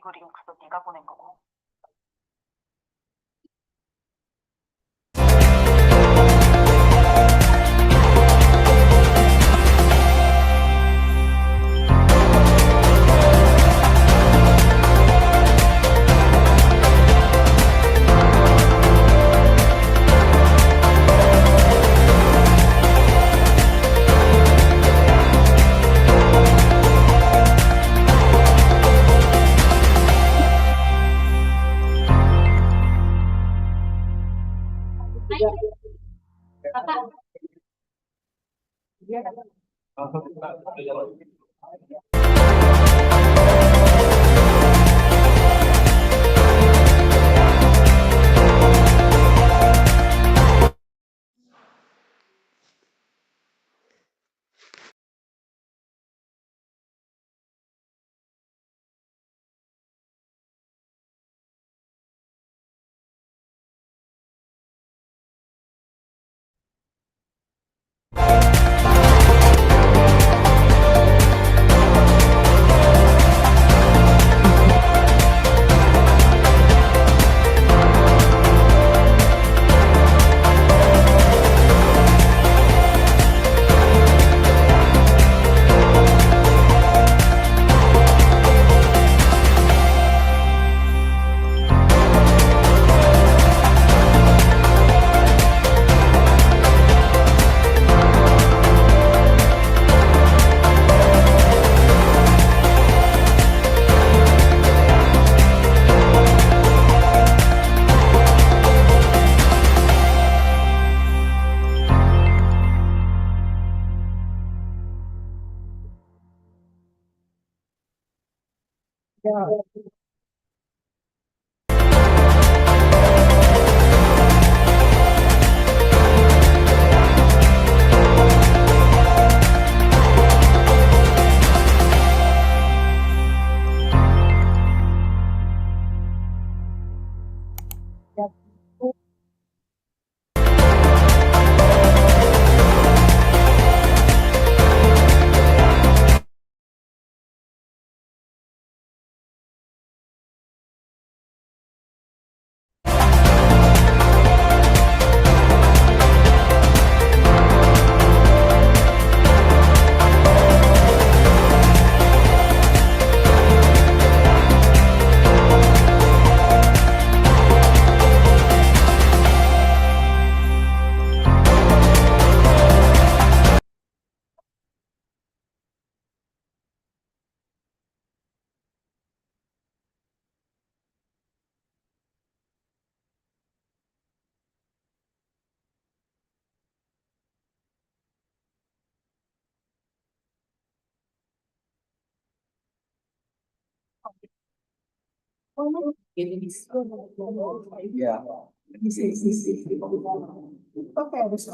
그리고 링크도 네가 보낸 거고. Yeah. Okay, I was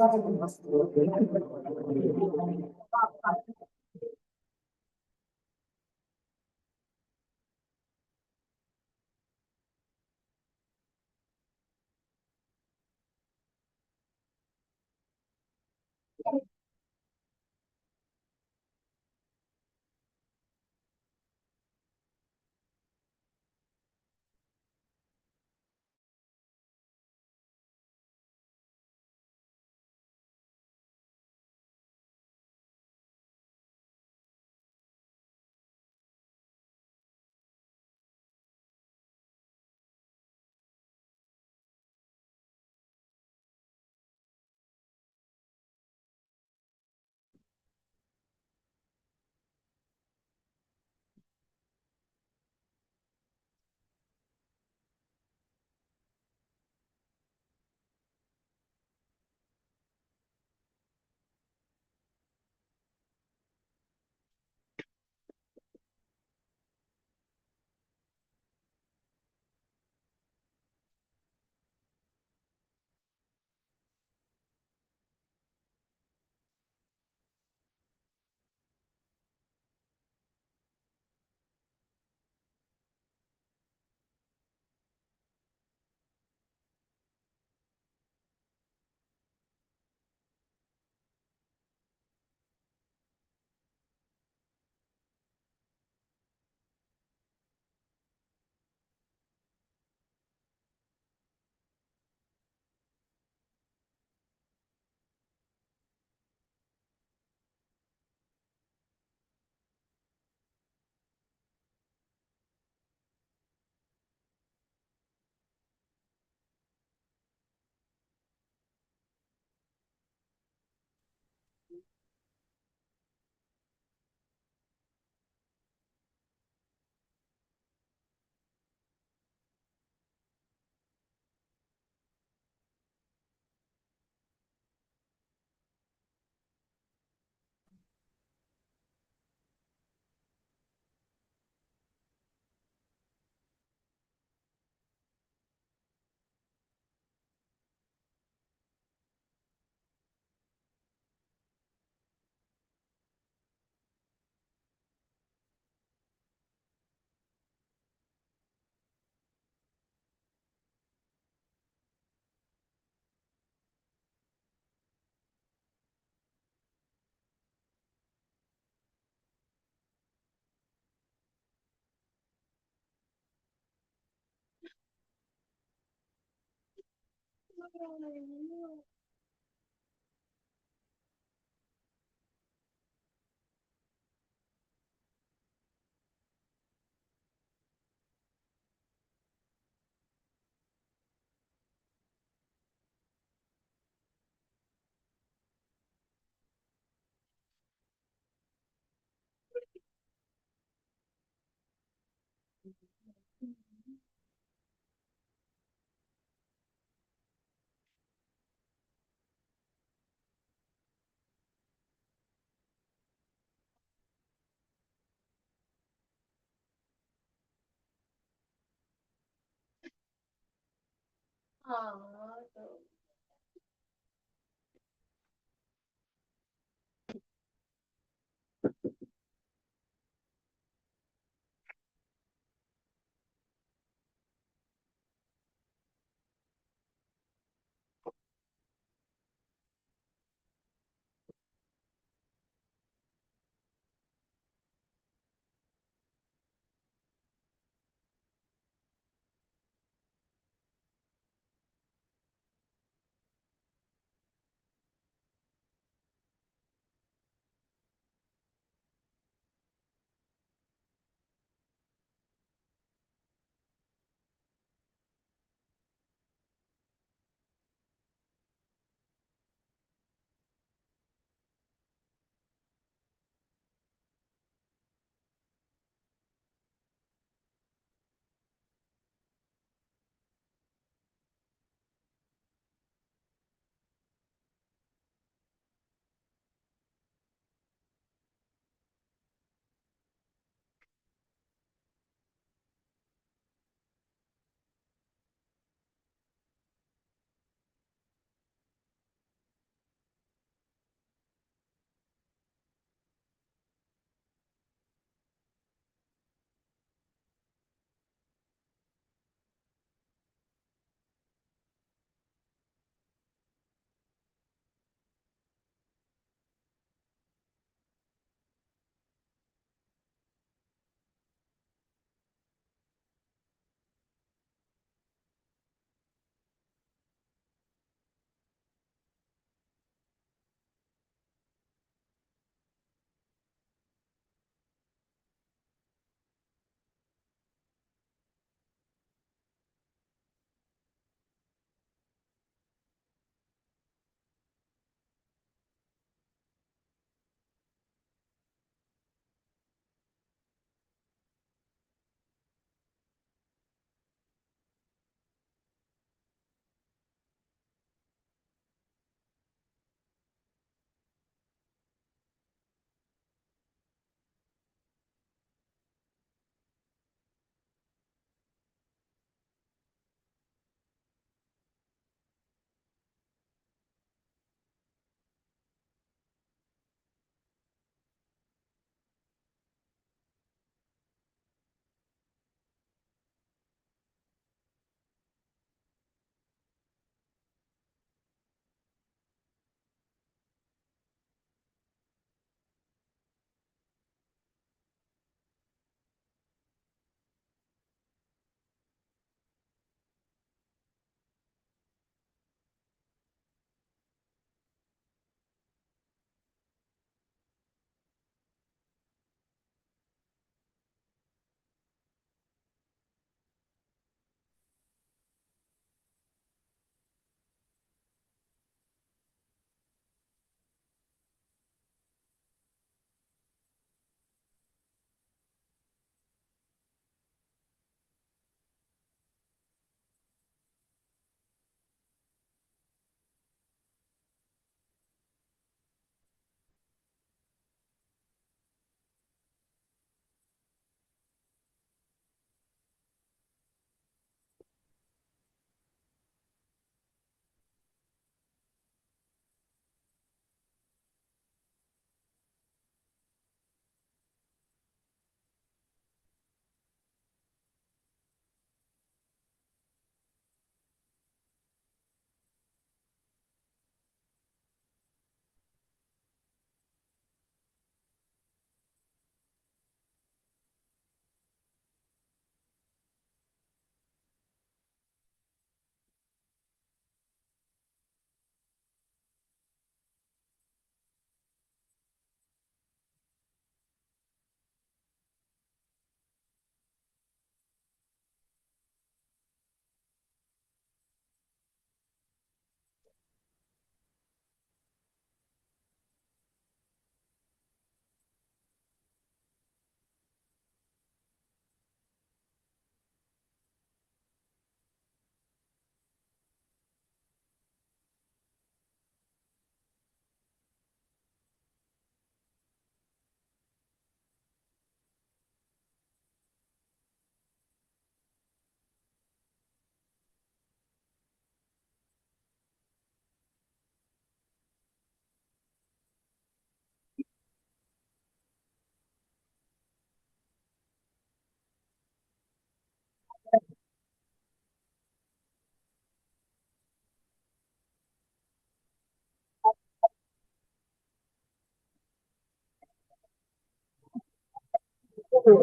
Yeah.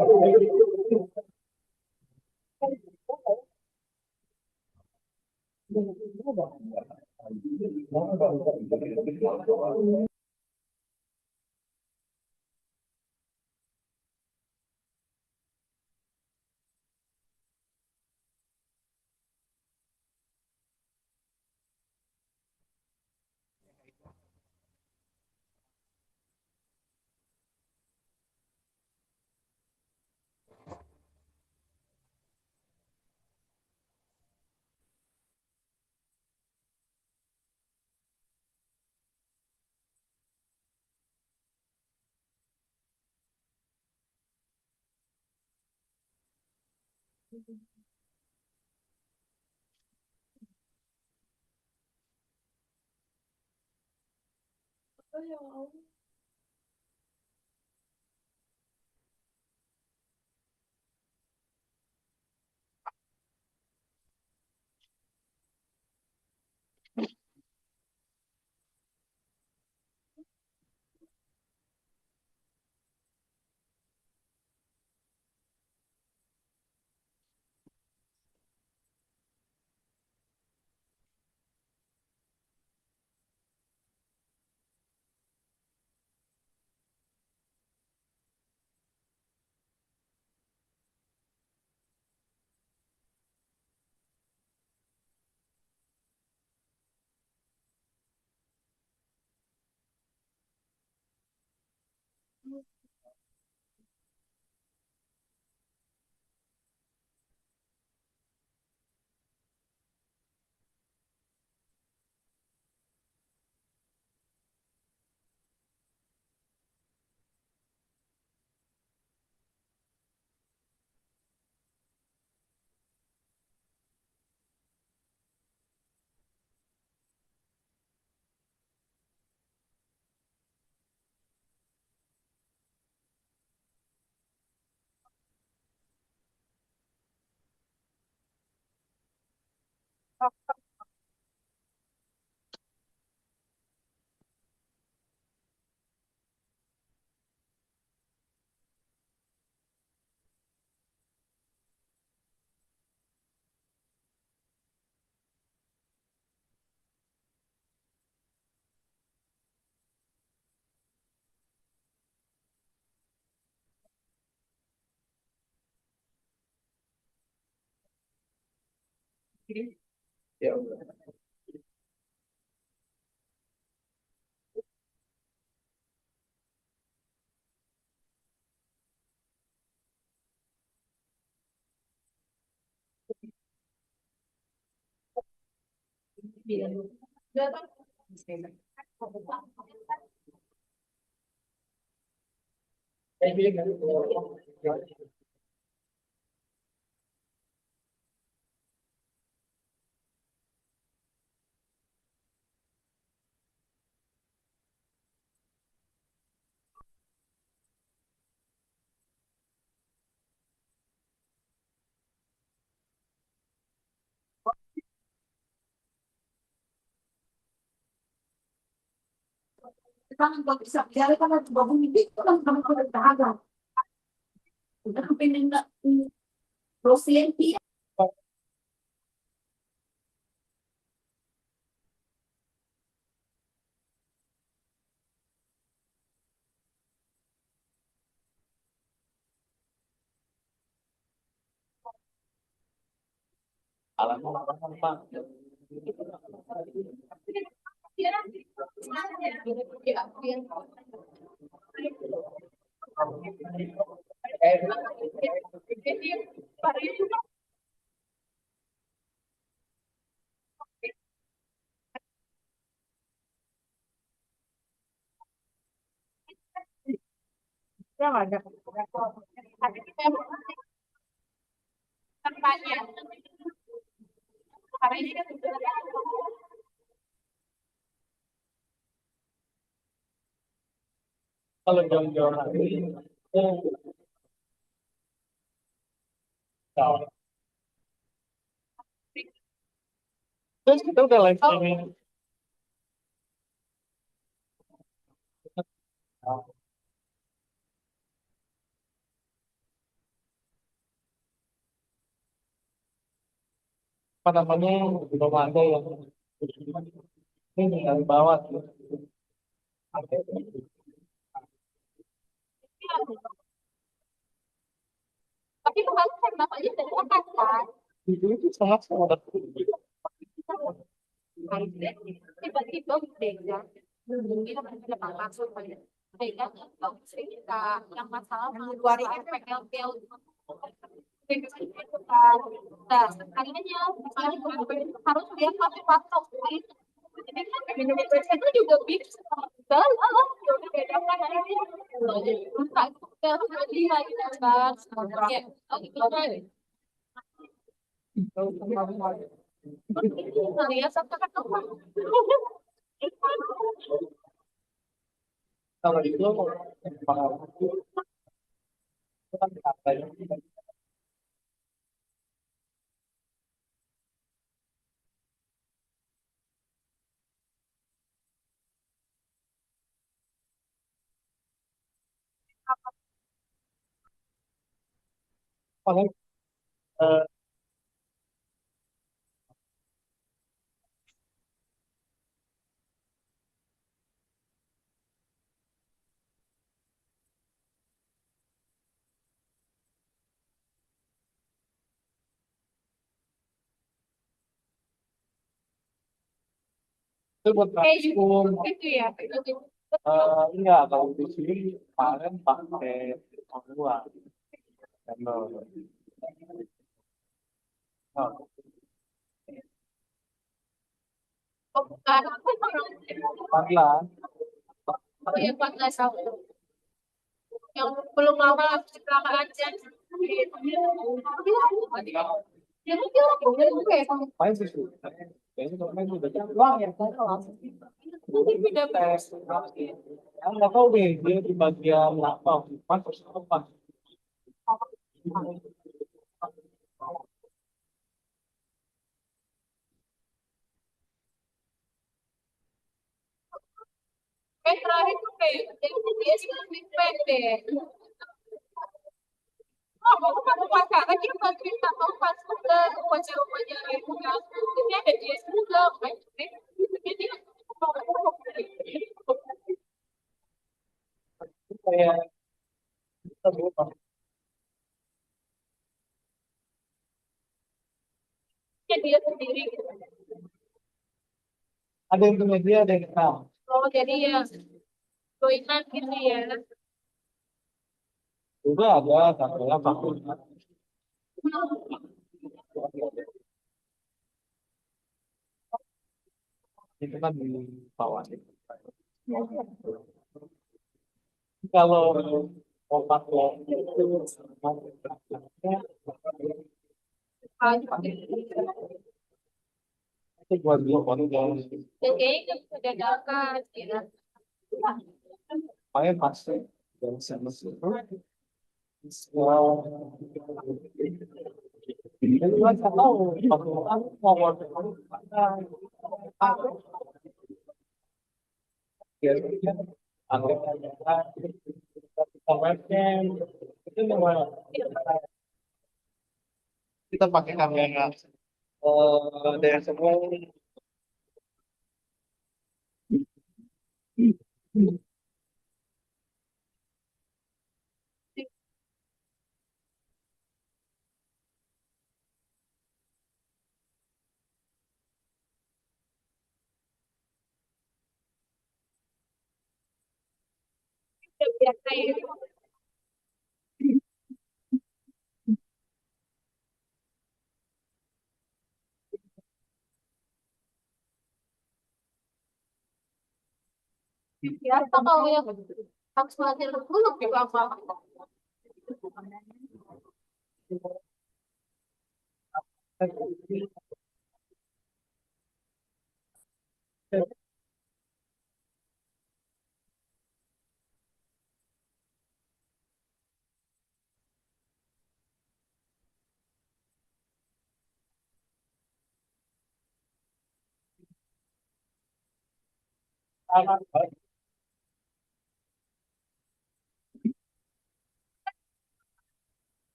Kami mag-isa, kaya ka na bumibig ko lang kami ko nagdahagan. Ang pinina, Roslyn. Alam mo, kalau jauh-jauh hari, tahu. Terus kita udah live streaming. apa namanya belum ada yang ini dari bawah tuh. Tapi kemarin kan bapaknya dari Akan kan? Itu sangat sangat Tiba-tiba beda. Kita berdepan langsung pada beda nggak cerita yang masalah mengeluarkan PLPL itu kan. Nah, sekalinya harus dia pakai patok. Jadi kan Indonesia itu juga bisa. Dan udah beda kan ini. Entah itu dia gitu kan. Ya, gitu kan. Ya, sampai ketemu. kalau itu kan katanya paling eh, itu buat vakum Gitu ya. enggak kalau di sini kemarin pakai dua channel. Oh, Oh, bukan. Parla, Oh, yang 14 tahun. Yang belum lama kecelakaan aja. Ya mungkin boleh gue. paling sih kayaknya kalau main udah uang ya Mungkin beda tes yang nggak tahu deh dia di bagian apa pas terus apa kayak terakhir tuh kayak jadi dia sih lebih pendek. Oh, mau pakai pakai lagi bantuin tak tahu pas ke wawancara-wawancara itu kan. Ini ada dia juga, kan? Jadi kayak kita lupa dia sendiri. ada yang punya dia ada yang kenal Oh, jadi ya doinan gitu ya. juga ada katanya fakultas itu kan di bawah itu kalau mau pakai itu buat dia Kayaknya udah dapat ya. pakai pasti dan sama jadi kan saya tahu fakultas mau biasanya anggap kita webcam itu memang kita pakai kamera dari semua Udah biasa ya. Biasa kalau yang harus belajar dulu juga apa.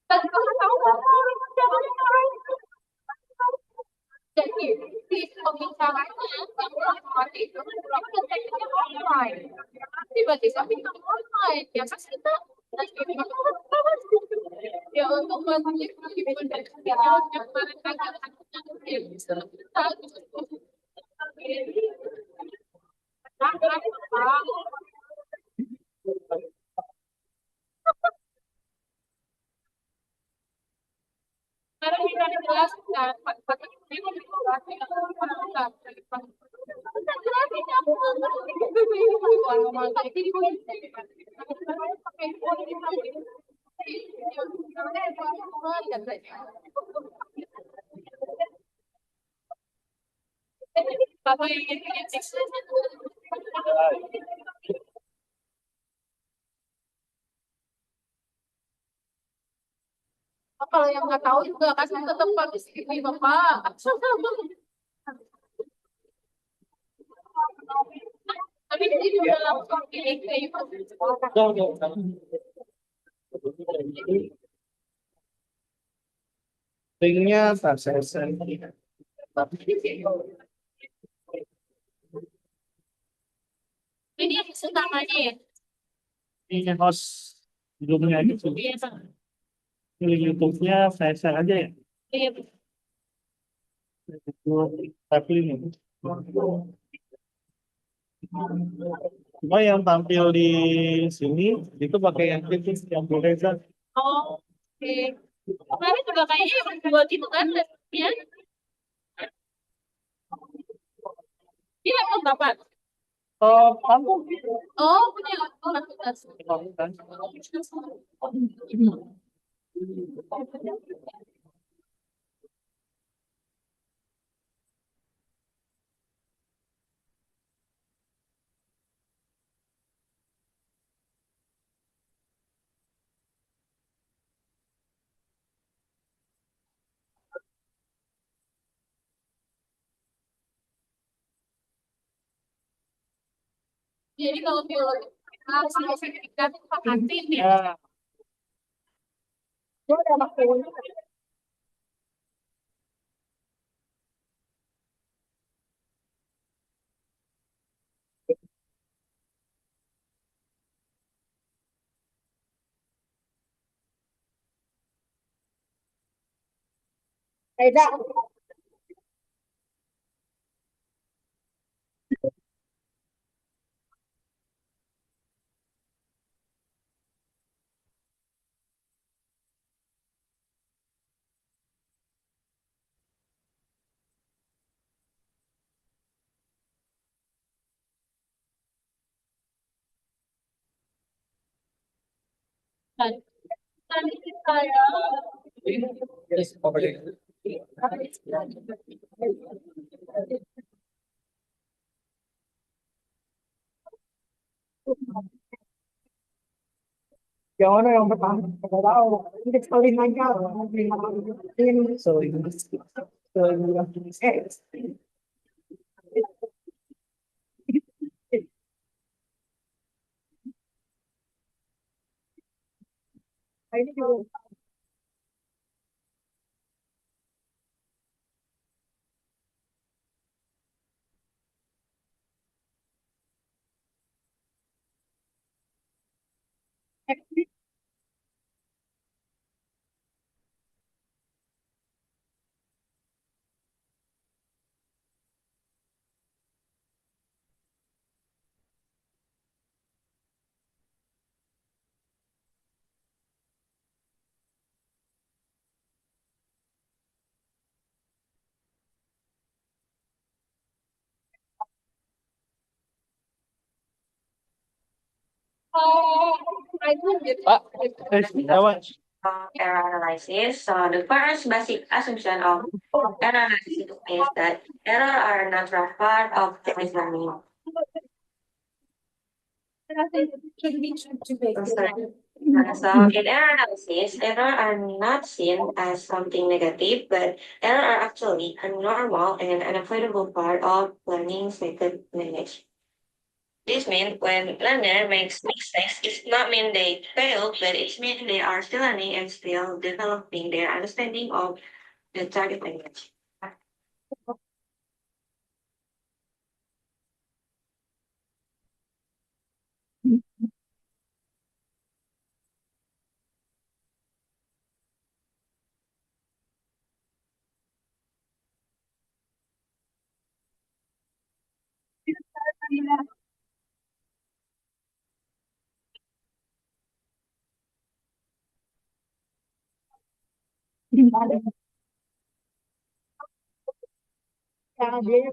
Dan kalau tahu caranya yang lewat itu kan tekniknya online. Tiba-tiba kita online, ya kan kita ya untuk meskipun dari yang mereka yang bisa kita karena kita dijelaskan Bapak yang kalau yang nggak tahu juga kasih tetap harus ini Bapak. Tapi ini juga langsung ini linknya tak saya send. ini yang utamanya ya. Ini host belumnya itu. Iya, Pak. YouTube-nya saya share aja ya. Iya. Tapi ini. Cuma yang tampil di sini itu pakai yang kritis yang berbeda. Oh, oke. Kemarin juga kayaknya yang buat itu kan, ya? Iya, yang berapa? Mampu. Oh, punya aktivitas. Jadi kalau biologi harus sertifikat kantin ya. Ya, Itu udah makin. Beda. Tadi kita ya. yes, okay. Yang mana yang pertama? Tidak tahu. Ini paling aja. Ini So ini juga. Error analysis. So the first basic assumption of error analysis is that error are a natural part of learning. So in error analysis, error are not seen as something negative, but error are actually a normal and unavoidable part of learning method management. This means when learner makes mistakes, it's not mean they fail, but it means they are still learning and still developing their understanding of the target language. Jangan dia.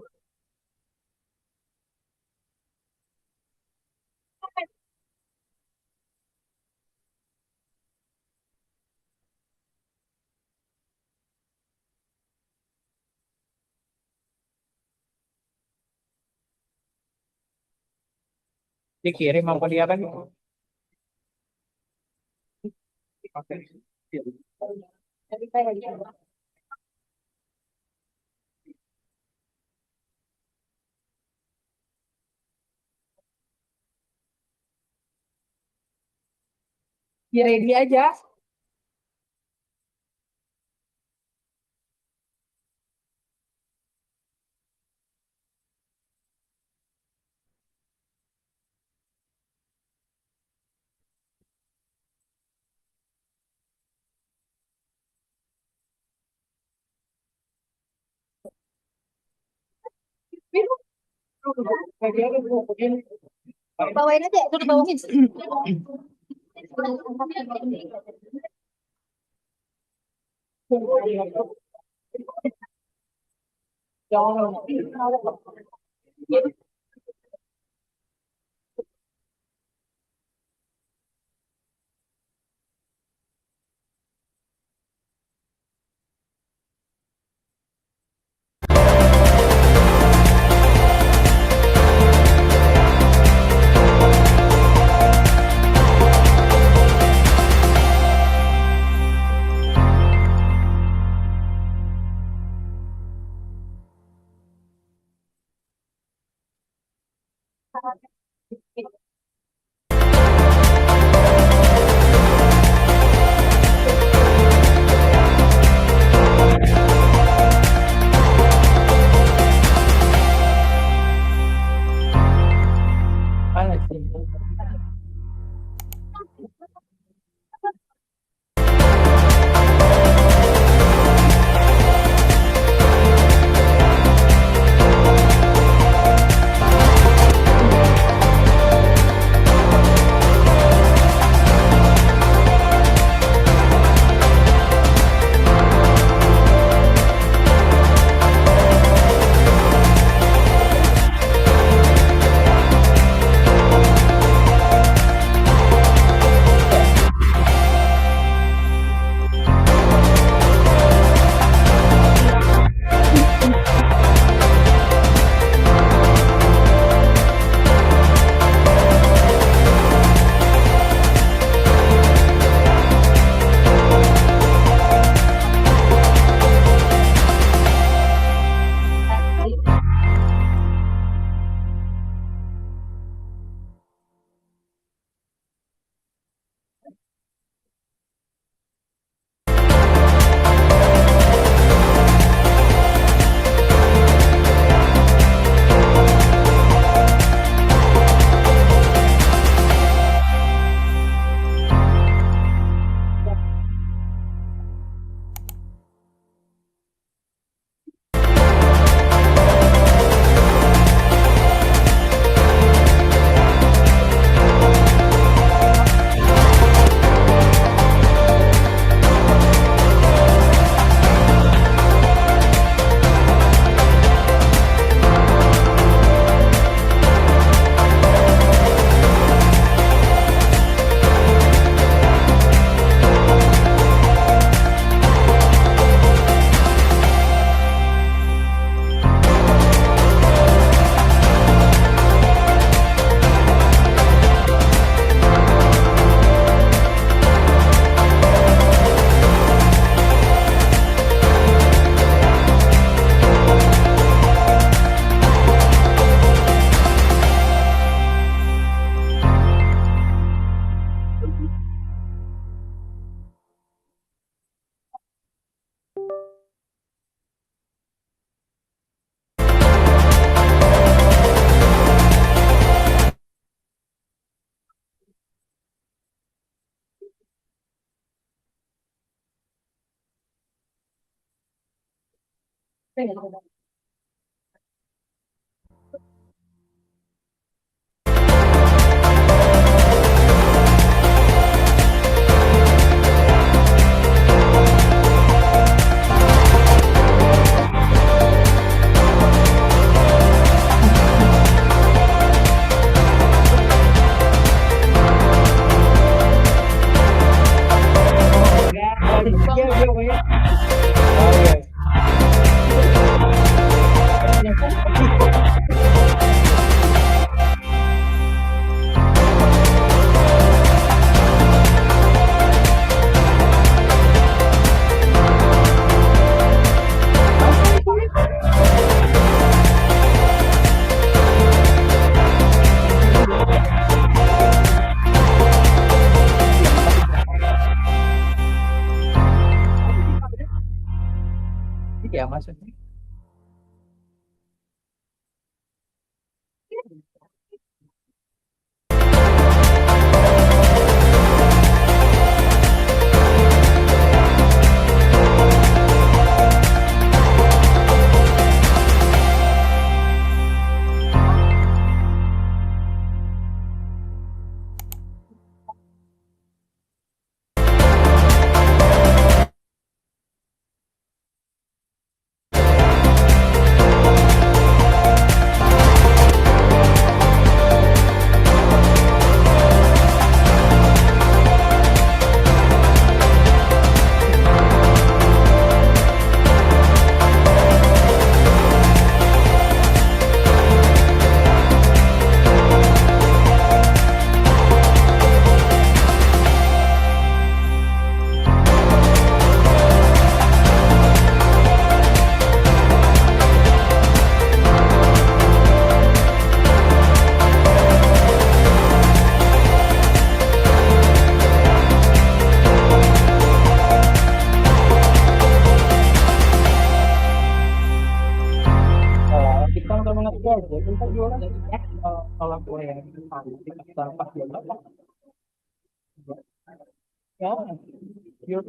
Dikirim apa dia kan? Oke. Tapi kayak gitu. Biar ready aja. Bawain aja, itu dibawain. Jangan. Ya maksudnya. Kita udah mengerti aja, kita jualan kalau gue yang tanpa jualan ya, yuk.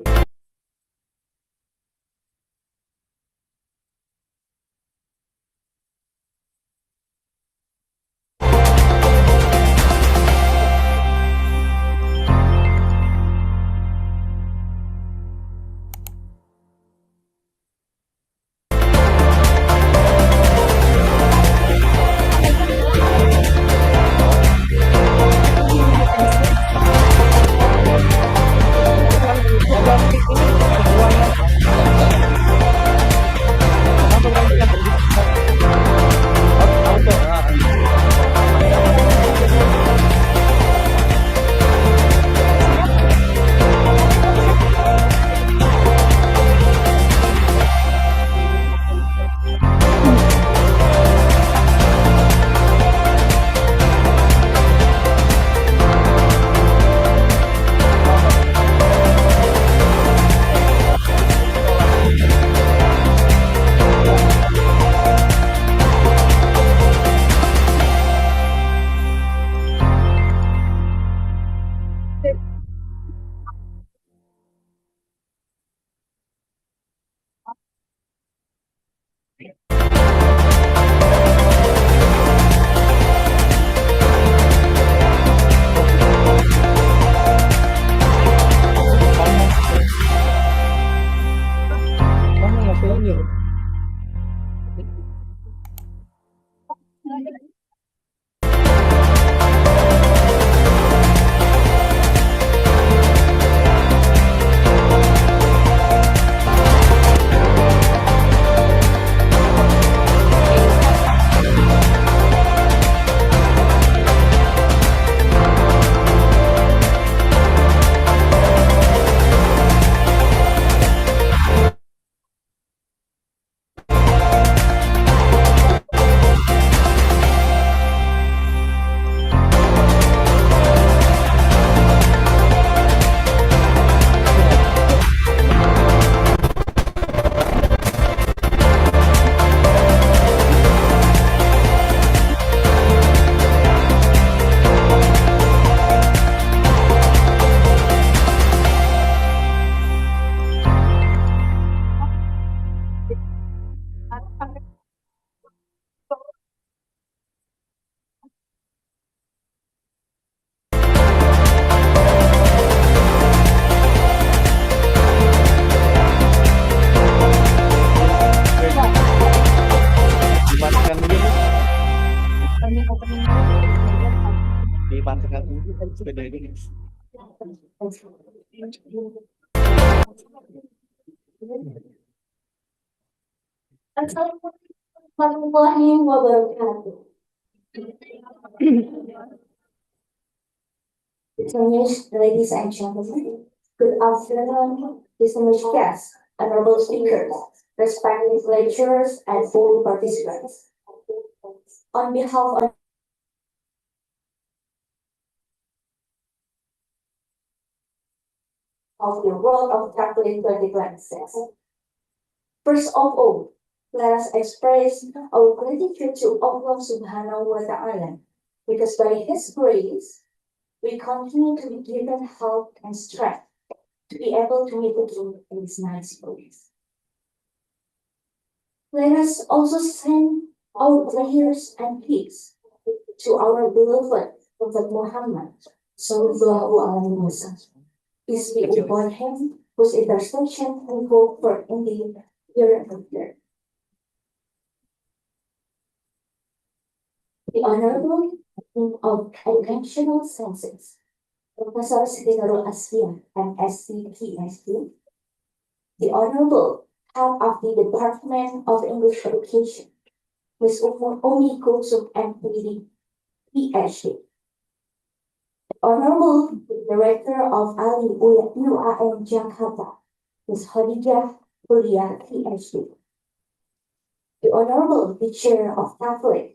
Dipanaskan dulu sepeda ini. Assalamualaikum warahmatullahi wabarakatuh. Distinguished ladies and gentlemen, good afternoon, distinguished guests, honorable speakers, respected lecturers, and all participants. On behalf of the World of Teflin 2026. First of all, let us express our gratitude to Allah Subhanahu wa Ta'ala, because by His grace, we continue to be given health and strength to be able to meet again in this nice place. Let us also send our prayers and peace to our beloved Prophet Muhammad Sallallahu Alaihi Wasallam. Peace be upon him, whose intercession we hope for in the hereafter. The Honorable Dean of Educational Sciences, Professor Sitinarul Asfian, MSc, PhD. The Honorable Head of the Department of English Education, Ms. Umi Kulsum, MPD, PhD. Honorable Director of Ali UAM Jakarta, Ms. Khadijah Kuliah, PhD. The Honorable Teacher of Catholic,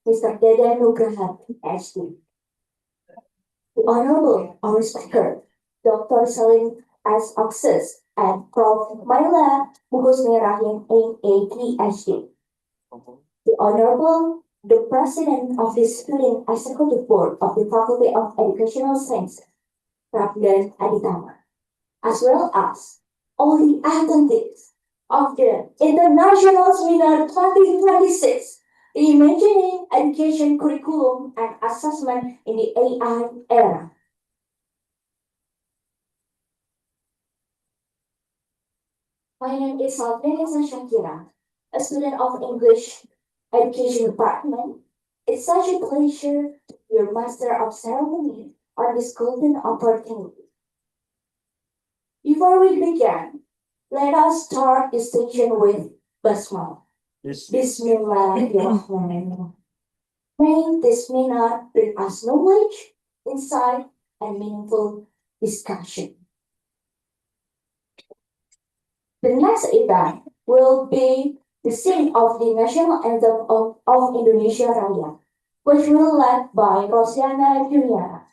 Mr. Deden Nugraha, PhD. The Honorable our Speaker, Dr. Salim S. Oxus, and Prof. Maila Muhusni Rahim, MA, PhD. The Honorable the President of the Student Executive Board of the Faculty of Educational Sciences, Rabdan Aditama, as well as all the attendees of the International Seminar 2026, Reimagining Education Curriculum and Assessment in the AI Era. My name is Salvenia Shakira, a student of English Education Department. It's such a pleasure to be your Master of Ceremony on this golden opportunity. Before we begin, let us start this session with Basmalah. Bismillahirrahmanirrahim. May this seminar bring us knowledge, insight, and meaningful discussion. The next event will be the singing of the national anthem of Indonesia Raya, which will led by Rosiana Junior.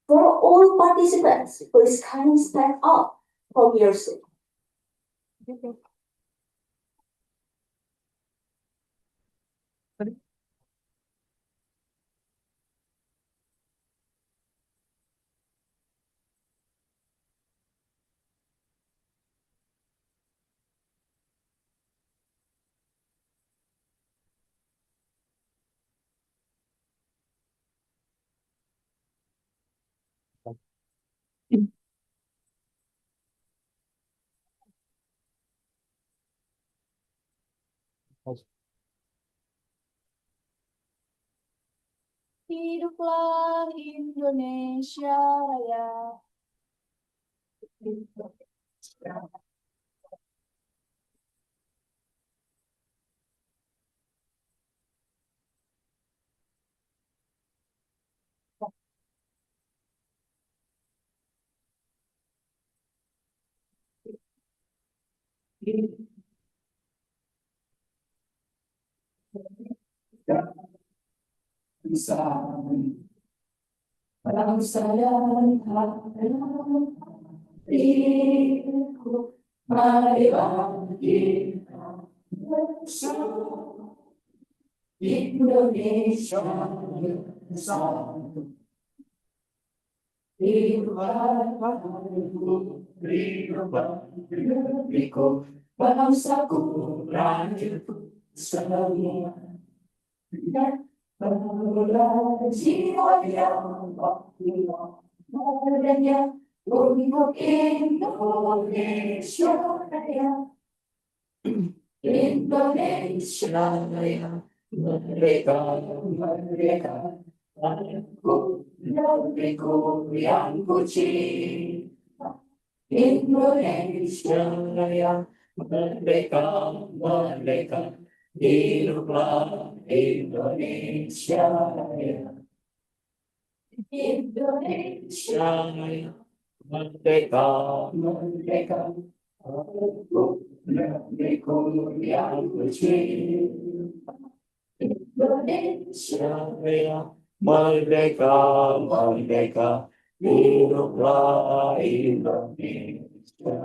For all participants, please kindly stand up from your seat. Hiduplah Indonesia Raya. Indonesia bangsaku rakyatku semua jiwa yang adanya untuk Indonesia Raya. Indonesia Raya, merdeka, merdeka, aku negeriku yang ku cinta. Indonesia Raya, Merdeka, merdeka, hiduplah Indonesia Raya. Indonesia Raya, merdeka, merdeka, negeriku yang kecil. Indonesia Raya, merdeka, merdeka, hiduplah Indonesia.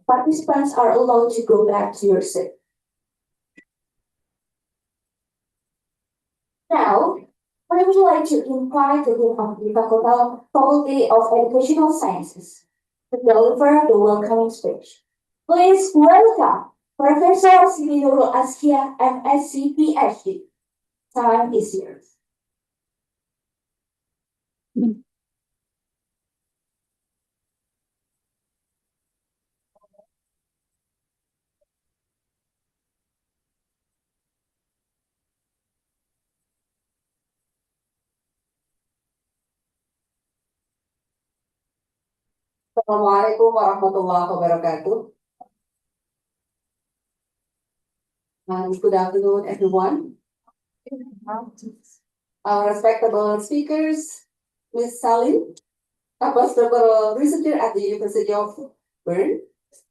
Participants are allowed to go back to your seat. Now, I would like to invite the Dean of the Faculty of Educational Sciences to deliver the welcoming speech. Please welcome Professor Siti Nurul Askia, MSc PhD. Time is yours. Assalamualaikum warahmatullahi wabarakatuh. Good afternoon, everyone. Our respectable speakers, Ms. Salim, a postdoctoral researcher at the University of Bern,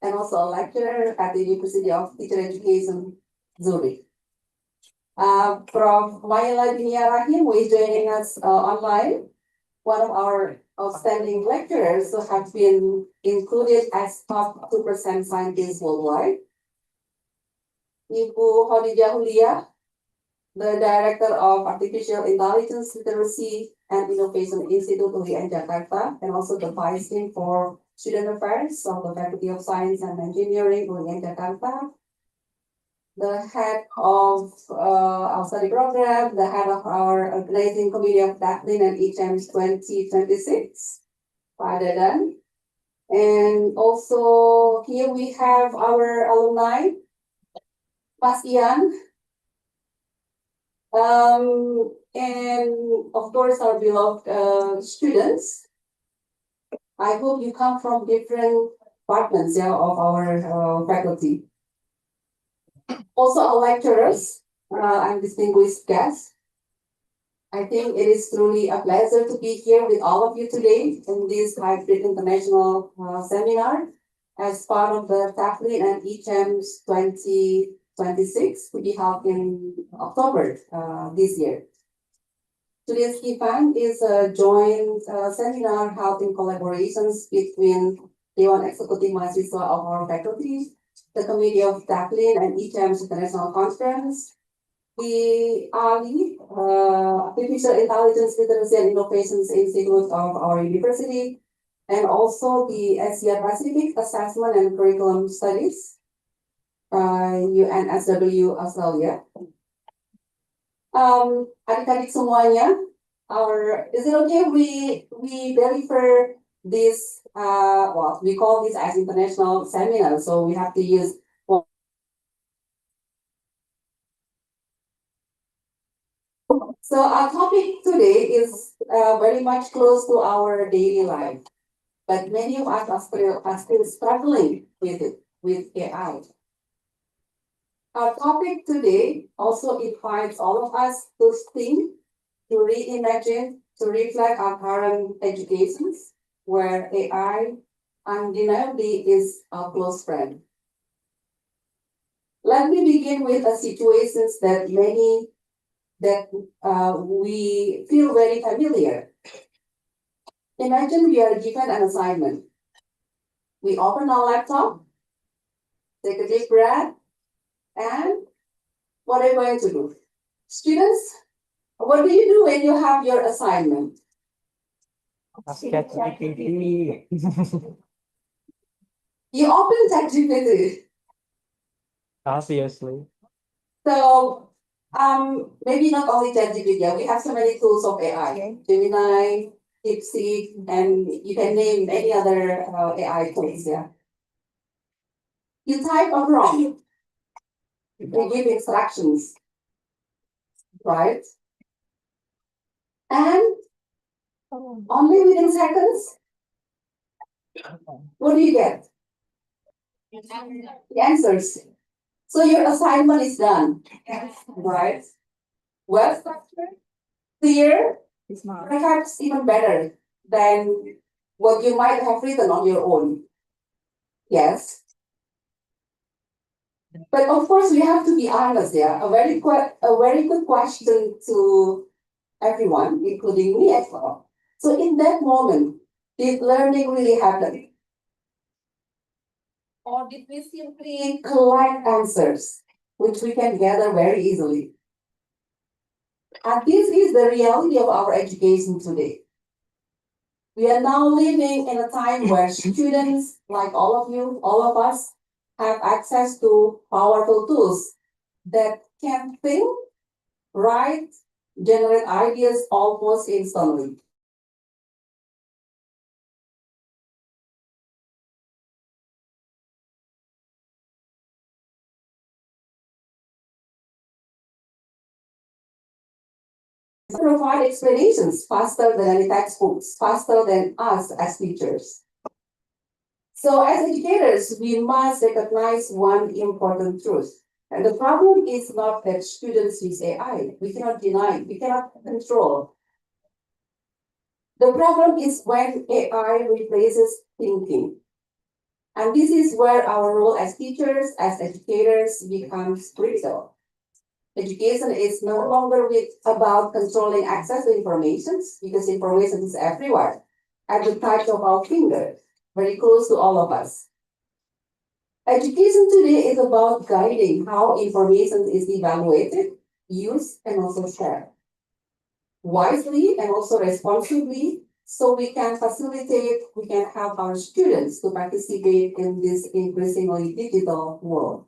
and also a lecturer at the University of Teacher Education, Zurich. Prof. Maila Dinia Rahim, who is joining us online, one of our outstanding lecturers who have been included as top 2% scientists worldwide. Ibu Khadijah Hulia, the Director of Artificial Intelligence Literacy and Innovation Institute UIN Jakarta, and also the Vice Dean for Student Affairs of the Faculty of Science and Engineering UIN Jakarta, the head of our study program, the head of our organizing committee of TEFLIN and ICEMS 2026, Pak Dadan. And also here we have our alumni, Mas Ian, and of course our beloved students. I hope you come from different departments of our faculty. Also our lecturers and distinguished guests. I think it is truly a pleasure to be here with all of you today in this hybrid international seminar as part of the TEFLIN and ICEMS 2026 to be held in October this year. Today's event is a joint seminar held in collaborations between Dewan Eksekutif Mahasiswa of our faculty, the Committee of TEFLIN and ICEMS International Conference, the ALI, Artificial Intelligence Literacy and Innovations Institute of our university, and also the Asia Pacific Assessment and Curriculum Studies, UNSW Australia. Adik-adik semuanya, is it okay we deliver this, well, we call this as international seminar, so we have to use. So our topic today is very much close to our daily life, but many of us are still struggling with it, with AI. Our topic today also invites all of us to think, to reimagine, to reflect our current educations, where AI undeniably is our close friend. Let me begin with the situations that we feel very familiar. Imagine we are given an assignment. We open our laptop, take a deep breath, and what are you going to do? Students, what do you do when you have your assignment? ChatGPT. You open ChatGPT. Obviously. So maybe not only ChatGPT, we have so many tools of AI, Gemini, DeepSeek, and you can name any other AI tools. Yeah. You type a prompt. They give instructions, right? And only within seconds, What do you get? The answers. So your assignment is done, right? Well structured, clear, perhaps even better than what you might have written on your own. Yes. But of course, we have to be honest. Yeah, a very good question to everyone, including me as well. So in that moment, did learning really happen? Or did we simply collect answers, which we can gather very easily? And this is the reality of our education today. We are now living in a time where students, like all of you, all of us, have access to powerful tools that can think, write, generate ideas almost instantly. Provide explanations faster than any textbooks, faster than us as teachers. So as educators, we must recognize one important truth. And the problem is not that students use AI. We cannot deny, we cannot control. The problem is when AI replaces thinking. And this is where our role as teachers, as educators becomes critical. Education is no longer about controlling access to information because information is everywhere at the touch of our finger, very close to all of us. Education today is about guiding how information is evaluated, used, and also shared wisely and also responsibly so we can help our students to participate in this increasingly digital world.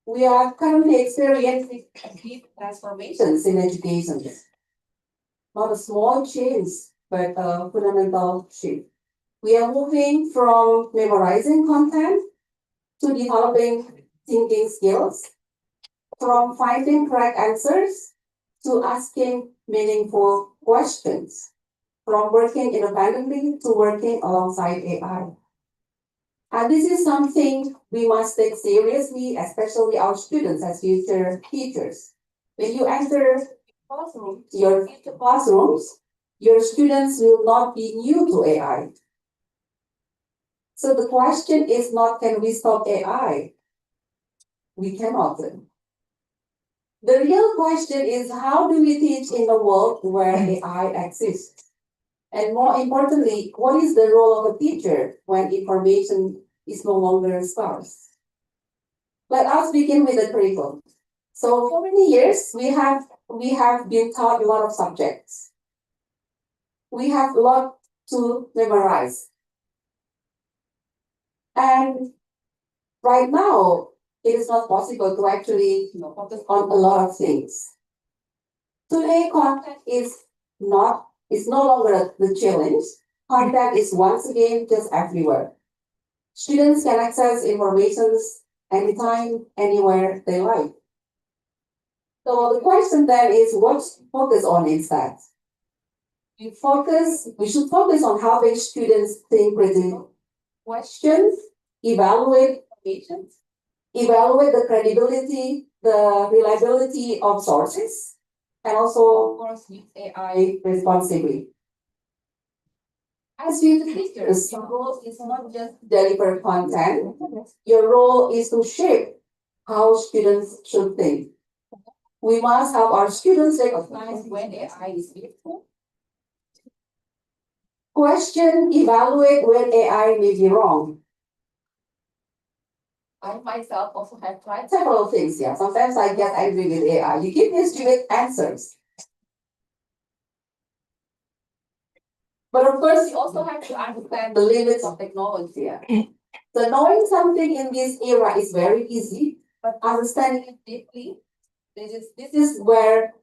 We are currently experiencing deep transformations in education. Not a small change, but a fundamental shift. We are moving from memorizing content to developing thinking skills, from finding correct answers to asking meaningful questions, from working independently to working alongside AI. And this is something we must take seriously, especially our students as future teachers. When you enter your future classrooms, your students will not be new to AI. So the question is not, can we stop AI? We cannot. The real question is, how do we teach in a world where AI exists? And more importantly, what is the role of a teacher when information is no longer scarce? Let us begin with the curriculum. So for many years, we have been taught a lot of subjects. We have a lot to memorize. And right now, it is not possible to actually focus on a lot of things. Today, content is no longer the challenge. Content is once again just everywhere. Students can access information anytime, anywhere they like. So the question then is, what to focus on instead? We should focus on helping students think critically, questions, evaluate information, evaluate the credibility, the reliability of sources, and also, of course, use AI responsibly. As future teachers, your role is not just deliver content, your role is to shape how students should think. We must help our students recognize when AI is useful, question, evaluate when AI may be wrong. I myself also have tried several things here. Sometimes I get angry with AI. You give me stupid answers. But of course, you also have to understand the limits of technology here. So knowing something in this era is very easy, but understanding it deeply, this is where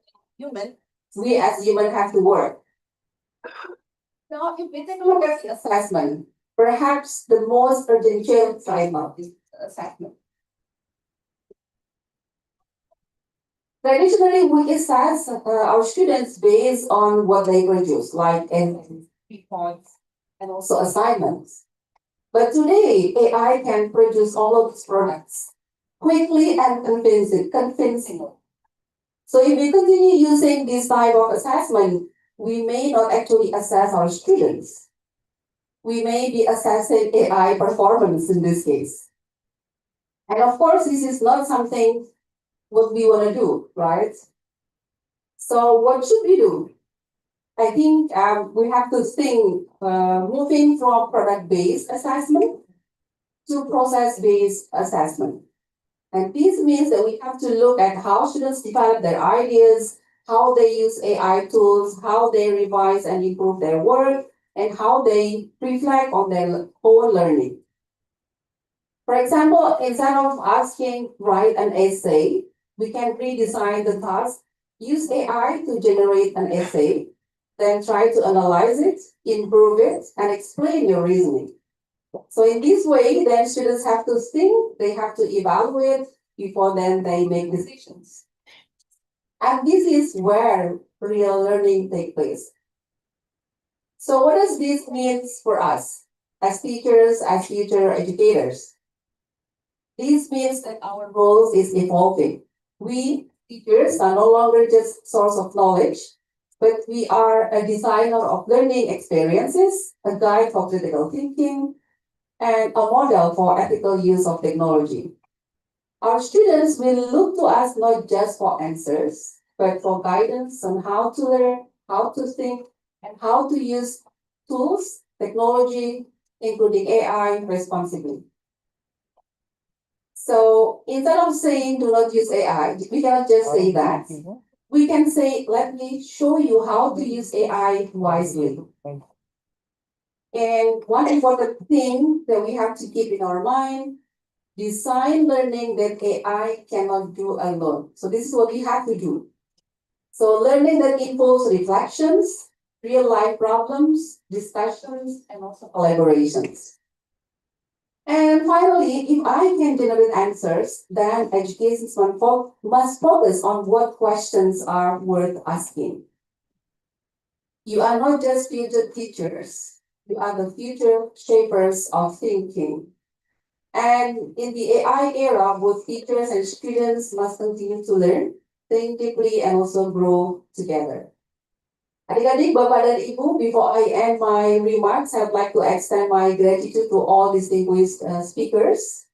we as humans have to work. Now, if we take a look at the assessment, perhaps the most urgent challenge right now is assessment. Traditionally, we assess our students based on what they produce, like in reports, and also assignments. But today, AI can produce all of these products quickly and convincingly. So if we continue using this type of assessment, we may not actually assess our students. We may be assessing AI performance in this case. And of course, this is not something what we want to do, right? So what should we do? I think we have to think moving from product-based assessment to process-based assessment. And this means that we have to look at how students develop their ideas, how they use AI tools, how they revise and improve their work, and how they reflect on their own learning. For example, instead of asking write an essay, we can redesign the task, use AI to generate an essay, then try to analyze it, improve it, and explain your reasoning. So in this way, then students have to think, they have to evaluate before then they make decisions. And this is where real learning takes place. So what does this mean for us as teachers, as future educators? This means that our roles is evolving. We teachers are no longer just source of knowledge, but we are a designer of learning experiences, a guide for critical thinking, and a model for ethical use of technology. Our students will look to us not just for answers, but for guidance on how to learn, how to think, and how to use tools, technology, including AI, responsibly. So instead of saying do not use AI, we cannot just say that. We can say, let me show you how to use AI wisely. And one important thing that we have to keep in our mind, design learning that AI cannot do alone. So this is what we have to do. So learning that involves reflections, real life problems, discussions, and also collaborations. And finally, if I can generate answers, then education must focus on what questions are worth asking. You are not just future teachers, you are the future shapers of thinking. And in the AI era, both teachers and students must continue to learn, think deeply, and also grow together. Adik-adik, Bapak dan Ibu, before I end my remarks, I'd like to extend my gratitude to all distinguished speakers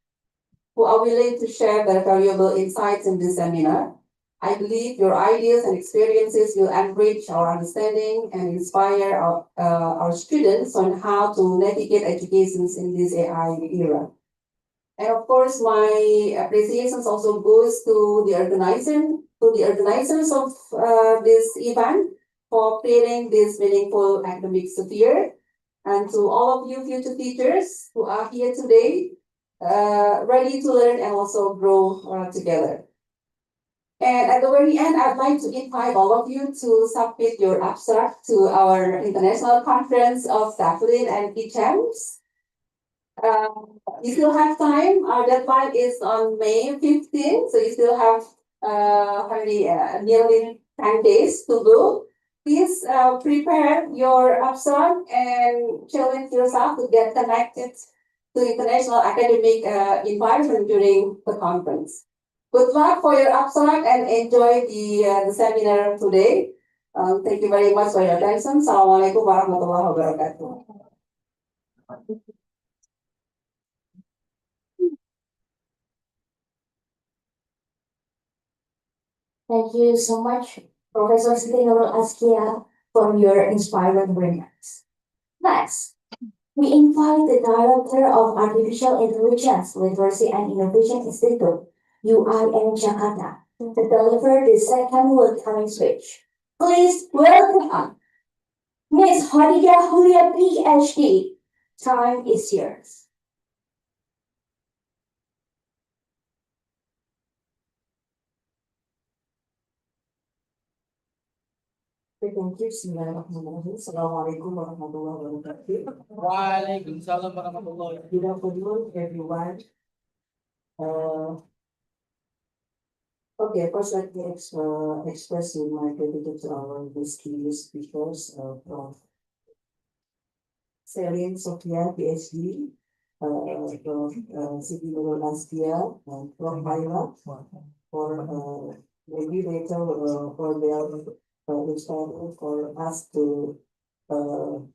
who are willing to share their valuable insights in this seminar. I believe your ideas and experiences will enrich our understanding and inspire our students on how to navigate education in this AI era. And of course, my appreciations also goes to the organizers of this event for creating this meaningful academic sphere, and to all of you future teachers who are here today, ready to learn and also grow together. And at the very end, I'd like to invite all of you to submit your abstract to our International Conference of TEFLIN and ICEMS. You still have time. Our deadline is on May 15th, so you still have nearly 10 days to go. Please prepare your abstract and challenge yourself to get connected to international academic environment during the conference. Good luck for your abstract and enjoy the seminar today. Thank you very much for your attention. Assalamualaikum warahmatullahi wabarakatuh. Thank you so much, Professor Siti Nurul Askia, for your inspiring remarks. Next, we invite the Director of Artificial Intelligence, Literacy and Innovation Institute, UIN Jakarta, to deliver the second welcoming speech. Please welcome Ms. Khadijah Hulia, PhD. Time is yours. Thank you. Assalamualaikum warahmatullahi wabarakatuh. Waalaikumsalam warahmatullahi wabarakatuh. Good afternoon, everyone. Okay, first let me express my gratitude to our distinguished speakers. Celine Sophia, PhD, from City last year, from Myra, for maybe later for their inspiring for us to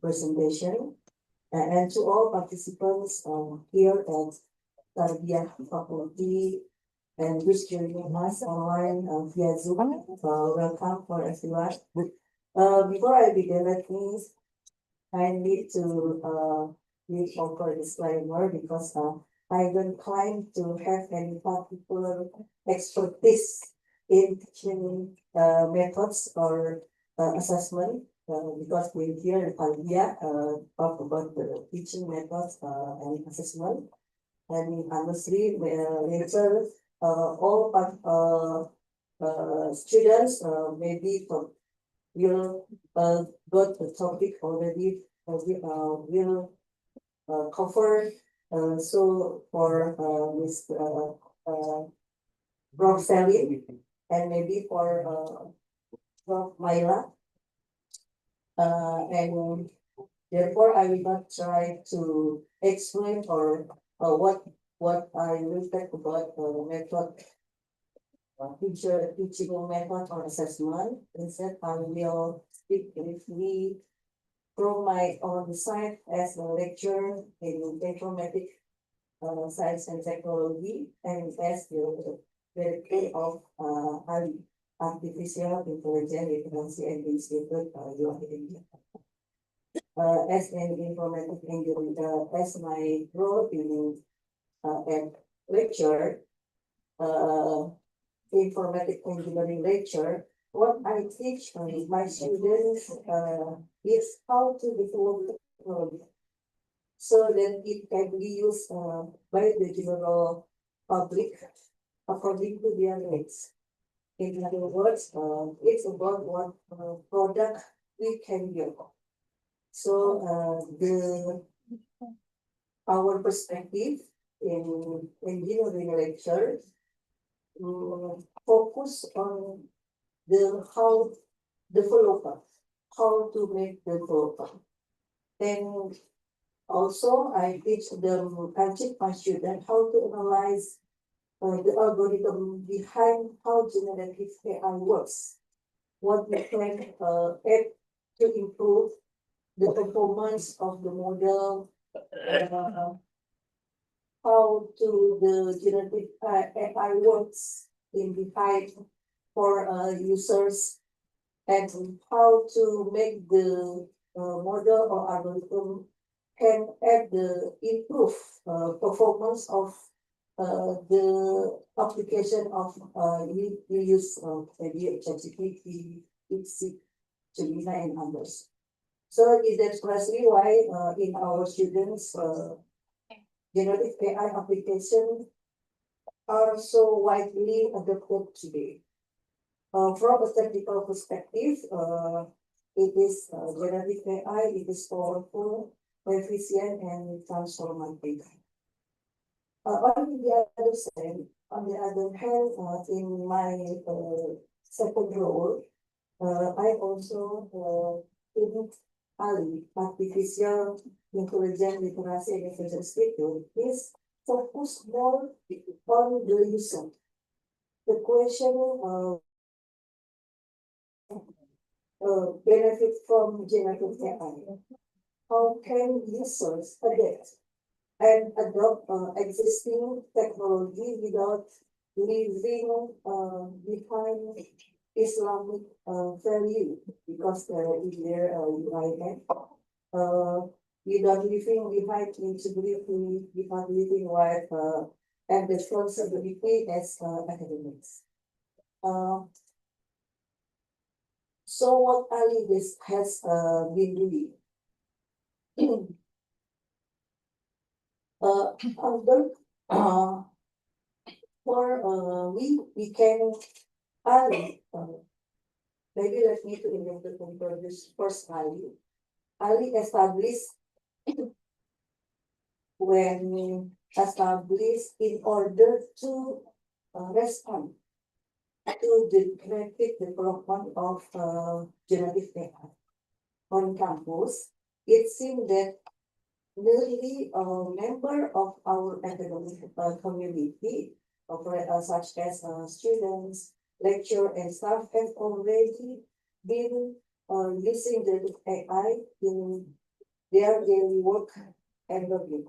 presentation. And to all participants here at Tarbiyah Faculty and who's joining us online via Zoom. Welcome for everyone. Before I begin, I need to give proper disclaimer because I don't claim to have any particular expertise in teaching methods or assessment. Because we're here in Tarbiyah talk about the teaching methods and assessment. And honestly, later all students maybe will got the topic already will cover. So for Ms. Prof. Sally and maybe for Prof. Myla. And therefore I will not try to explain or what I will talk about method teaching method or assessment. Instead, I will speak briefly from my own side as a lecturer in informatics, science and technology, and as the director of artificial intelligence literacy and institute India. As an informatics engineer, as my role in at lecture, informatics engineering lecture, what I teach my students is how to develop technology so that it can be used by the general public according to their needs. In other words, it's about what product we can build. So our perspective in engineering lecture focus on how developer, how to make developer. And also I teach my students how to analyze the algorithm behind how generative AI works. What we can add to improve the performance of the model, how to the generative AI works in behind for users, and how to make the model or algorithm can add the improve performance of the application of you use maybe ChatGPT, DeepSeek, Gemini, and others. So that's precisely why in our students generative AI application are so widely adopted today. From a technical perspective, it is generative AI, it is powerful, efficient, and transformative. On the other side, on the other hand, in my second role, I also in artificial intelligence literacy and information institute is focused more on the user. The question benefit from generative AI. How can users adapt and adopt existing technology without leaving behind Islamic value, because in their UIN, without leaving behind integrity, without leaving with and responsibility as academics. So what Ali has been doing. Although for we can Ali maybe let me to introduce first Ali. Ali established when established in order to respond to the rapid development of generative AI on campus. It seemed that Really a member of our academic community, such as students, lecturer, and staff have already been using the AI in their daily work and learning.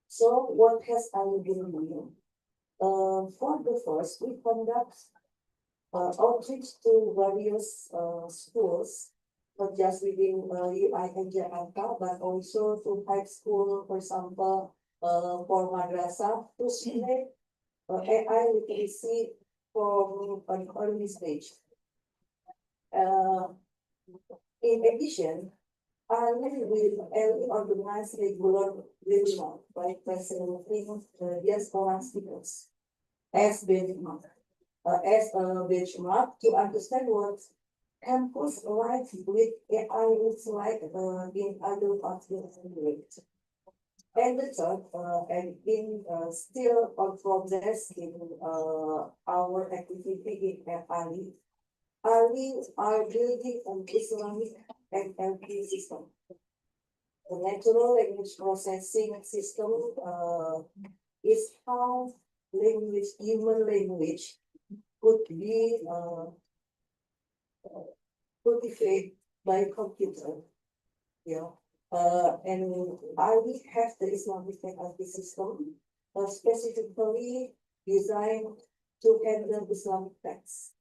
So what has Ali been doing? For the first, we conduct outreach to various schools, not just within UI and Jakarta, but also to high school, for example, for madrasah, to spread AI literacy from an early stage. Uh, in addition, Ali will organize regular webinar by presenting diaspora speakers as benchmark. Benchmark to understand what campus life with AI looks like in other parts of the world. And the third, and in still on progress in our activity in Ali. Ali are building an Islamic NLP system. The natural language processing system is how human language could be cultivated by computer. Yeah. And I will have the Islamic NLP system specifically designed to handle Islamic texts.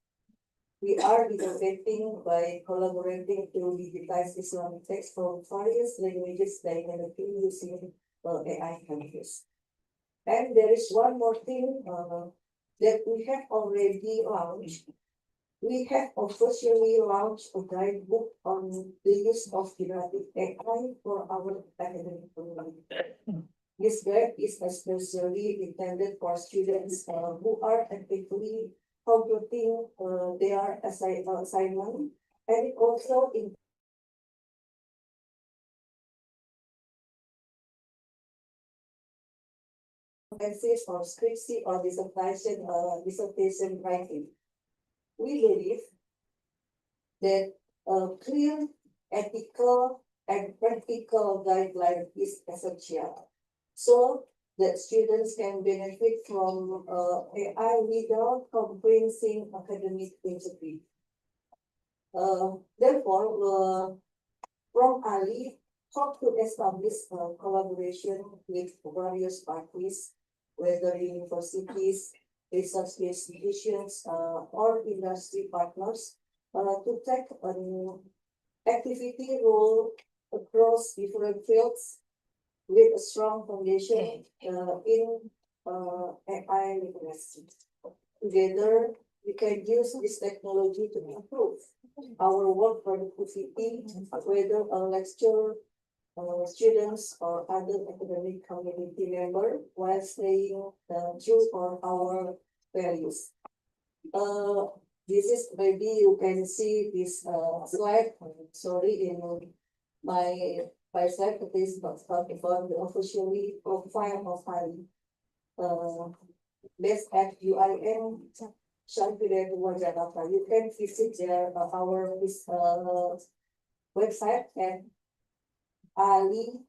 We are innovating by collaborating to digitize Islamic text from various languages dynamically using AI canvas. And there is one more thing that we have already launched. We have officially launched a guidebook on the use of generative AI for our academic community. This guide is especially intended for students who are actively completing their assignment, and it also emphasis on scriptsy or dissertation writing. We believe that a clear, ethical, and practical guideline is essential, so that students can benefit from AI without compromising academic integrity. Therefore, from Ali, hope to establish a collaboration with various parties, whether universities, research institutions, or industry partners, to take an activity role across different fields with a strong foundation in AI literacy. Together, we can use this technology to improve our work productivity, whether a lecturer, students, or other academic community member, while staying true on our values. This is maybe you can see this slide. Sorry, in my slide, this about the officially profile of Ali. Based at UIN Shanghai Jakarta. You can visit their our website at ali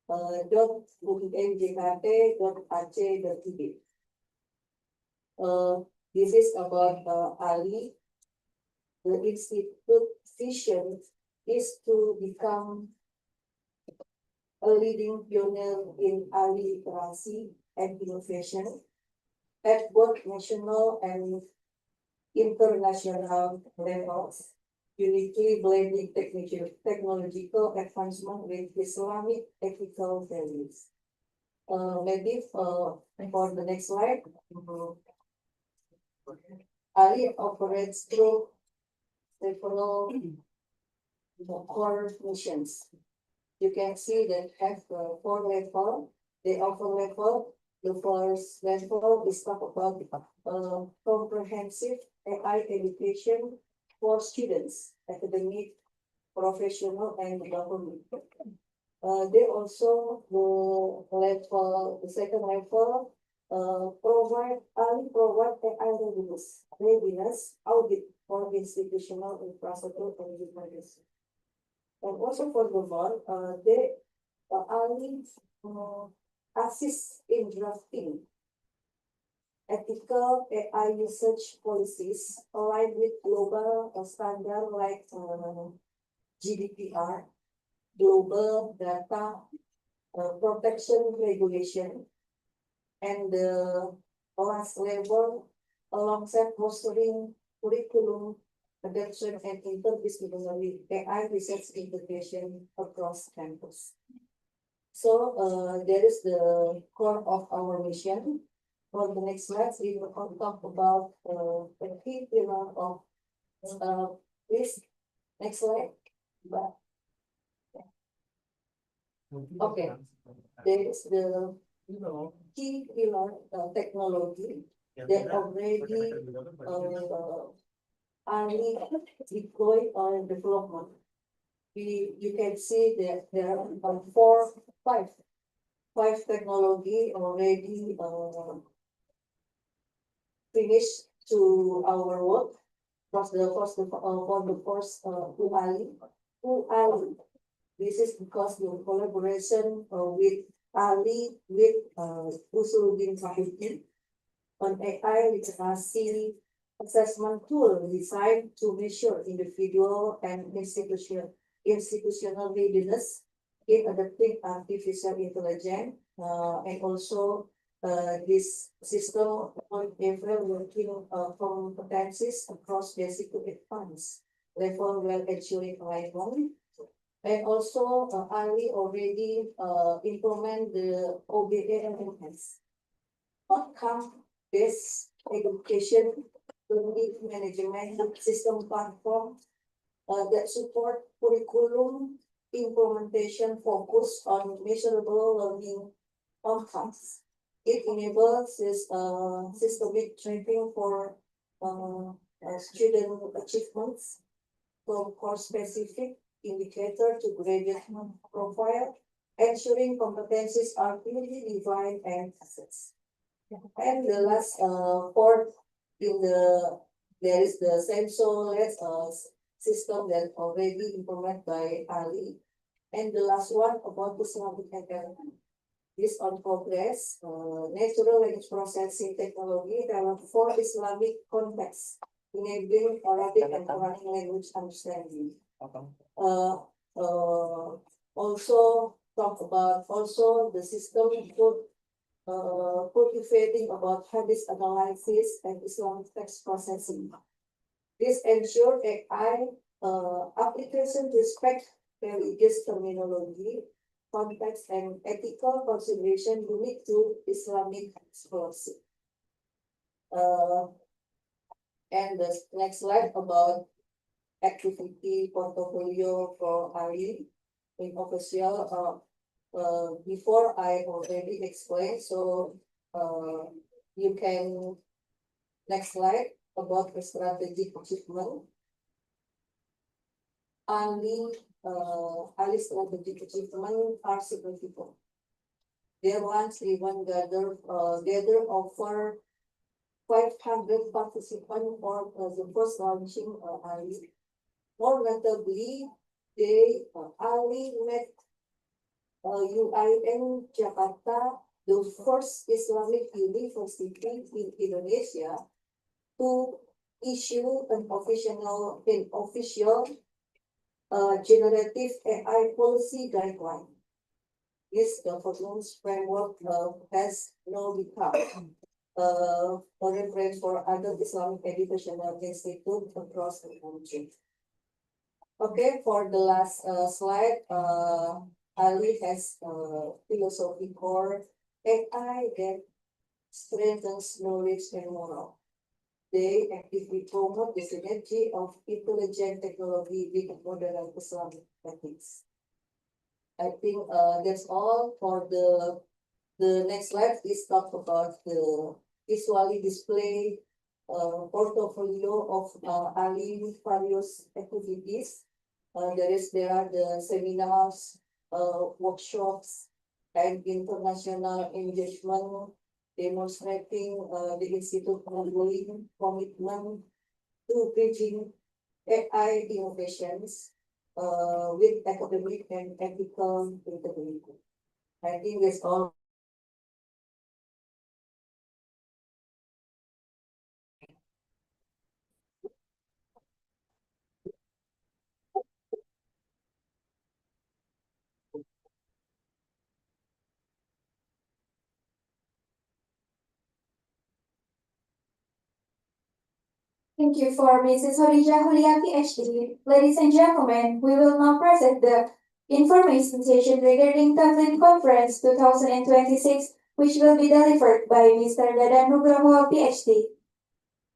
.unjkt.ac.id. This is about Ali. The institute vision is to become a leading pioneer in Ali literacy and innovation at both national and international levels, uniquely blending technological advancement with Islamic ethical values. Maybe for the next slide. Ali operates through several core missions. You can see that have 4 levels. They offer level. The first level is talk about comprehensive AI education for students, academic, professional, and government. They also the second level provide AI readiness, audit for institutional infrastructure and university. And also furthermore, they only assist in drafting ethical AI usage policies aligned with global standard like GDPR, Global Data Protection Regulation, and the last level alongside fostering curriculum adoption and interdisciplinary AI research integration across campus. So that is the core of our mission. For the next slide, we will talk about the key pillar of this. Next slide. Okay. There is the key pillar technology that already are deployed or development. You can see that there are five technology already finished to our work. For the first UALI. This is because the collaboration with Ali with Usuluddin Sahiti on AI literacy assessment tool designed to measure individual and institutional readiness in adopting artificial intelligence, and also this system on evaluating competencies across basic to advanced level while ensuring alignment. And also, Ali already implement the OBA and enhance outcome-based education learning management system platform that support curriculum implementation focused on measurable learning outcomes. It enables this systemic tracking for student achievements from course-specific indicator to graduate profile, ensuring competencies are clearly defined and assessed. And the last fourth in there is the sensor-less system that already implemented by Ali. And the last one about Islamic environment. This on progress, natural language processing technology developed for Islamic context, enabling Arabic and Quranic language understanding. Also talk about the system cultivating about hadith analysis and Islamic text processing. This ensure AI application respect religious terminology, context, and ethical consideration unique to Islamic scholarship. And the next slide about activity portfolio for Ali in official. Before I already explained, so you can next slide about the strategic achievement. Ali strategic achievement are significant. There once even gather over 500 participants for the first launching Ali. More notably, Ali met UIN Jakarta, the first Islamic university in Indonesia, to issue an official generative AI policy guideline. This governance framework has now become a reference for other Islamic educational institutes across the country. Okay, for the last slide, Ali has philosophy core AI that strengthens knowledge and moral. They actively promote the synergy of intelligent technology with modern Islamic ethics. I think that's all for the next slide is talk about the visually display portfolio of Ali with various activities. There are the seminars, workshops, and international engagement demonstrating the Institute ongoing commitment to bridging AI innovations with academic and ethical integrity. I think that's all. Thank you for Mrs. Khadijah Hulia, PhD. Ladies and gentlemen, we will now present the information session regarding TEFLIN Conference 2026, which will be delivered by Mr. Dadan Nugroho, PhD.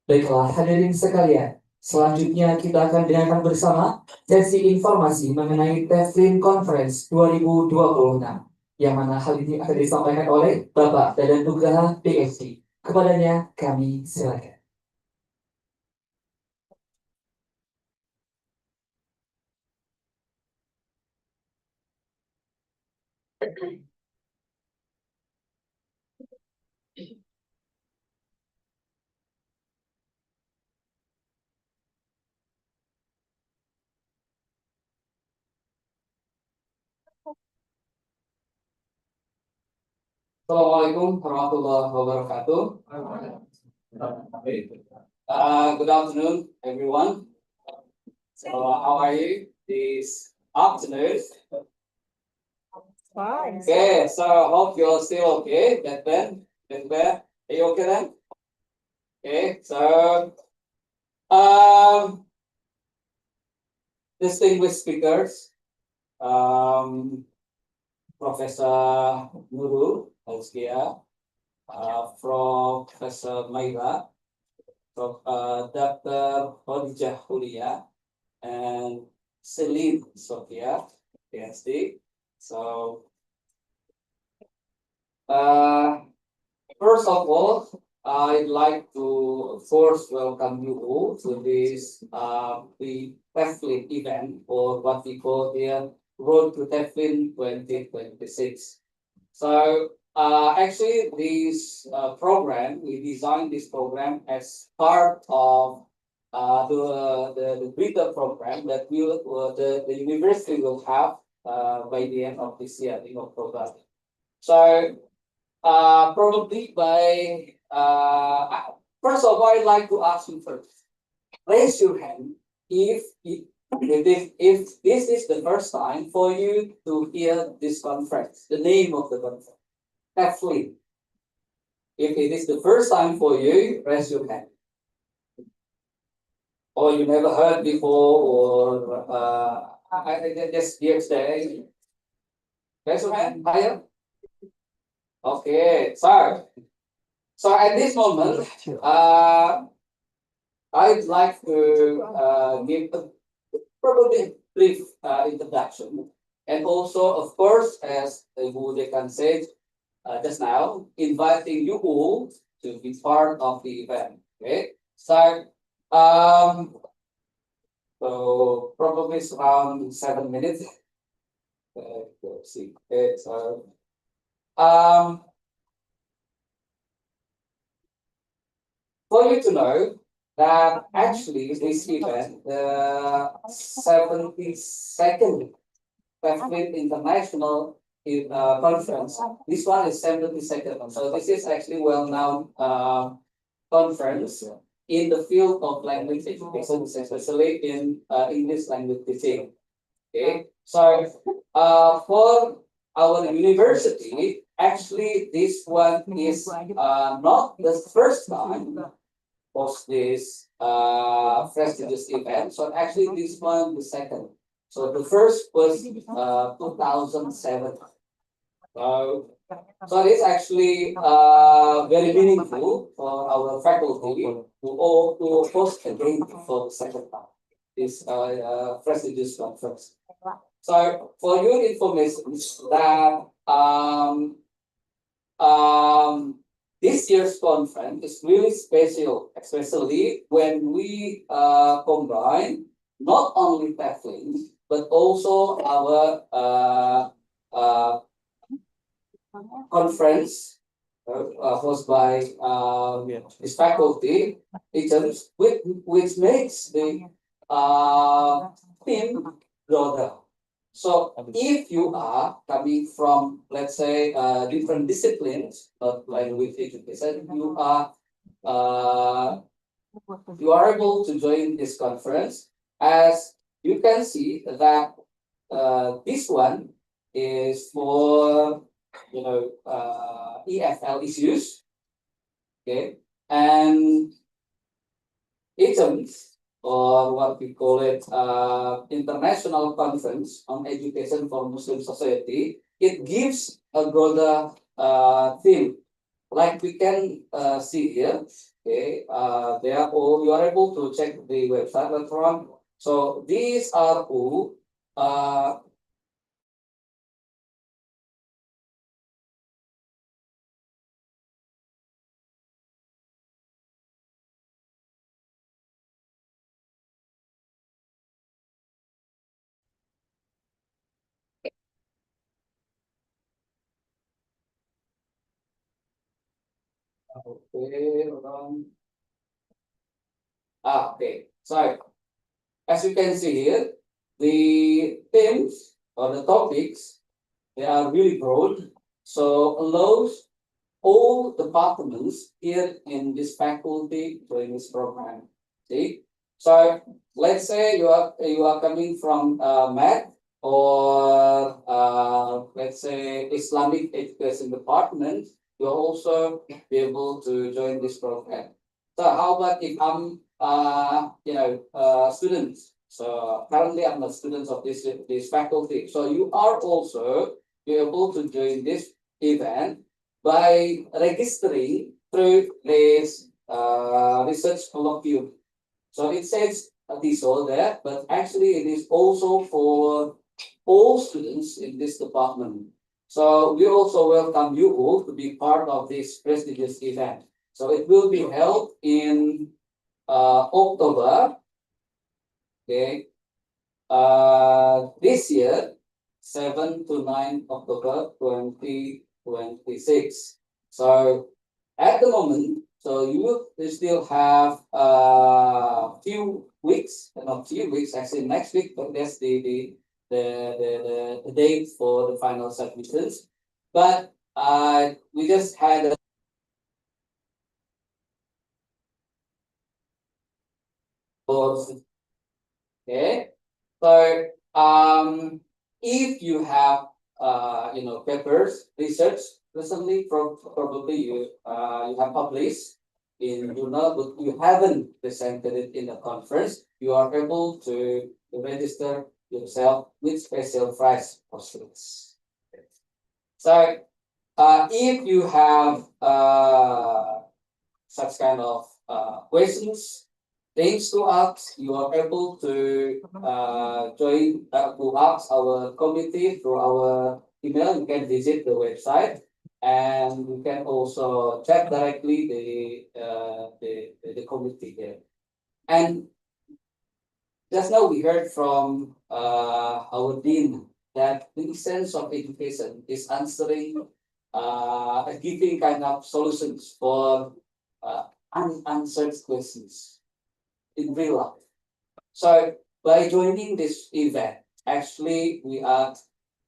Baiklah, hadirin sekalian. Selanjutnya kita akan dengarkan bersama sesi informasi mengenai TEFLIN Conference 2026, yang mana hal ini akan disampaikan oleh Bapak Dadan Nugraha, PhD. Kepadanya kami silakan. Assalamualaikum warahmatullahi wabarakatuh. Good afternoon, everyone. So, how are you this afternoon? Fine. Okay, so I hope you're still okay. Back then, are you okay then? Okay, so distinguished speakers, Professor Nurul Hoskia, from Professor Maira, from Dr. Khadijah Hulia, and Celine Sophia, PhD. So, first of all, I'd like to first welcome you all to this the TEFLIN event, or what we call here Road to TEFLIN 2026. So actually this program, we designed this program as part of the bigger program that the university will have by the end of this year in October. So probably by first of all, I'd like to ask you first. Raise your hand if this is the first time for you to hear this conference, the name of the conference, TEFLIN. If it is the first time for you, raise your hand. Or you never heard before, or I just yesterday. Raise your hand higher. Okay, so at this moment, I'd like to give a probably brief introduction, and also, of course, as Ibu Dekan said just now, inviting you all to be part of the event. Okay, so so probably it's around 7 minutes. Let's see. Okay, so for you to know that actually this event, the 72nd TEFLIN International Conference, this one is 72nd. So this is actually well-known conference in the field of language education, especially in English language teaching. Okay, so for our university, actually this one is not the first time host this prestigious event. So actually this one the second. So the first was 2007. So it's actually very meaningful for our faculty to host again for the second time this prestigious conference. So for your information that this year's conference is really special, especially when we combine not only TEFLIN but also our conference hosted by this faculty, which makes the theme broader. So if you are coming from, let's say, different disciplines, not like with education, uh, you are able to join this conference. As you can see that this one is for EFL issues, okay, and ICEMS, or what we call it, International Conference on Education for Muslim Society. It gives a broader theme, like we can see here. Okay, they are all, you are able to check the website later on. So these are who okay, hold on. Okay. So as you can see here, the themes or the topics, they are really broad. So allows all departments here in this faculty during this program. See? So let's say you are coming from math, or let's say Islamic education department, you'll also be able to join this program. So how about if I'm student? So currently I'm a student of this faculty. So you are also be able to join this event by registering through this research colloquium. So it says TESOL there, but actually it is also for all students in this department. So we also welcome you all to be part of this prestigious event. So it will be held in October, okay, this year, 7 to 9 October 2026. So at the moment, so you still have a few weeks, not few weeks, actually next week, but that's the date for the final submissions. But we just had a okay. So if you have papers research recently, probably you have published in journal, but you haven't presented it in a conference, you are able to register yourself with special prize for students. So if you have such kind of questions, thanks to us, you are able to join to ask our committee through our email. You can visit the website, and you can also chat directly the committee here. And just now we heard from our dean that the essence of education is answering, giving kind of solutions for unanswered questions in real life. So by joining this event, actually we are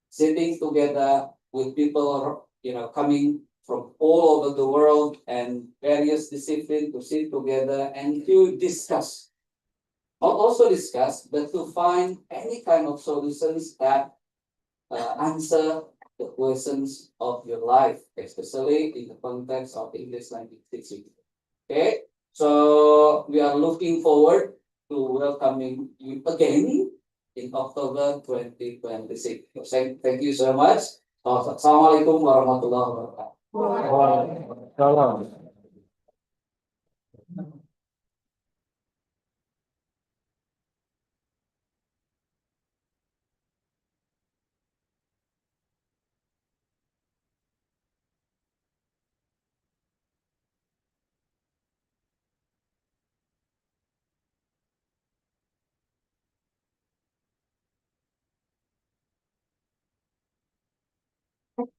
sitting together with people, coming from all over the world and various disciplines to sit together and to discuss. Not also discuss, but to find any kind of solutions that answer the questions of your life, especially in the context of English language teaching. Okay, so we are looking forward to welcoming you again in October 2026. Thank you so much. Assalamualaikum warahmatullahi wabarakatuh. Salam.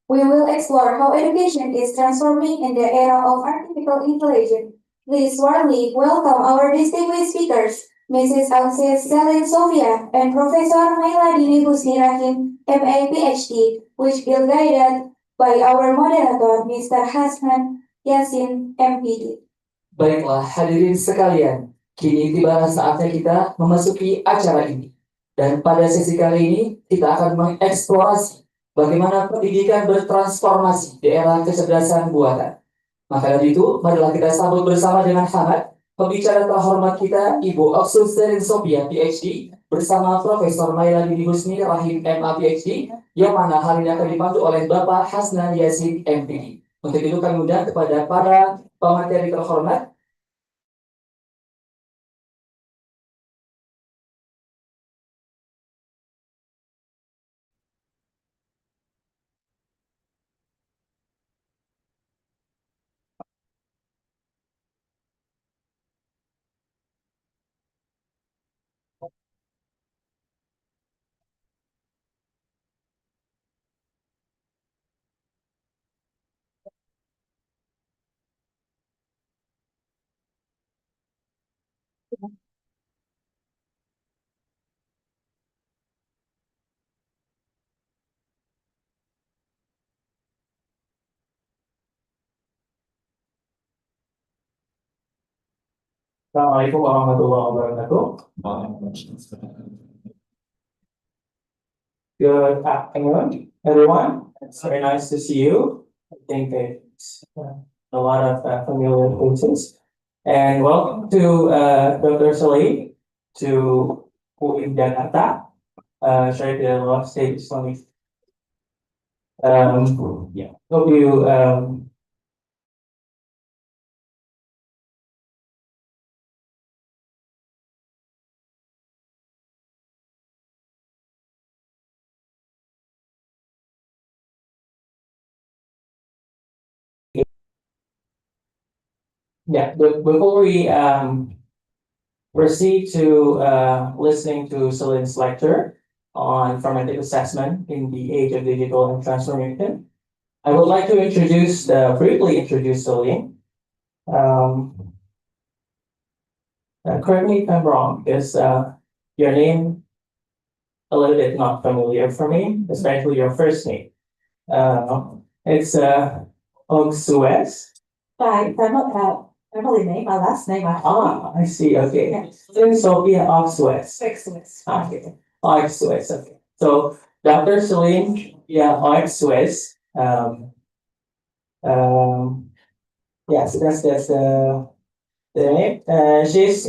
We will explore how education is transforming in the era of artificial intelligence. Please warmly welcome our distinguished speakers. Mrs. Alsia Selin Sofia, and Professor Maila Dini Husni Rahim, MA PhD, which will guided by our moderator, Mr. Hasnan Yasin, MPD. Baiklah, hadirin sekalian, kini tiba saatnya kita memasuki acara ini. Dan pada sesi kali ini, kita akan mengeksplorasi bagaimana pendidikan bertransformasi di era kecerdasan buatan. Maka dari itu, marilah kita sambut bersama dengan hangat pembicara terhormat kita, Ibu Oksul Selin Sofia, PhD, bersama Profesor Maila Dini Husni Rahim, MA PhD, yang mana hari ini akan dipandu oleh Bapak Hasnan Yasin, MPD. Untuk itu kami undang kepada para pemateri terhormat. Assalamualaikum warahmatullahi wabarakatuh. Good afternoon, everyone. It's very nice to see you. I think it's a lot of familiar faces. And welcome to Dr. Salih to UIN Jakarta. Sorry to the last stage. Yeah, hope you yeah, before we proceed to listening to Celine's lecture on formative assessment in the age of digital and transformation, I would like to briefly introduce Celine. Correct me if I'm wrong, because your name a little bit not familiar for me, especially your first name. It's Suez. Right, they're not family name, my last name. I see. Okay. Yes. Then Sophia of Suez. Excellent. Okay. Suez. Okay. So Dr. Celine, yeah, Suez. Yes, that's the name. She's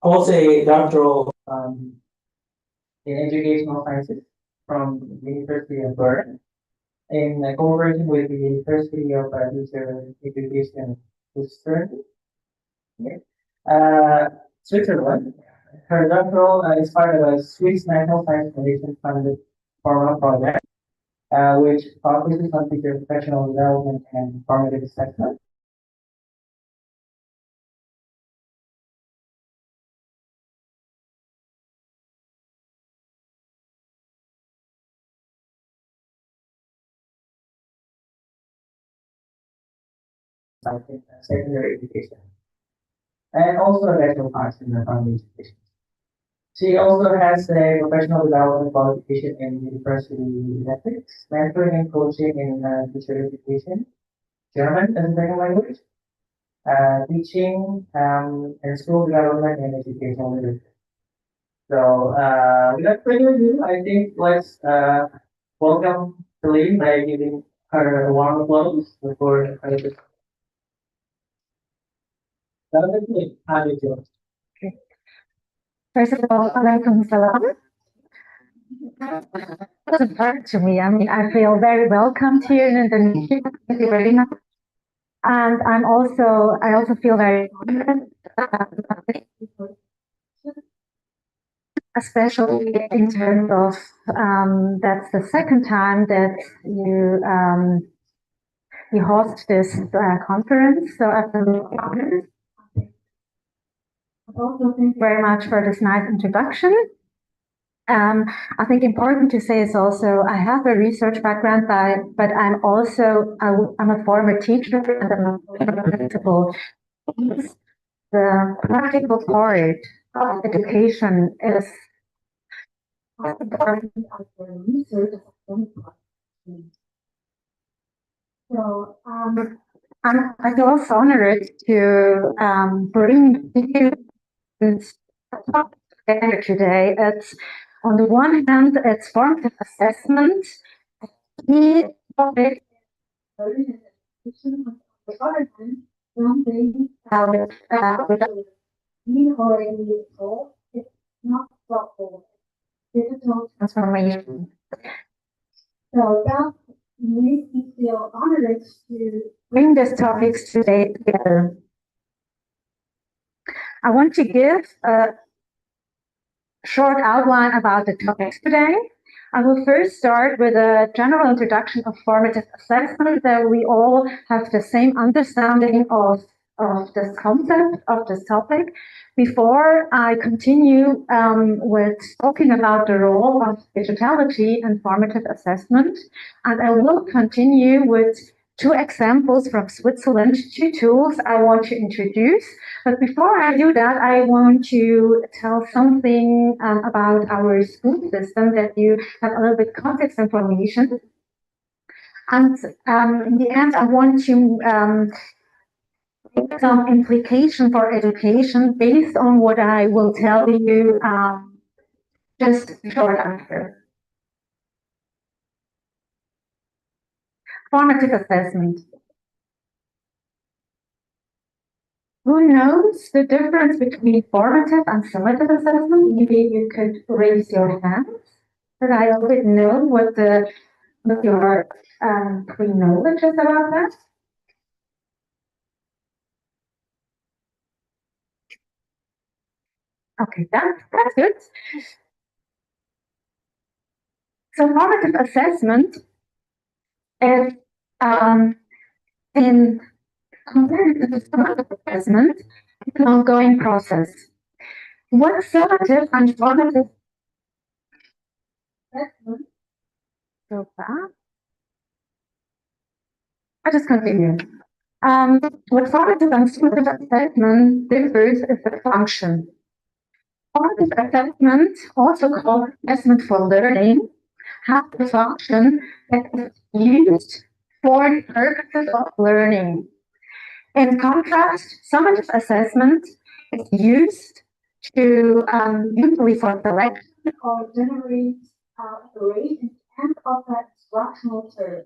holds a doctoral in educational sciences from the University of Bern in cooperation with the University of Teacher Education Switzerland. Her doctoral is part of a Swiss National Science Foundation funded formal project, which focuses on teacher professional development and formative assessment. Secondary education, and also a bachelor arts in the primary education. She also has a professional development qualification in university ethics, mentoring and coaching in teacher education, German as a second language, teaching, and school development and educational leadership. So, without further ado, I think let's welcome Celine by giving her a warm applause before her. First of all, welcome, salam. Doesn't hurt to me. I mean, I feel very welcomed here in Indonesia. Thank you very much. And I also feel very honored, especially in terms of that's the second time that you host this conference. So I feel honored. Also, thank you very much for this nice introduction. I think important to say is also I have a research background, but I'm a former teacher and I'm a principal. the practical part of education is part of the research. So I feel also honored to bring you this topic together today. It's on the one hand, it's formative assessment. The topic on the other hand, something with it's not proper digital transformation. So that makes me feel honored to bring these topics today together. I want to give a short outline about the topics today. I will first start with a general introduction of formative assessment, that we all have the same understanding of this concept, of this topic, before I continue with talking about the role of digitality and formative assessment. And I will continue with two examples from Switzerland, two tools I want to introduce. But before I do that, I want to tell something about our school system, that you have a little bit context information. And in the end, I want to make some implication for education based on what I will tell you just short after. Formative assessment. Who knows the difference between formative and summative assessment? Maybe you could raise your hands, but I already know what your pre-knowledge is about that. Okay, that's good. So formative assessment is in comparison to summative assessment, it's an ongoing process. What summative and formative assessment so far? I just continue. What formative and summative assessment differs is the function. Formative assessment, also called assessment for learning, has the function that is used for the purposes of learning. In contrast, summative assessment is used to usually for selection or generate a rate and of that instructional term.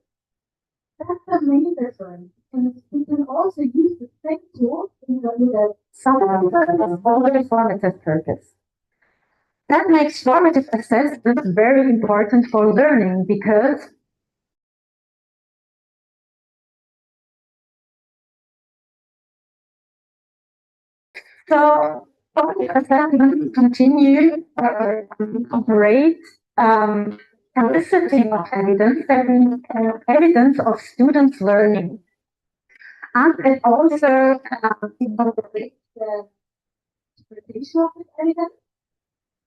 That's the main difference. And we can also use the same tool in the summative purpose or the formative purpose. That makes formative assessment very important for learning, because so formative assessment continue operate eliciting of evidence and evidence of students' learning. And it also evaluates the interpretation of this evidence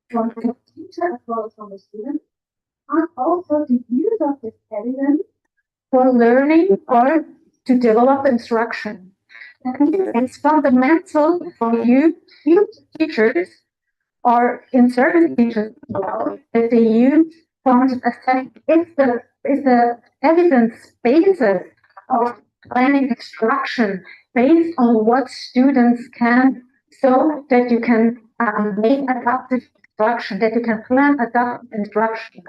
from the teacher as well as from the student, and also the use of this evidence for learning or to develop instruction. It's fundamental for you teachers or in-service teachers as well, that they use formative assessment is the evidence basis of planning instruction based on what students can, so that you can make adaptive instruction, that you can plan adaptive instruction.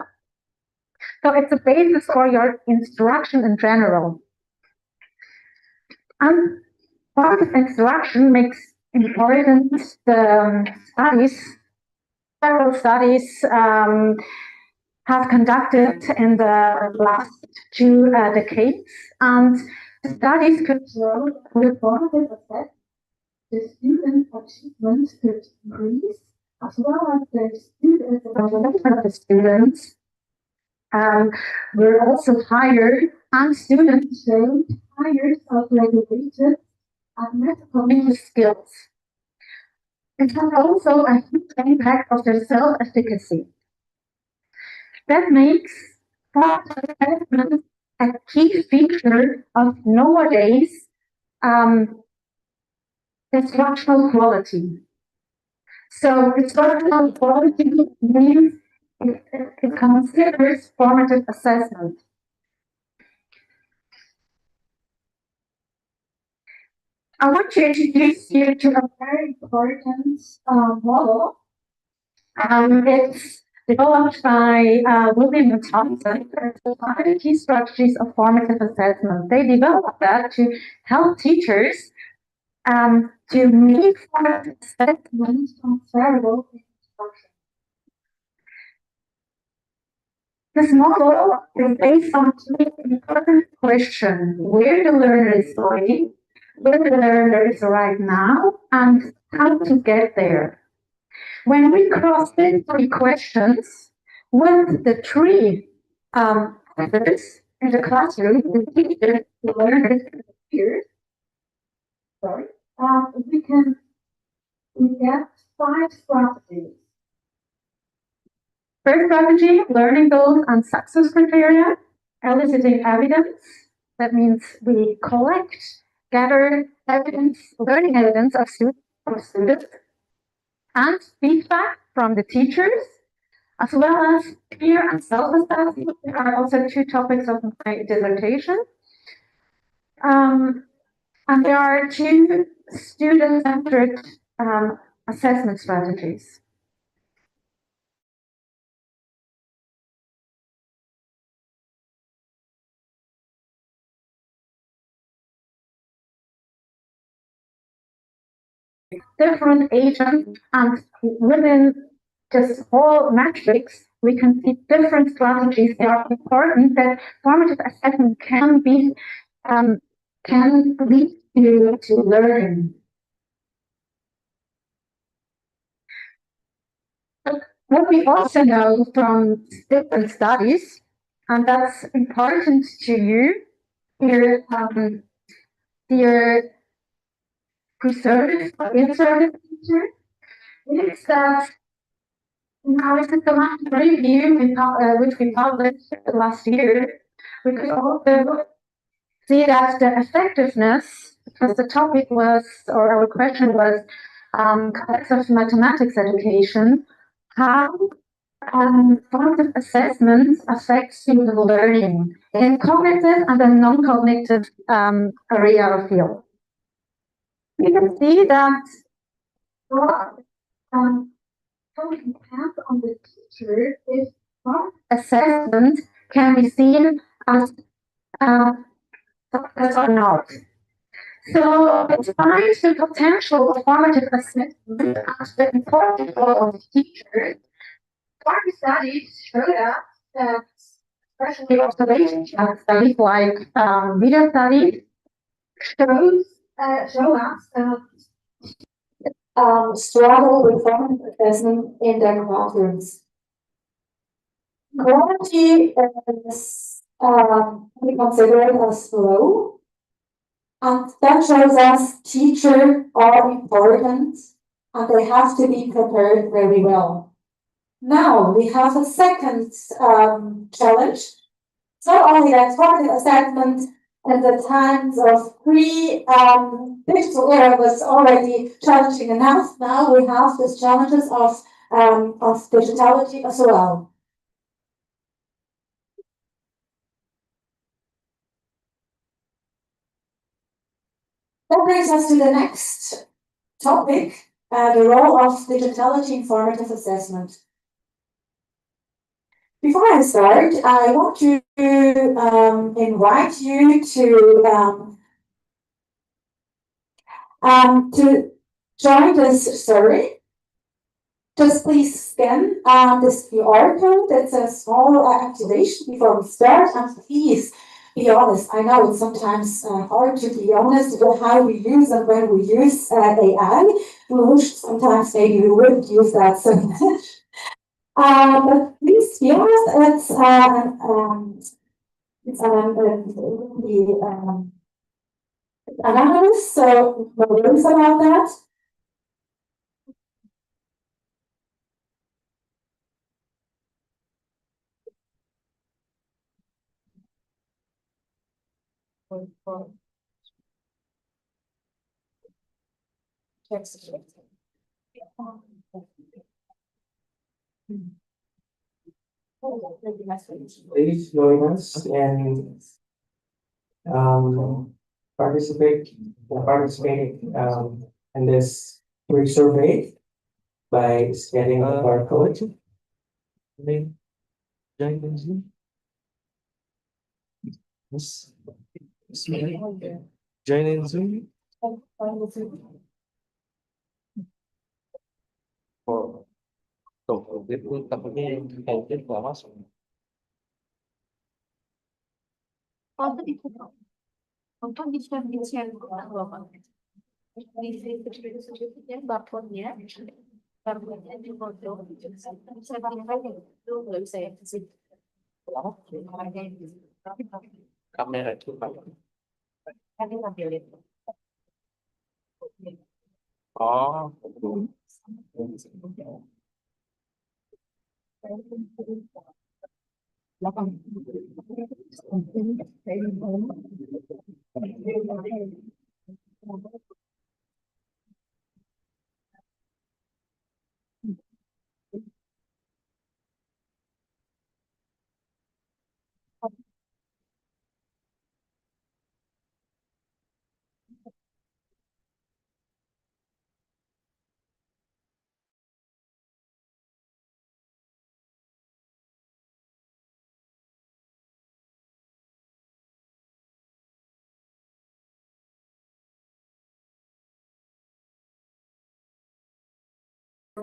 So it's a basis for your instruction in general. And formative instruction makes important studies. Several studies have conducted in the last 2 decades, and the studies could show that formative assess the student achievement could increase, as well as the student development of the students were also higher, and students showed higher self-regulation and metacognitive skills. It has also a huge impact of their self-efficacy. That makes self-assessment a key feature of nowadays instructional quality. So instructional quality means it considers formative assessment. I want to introduce you to a very important model. It's developed by William and Thompson. It's 5 key strategies of formative assessment. They developed that to help teachers to make formative assessment transferable to instruction. This model is based on 2 important questions: where the learner is going, where the learner is right now, and how to get there. When we cross these 3 questions with the 3 actors in the classroom, the teachers, the learners, and the peers, we get 5 strategies. First strategy, learning goals and success criteria, eliciting evidence. That means we gather evidence, learning evidence of students, and feedback from the teachers, as well as peer and self-assessment. There are also 2 topics of my dissertation. And there are 2 student-centered assessment strategies. Different agents, and within just all metrics, we can see different strategies. They are important that formative assessment can lead to learning. What we also know from different studies, and that's important to you, dear preservative or insertive teacher, is that in our systematic review, which we published last year, we could also see that the effectiveness, because the topic was, or our question was, collective mathematics education, how formative assessments affect student learning in cognitive and the non-cognitive area or field. You can see that how it depends on the teacher if formative assessment can be seen as success or not. So it defines the potential of formative assessment as the important role of the teacher. Some studies show that, especially observation studies like video studies, show us struggle with formative assessment in their classrooms. Quality is we consider it as low, and that shows us teachers are important and they have to be prepared very well. Now we have a second challenge. It's not only that formative assessment at the times of pre-digital era was already challenging enough. Now we have these challenges of digitality as well. That brings us to the next topic, the role of digitality in formative assessment. Before I start, I want to invite you to join this survey. Just please scan this QR code. It's a small activation before we start, and please be honest. I know it's sometimes hard to be honest about how we use and when we use AI. We wish sometimes maybe we wouldn't use that so much. But please be honest. It's anonymous, so no worries about that. Please join us and participate in this quick survey by scanning the barcode. Join in Zoom. Tuh, itu takutnya yang kita nggak masuk. Untuk di-share barcode-nya di foto. Saya pakai itu nggak bisa ya. Kamera itu Nanti tampilin. oh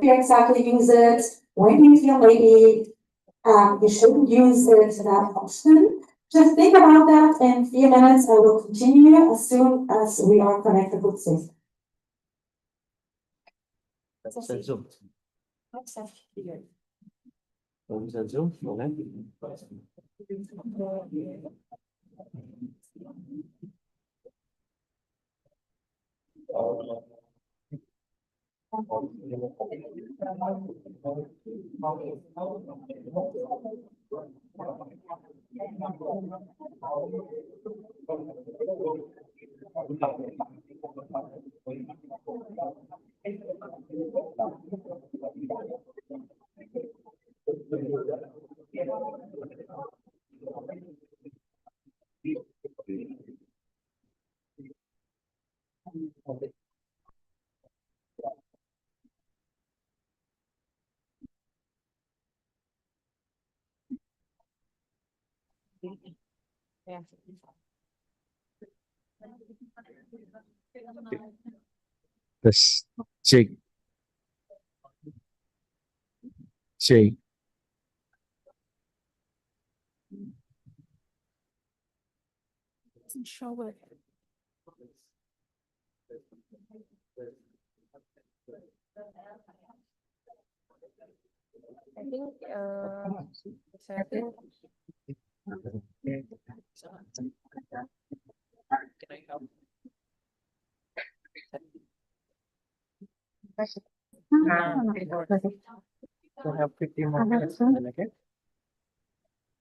You exactly use it, when you feel maybe you shouldn't use it that often. Just think about that in a few minutes. I will continue as soon as we are connected with Zoom. bisa Zoom. Oh, bisa Zoom, boleh. Tes, cek. Cek. Show it. I think We have 15 more minutes. Okay.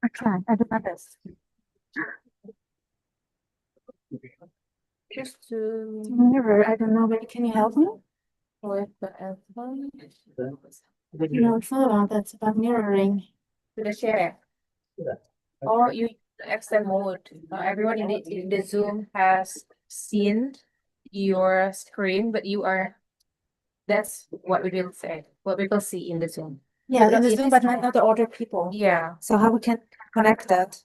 Okay, I do my best. just to Mirror, I don't know, but can you help me? with the iPhone No, it's not about that, it's about mirroring. to the share. Or you extend mode. Everyone in the Zoom has seen your screen, but you are. That's what we will say. What we will see in the Zoom. Yeah, in the It Zoom, is but not- not the other people. Yeah. So how we can connect that?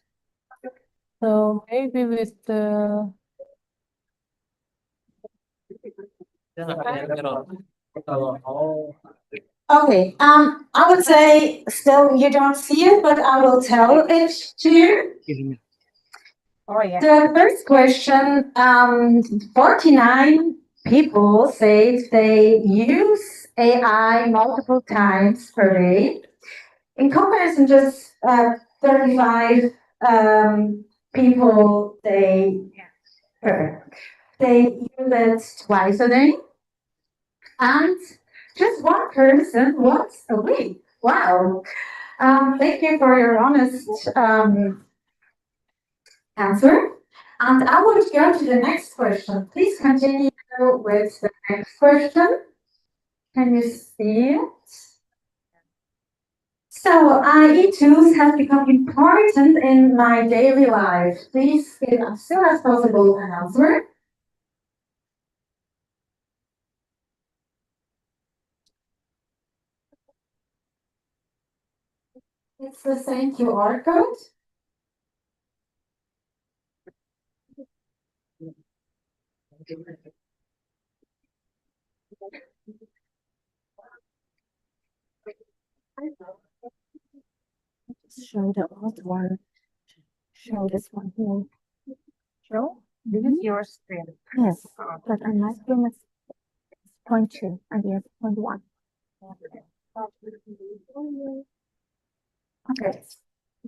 So maybe with the. Okay, I would say still you don't see it, but I will tell it to you. Oh yeah. The first question, 49 people say they use AI multiple times per day. In comparison, just 35 people they use it twice a day. And just one person once a week. Wow. Thank you for your honest answer. And I will go to the next question. Please continue with the next question. Can you see it? So, IE tools have become important in my daily life. Please give as soon as possible an answer. It's the same QR code. Show the old one. Show this one here. Show? This is your screen. Yes, but on my screen it's 0.2 and we have 0.1. Okay.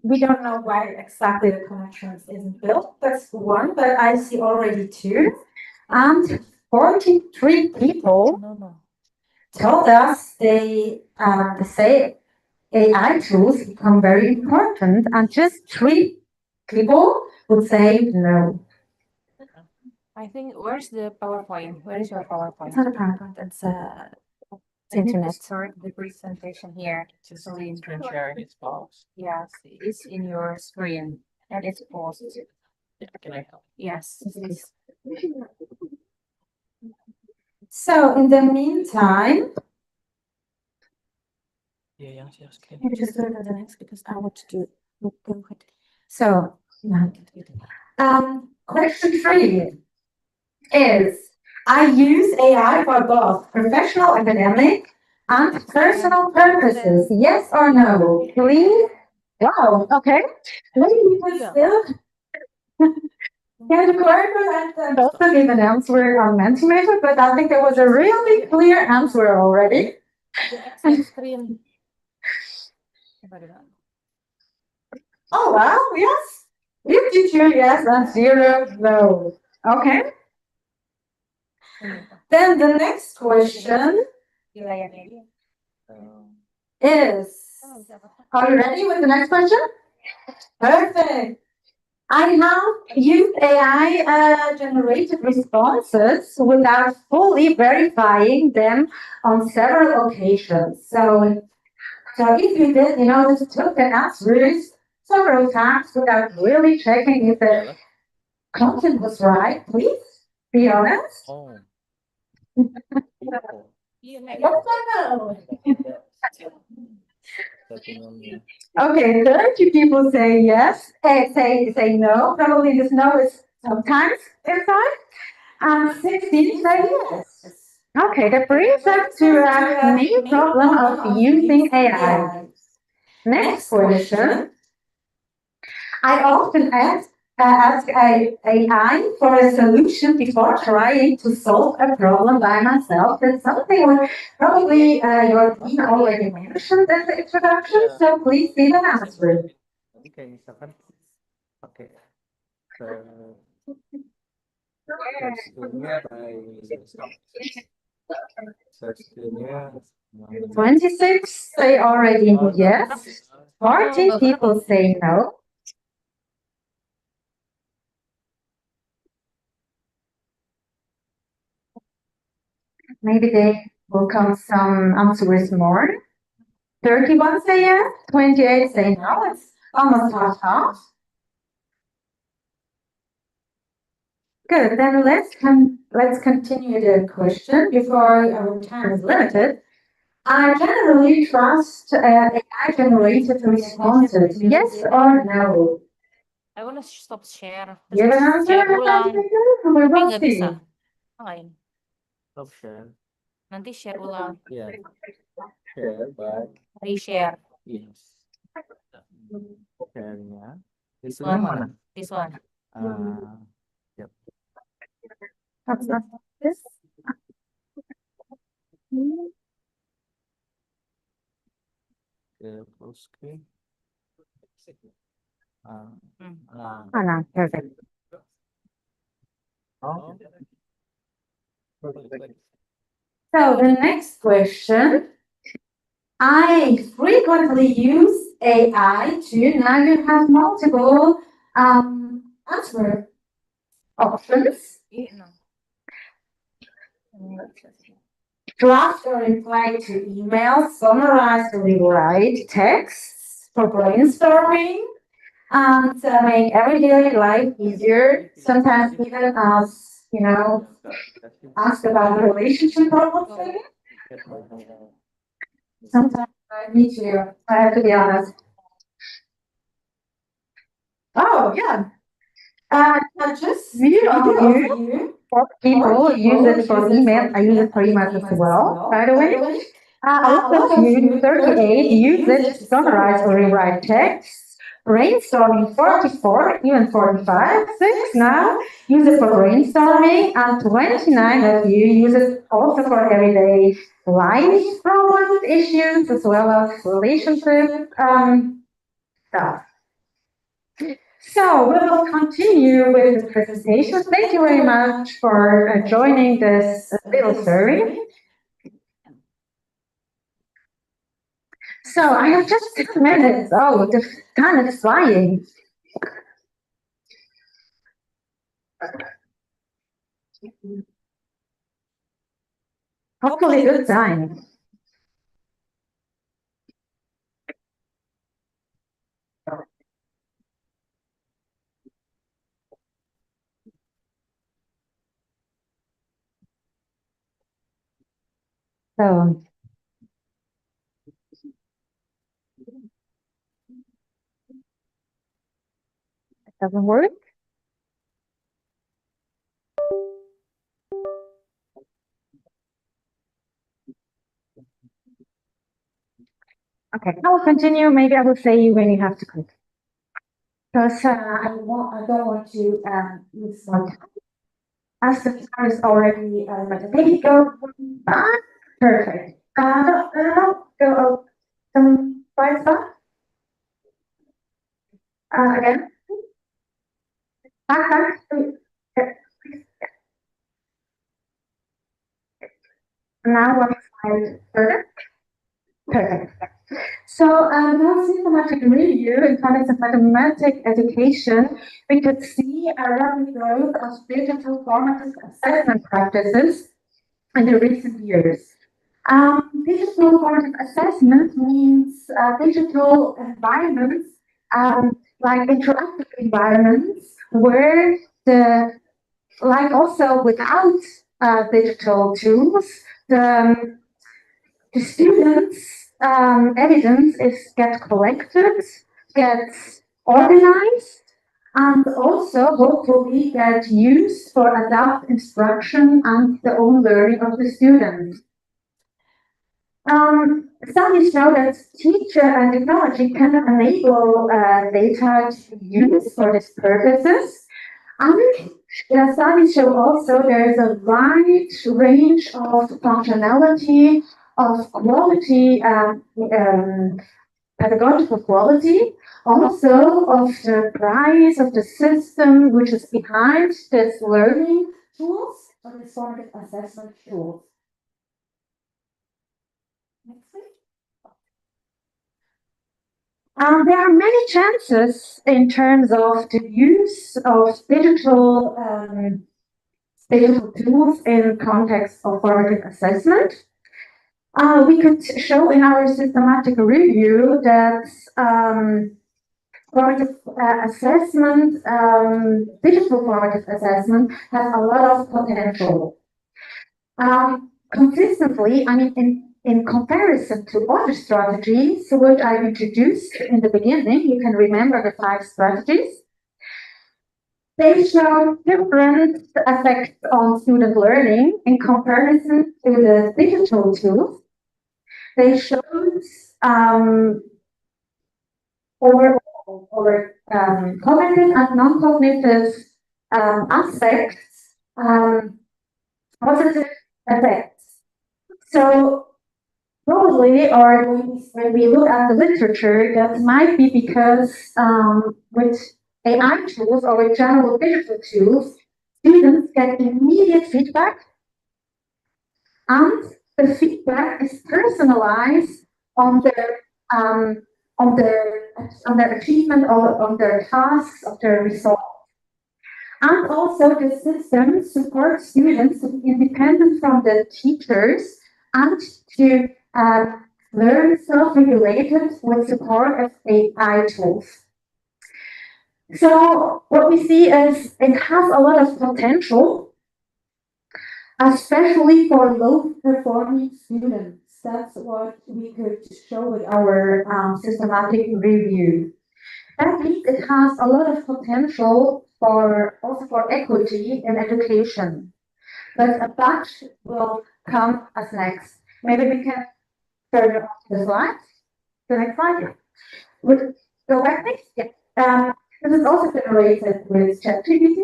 We don't know why exactly the connections isn't built. That's one, but I see already two. And 43 people told us they say AI tools become very important, and just 3 people would say no. I think, where's the PowerPoint? Where is your PowerPoint? It's not a PowerPoint, it's internet. Start the presentation here. Just screen sharing is paused. Yes, it's in your screen and it's paused. Yeah, can I help? Yes, please. So in the meantime, Yeah, yes, can maybe just go to the next because I want to go with. So, question 3 is, I use AI for both professional, academic, and personal purposes. Yes or no? Please? Wow, okay. Maybe you can still get the correct and also give an answer on Mentimeter, but I think there was a really clear answer already. The screen. Oh, wow, yes. 52 yes and 0 no. Okay. Then the next question is, are you ready with the next question? Perfect. I have used AI generated responses without fully verifying them on several occasions. So if you did, just took the answers several times without really checking if the content was right, please be honest. Oh. Yes or no? Okay, 30 people say yes, say no. Probably this no is sometimes inside. And 16 say yes. Okay, that brings us to a main problem of using AI. Next question. I often ask AI for a solution before trying to solve a problem by myself. That's something probably your dean already mentioned in the introduction, so please give an answer. Okay, misalkan pakai search-nya 26 say already yes. 40 people say no. Maybe they will come some answers more. 31 say yes, 28 say no. It's almost half. Good. Then let's continue the question before our time is limited. I generally trust AI-generated responses. Yes or no? I wanna stop share. Give an answer. Share ulang. We Tapi will nggak see. bisa. Lain. stop share. Nanti share ulang. Yeah. Share by Reshare. yes. Share-nya. This Itunya one. mana? This one. Yep. That's not this. The full screen. No, perfect. Oh. So the next question. I frequently use AI to now you have multiple answer options. Draft or reply to emails, summarize or rewrite texts for brainstorming, and make everyday life easier. Sometimes even as, ask about relationship problems. Sometimes me too, I have to be honest. Oh, yeah. Just view for people use it for email. I use it for email as well, by the way. A lot of you, 38, use it to summarize or rewrite text. Brainstorming 44, even 45, 6 now, use it for brainstorming, and 29 of you use it also for everyday life problems, issues, as well as relationship stuff. So we will continue with the presentation. Thank you very much for joining this little survey. So I have just 6 minutes. Oh, the time is flying. Hopefully good time. So it doesn't work. Okay, I will continue. Maybe I will say when you have to click. Because I don't want to use more time. As the time is already limited. Maybe go back. Perfect. Go some slides back. Again. Back. Now one slide further. Perfect. So now systematic review in context of mathematics education, we could see a rapid growth of digital formative assessment practices in the recent years. Digital formative assessment means digital environments, like interactive environments, where also without digital tools, the students' evidence gets collected, gets organized, and also hopefully get used for adaptive instruction and the own learning of the student. Studies show that teacher and technology can enable data to be used for these purposes. And the studies show also there is a wide range of functionality, of quality, pedagogical quality, also of the price of the system which is behind this learning tools or this formative assessment tools. Next, please. There are many chances in terms of the use of digital tools in context of formative assessment. We could show in our systematic review that formative assessment, digital formative assessment has a lot of potential. Consistently, I mean, in comparison to other strategies, which I introduced in the beginning, you can remember the 5 strategies. They show different effects on student learning in comparison to the digital tools. They showed overall or cognitive and non-cognitive aspects, positive effects. So probably, or when we look at the literature, that might be because with AI tools or with general digital tools, students get immediate feedback, and the feedback is personalized on their achievement or on their tasks, of their results. And also the system supports students to be independent from the teachers and to learn self-regulated with support of AI tools. So what we see is it has a lot of potential, especially for low-performing students. That's what we could show with our systematic review. That means it has a lot of potential for also for equity in education. But that will come as next. Maybe we can further on to the slides. The next slide. Would go back next? Yeah. This is also generated with ChatGPT,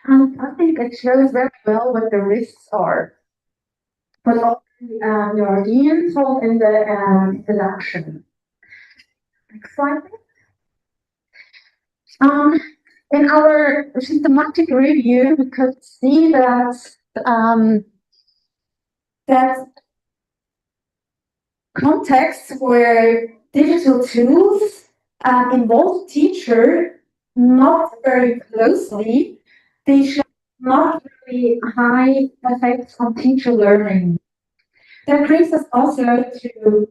and I think it shows very well what the risks are. But also your Dean told in the introduction. Next slide, please. In our systematic review, we could see that that contexts where digital tools involve teacher not very closely, they show not very high effects on teacher learning. That brings us also to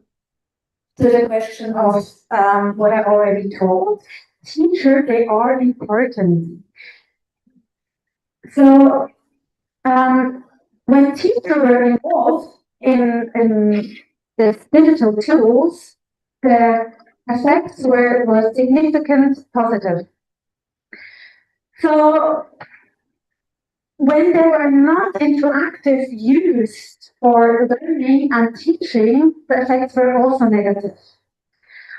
the question of what I already told. Teacher, they are important. So when teachers were involved in the digital tools, the effects were significant positive. So when they were not interactive used for learning and teaching, the effects were also negative.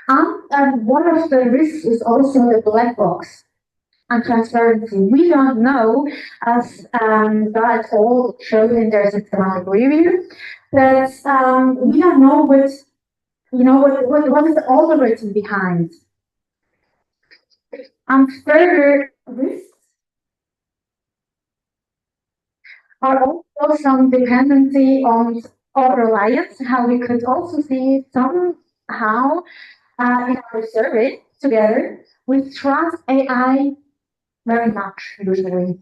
And one of the risks is also the black box and transparency. We don't know, as that all showed in their systematic review, that we don't know what is the algorithm behind. And further risks are also some dependency on or reliance, how we could also see somehow in our survey together, we trust AI very much usually.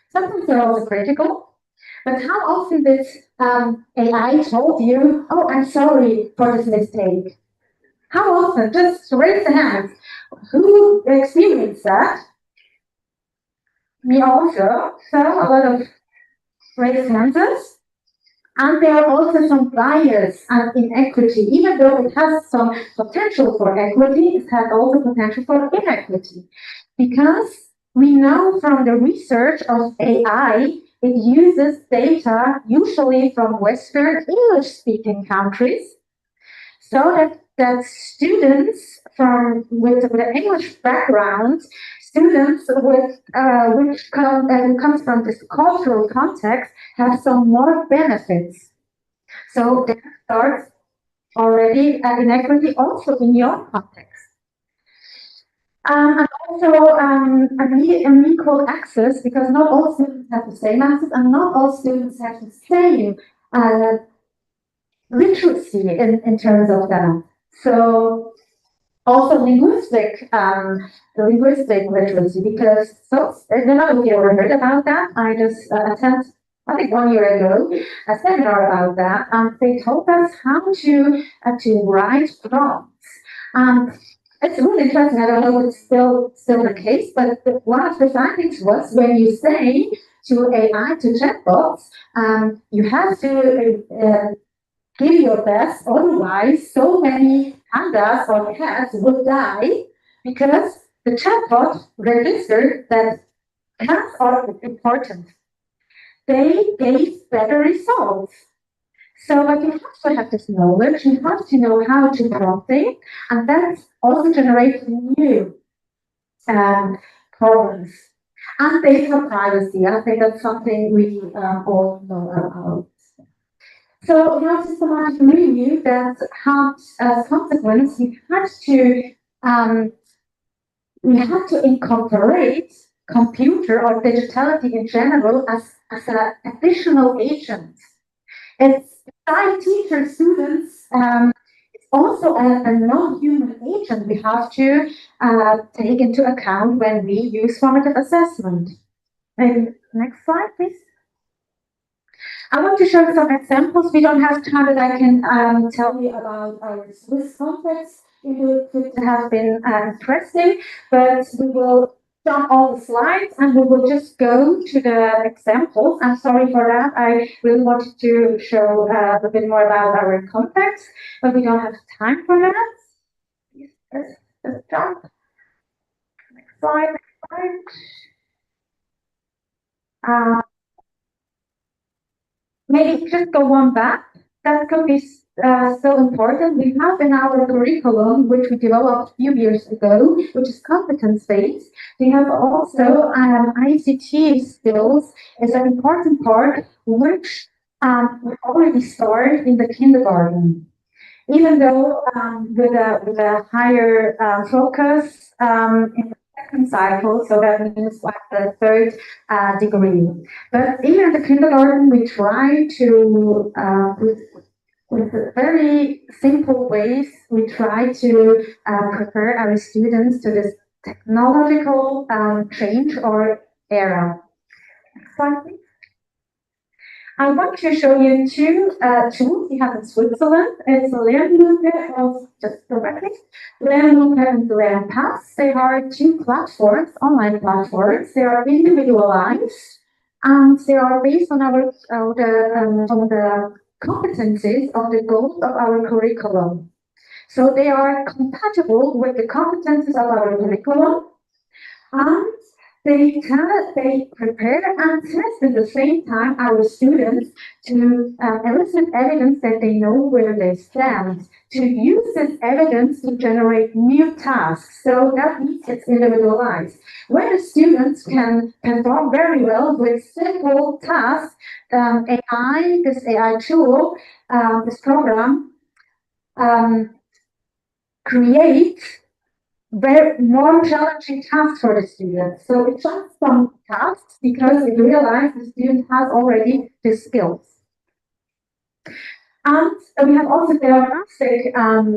Sometimes they're also critical, but how often did AI told you, oh, I'm sorry for this mistake? How often? Just raise the hand. Who experienced that? Me also. So a lot of raised hands. And there are also some bias and inequity. Even though it has some potential for equity, it has also potential for inequity. Because we know from the research of AI, it uses data usually from Western English-speaking countries, so that students with an English background, students with which comes from this cultural context, have some more benefits. So there starts already an inequity also in your context. And also unequal access, because not all students have the same access and not all students have the same literacy in terms of that. So also linguistic literacy, because I don't know if you ever heard about that. I just attended, I think 1 year ago, a seminar about that, and they told us how to write prompts. It's really interesting. I don't know if it's still the case, but one of the findings was when you say to AI, to chatbots, you have to give your best, otherwise so many pandas or cats would die, because the chatbot registered that cats are important. They gave better results. So but you have to have this knowledge, you have to know how to prompting, and that also generates new problems. And data privacy, I think that's something we all know about. So we have systematic review that had as a consequence we had to incorporate computer or digitality in general as an additional agent. It's beside teacher students, it's also a non-human agent we have to take into account when we use formative assessment. And next slide, please. I want to show some examples. We don't have time, but I can tell you about our Swiss context. It could have been interesting, but we will stop all the slides and we will just go to the examples. I'm sorry for that. I really wanted to show a bit more about our context, but we don't have time for that. Let's jump. Next slide. Next slide. Maybe just go one back. That could be so important. We have in our curriculum, which we developed a few years ago, which is competence-based. We have also ICT skills as an important part, which we already start in the kindergarten. Even though with a higher focus in the second cycle, so that means like the third degree. But even in the kindergarten, we try to, with very simple ways, we try to prepare our students to this technological change or era. Next slide, please. I want to show you two tools we have in Switzerland. It's a Lernlupe of just directly. Lernlupe and LernPass. They are two platforms, online platforms. They are individualized and they are based on our on the competencies of the goals of our curriculum. So they are compatible with the competencies of our curriculum, and they prepare and test at the same time our students to elicit evidence that they know where they stand, to use this evidence to generate new tasks. So that means it's individualized. Where the students can perform very well with simple tasks, this AI tool, this program, creates very more challenging tasks for the students. So it's just some tasks because we realize the student has already the skills. And we have also diagnostic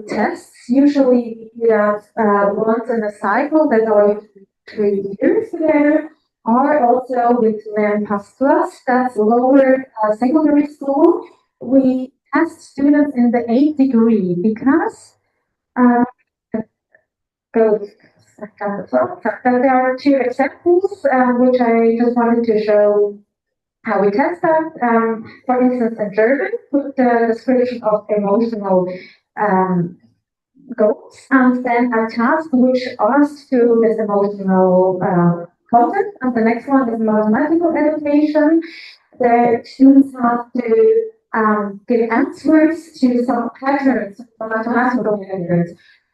tests. Usually we have once in a cycle that are 3 years there, or also with LearnPass Plus, that's lower secondary school. We test students in the 8th degree because there are two examples which I just wanted to show how we test that. For instance, in German, with the description of emotional goals, and then a task which asks to this emotional content. And the next one is mathematical education. The students have to give answers to some patterns, mathematical patterns.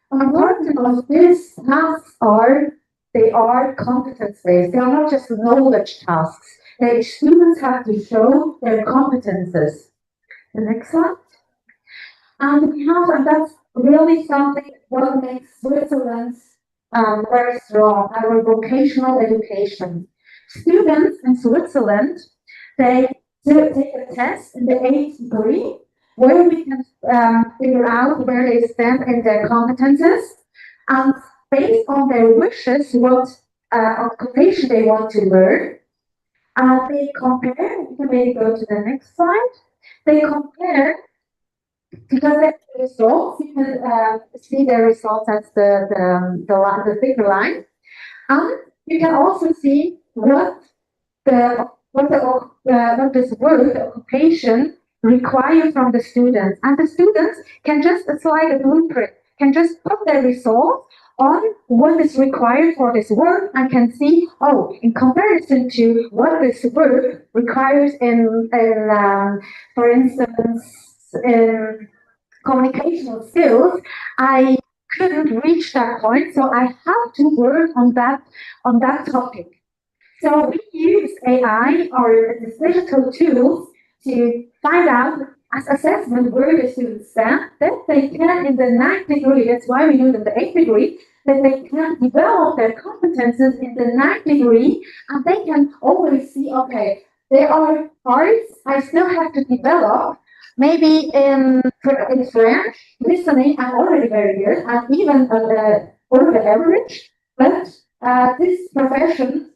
Important of these tasks are, they are competence-based. They are not just knowledge tasks. The students have to show their competences. The next one. And we have, and that's really something what makes Switzerland very strong, our vocational education. Students in Switzerland, they take a test in the 8th degree, where we can figure out where they stand in their competences, and based on their wishes, what occupation they want to learn. They compare, you can maybe go to the next slide. They compare, because of the results, you can see the results as the thicker line. And you can also see what this work, the occupation, require from the students. And the students can just, it's like a blueprint, can just put their results on what is required for this work and can see, oh, in comparison to what this work requires in for instance, in communicational skills, I couldn't reach that point, so I have to work on that topic. So we use AI or these digital tools to find out as assessment where the students stand, that they can in the 9th degree, that's why we use in the 8th degree, that they can develop their competences in the 9th degree, and they can always see, okay, there are parts I still have to develop. Maybe in French, listening, I'm already very good, and even over the average, but this profession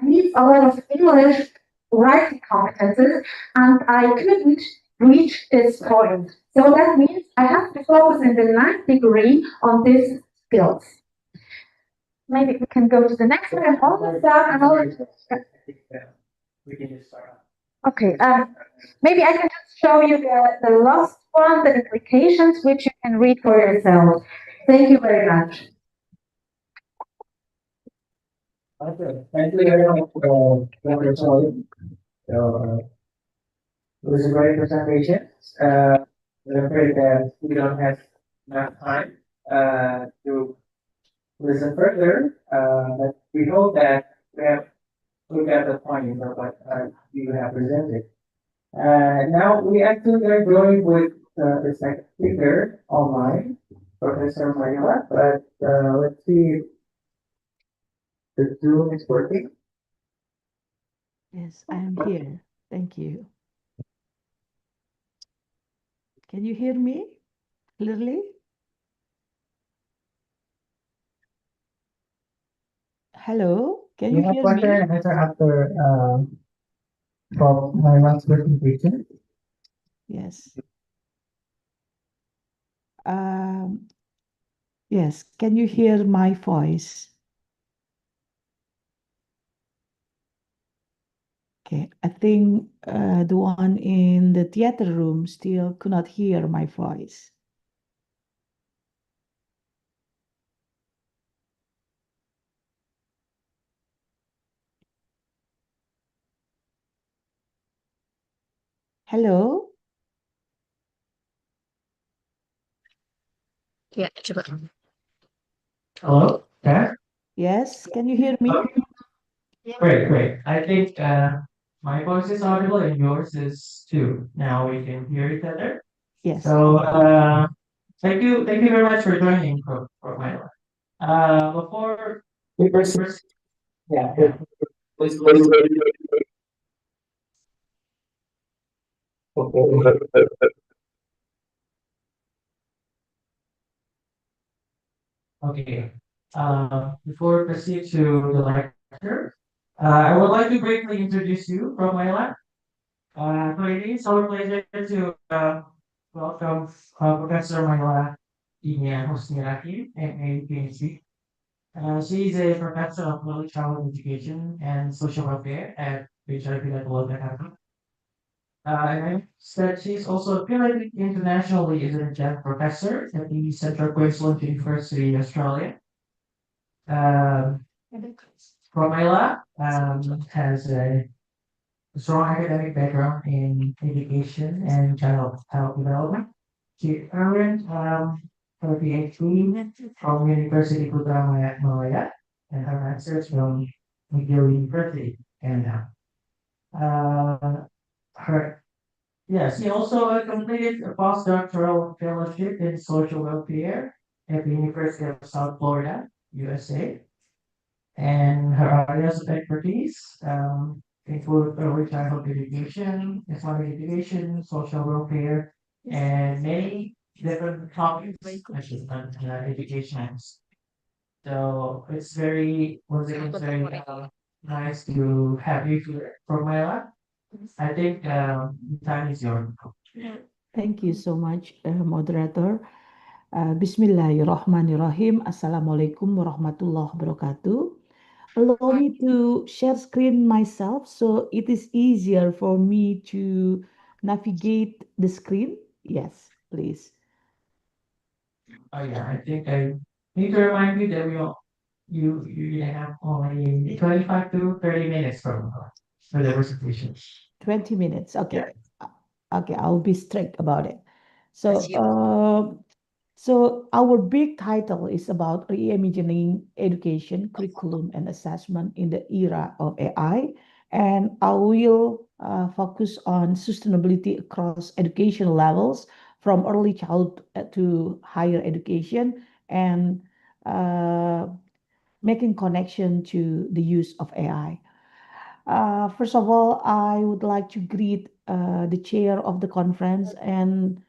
needs a lot of English writing competences, and I couldn't reach this point. So that means I have to focus in the ninth degree on these skills. Maybe we can go to the next one. I'm almost done. We can just start. Okay, maybe I can just show you the last one, the implications, which you can read for yourself. Thank you very much. Okay, thank you very much, Dr. Solid. It was a great presentation. I'm afraid that we don't have enough time to listen further, but we hope that we have looked at the point of what you have presented. Now we actually are going with the second speaker online, Professor Mayala, but let's see if the Zoom is working. Yes, I am here. Thank you. Can you hear me clearly? Hello, can you We have hear question me? and answer after from my last presentation. Yes. Um, yes, can you hear my voice? Okay, I think the one in the theater room still could not hear my voice. Hello? Ya, coba. Hello, yeah? Yes, can you hear me? Great, great. I think my voice is audible and yours is too. Now we can hear each other. Yes. So thank you very much for joining for my life. Before we proceed, yeah, please. Okay. Before we proceed to the lecture, I would like to briefly introduce you from my lab. So it is our pleasure to welcome Professor Myla Inya Husniraki, MA PhD. She is a professor of early childhood education and social welfare at PRA Jakarta. And that she's also affiliated internationally as an adjunct professor at the Central Queensland University, Australia. Promela has a strong academic background in education and child health development. She earned her PhD from University Putra Malaya and her master's from McGill University, Canada. Her she also completed a postdoctoral fellowship in social welfare at the University of South Florida, USA. And her areas of expertise include early childhood education, Islamic education, social welfare, and many different topics such as education. So it's very, once again, it's very nice to have you here for my lab. I think the time is yours. Thank you so much, moderator. Bismillahirrahmanirrahim. Assalamualaikum warahmatullahi wabarakatuh. Allow me to share screen myself so it is easier for me to navigate the screen. Yes, please. Oh yeah, I think I need to remind you that you have only 25 to 30 minutes for the presentation. 20 minutes. Okay. Okay, I'll be strict about it. So, so our big title is about reimagining education, curriculum, and assessment in the era of AI. And I will focus on sustainability across education levels, from early childhood to higher education, and uh, making connection to the use of AI. First of all, I would like to greet the chair of the conference, and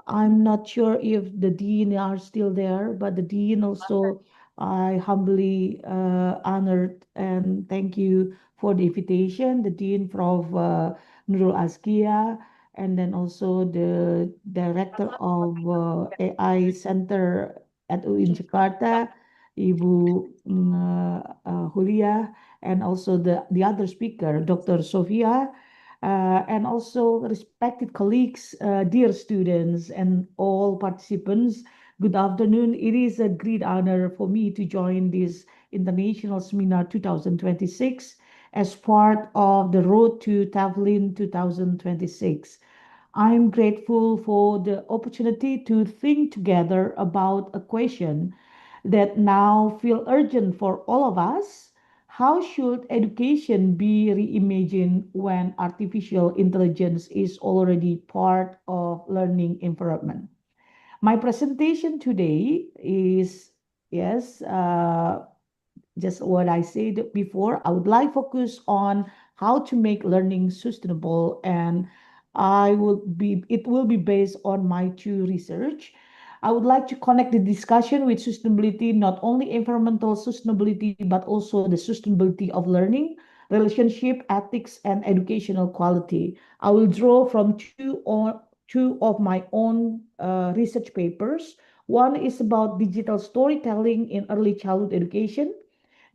I'm not sure if the dean are still there, but the dean also I humbly honored and thank you for the invitation, the Dean Prof. Nurul Azkia, and then also the Director of AI Center at UIN Jakarta, Ibu Hulia, and also the other speaker, Dr. Sofia, and also respected colleagues, dear students, and all participants. Good afternoon. It is a great honor for me to join this International Seminar 2026 as part of the Road to TEFLIN 2026. I'm grateful for the opportunity to think together about a question that now feel urgent for all of us. How should education be reimagined when artificial intelligence is already part of learning environment? My presentation today is, yes, just what I said before. I would like focus on how to make learning sustainable, and it will be based on my two research. I would like to connect the discussion with sustainability, not only environmental sustainability, but also the sustainability of learning, relationship, ethics, and educational quality. I will draw from two of my own research papers. One is about digital storytelling in early childhood education.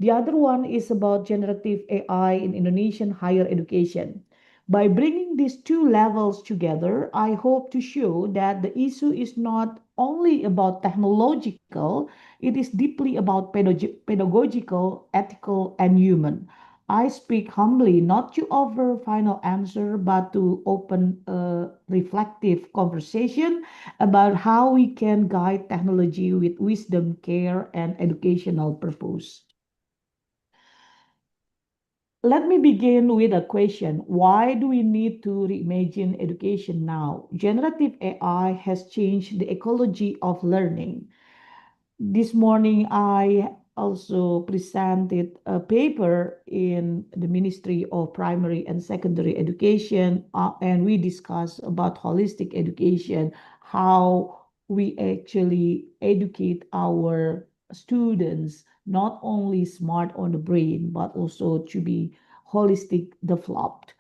The other one is about generative AI in Indonesian higher education. By bringing these two levels together, I hope to show that the issue is not only about technological, it is deeply about pedagogical, ethical, and human. I speak humbly not to offer final answer, but to open a reflective conversation about how we can guide technology with wisdom, care, and educational purpose. Let me begin with a question. Why do we need to reimagine education now? Generative AI has changed the ecology of learning. This morning, I also presented a paper in the Ministry of Primary and Secondary Education, and we discussed about holistic education, how we actually educate our students, not only smart on the brain, but also to be holistic developed.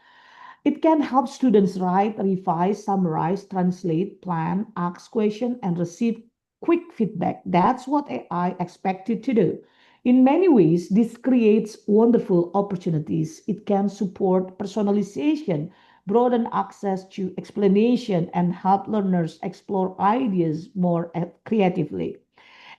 It can help students write, revise, summarize, translate, plan, ask questions, and receive quick feedback. That's what AI expected to do. In many ways, this creates wonderful opportunities. It can support personalization, broaden access to explanation, and help learners explore ideas more creatively.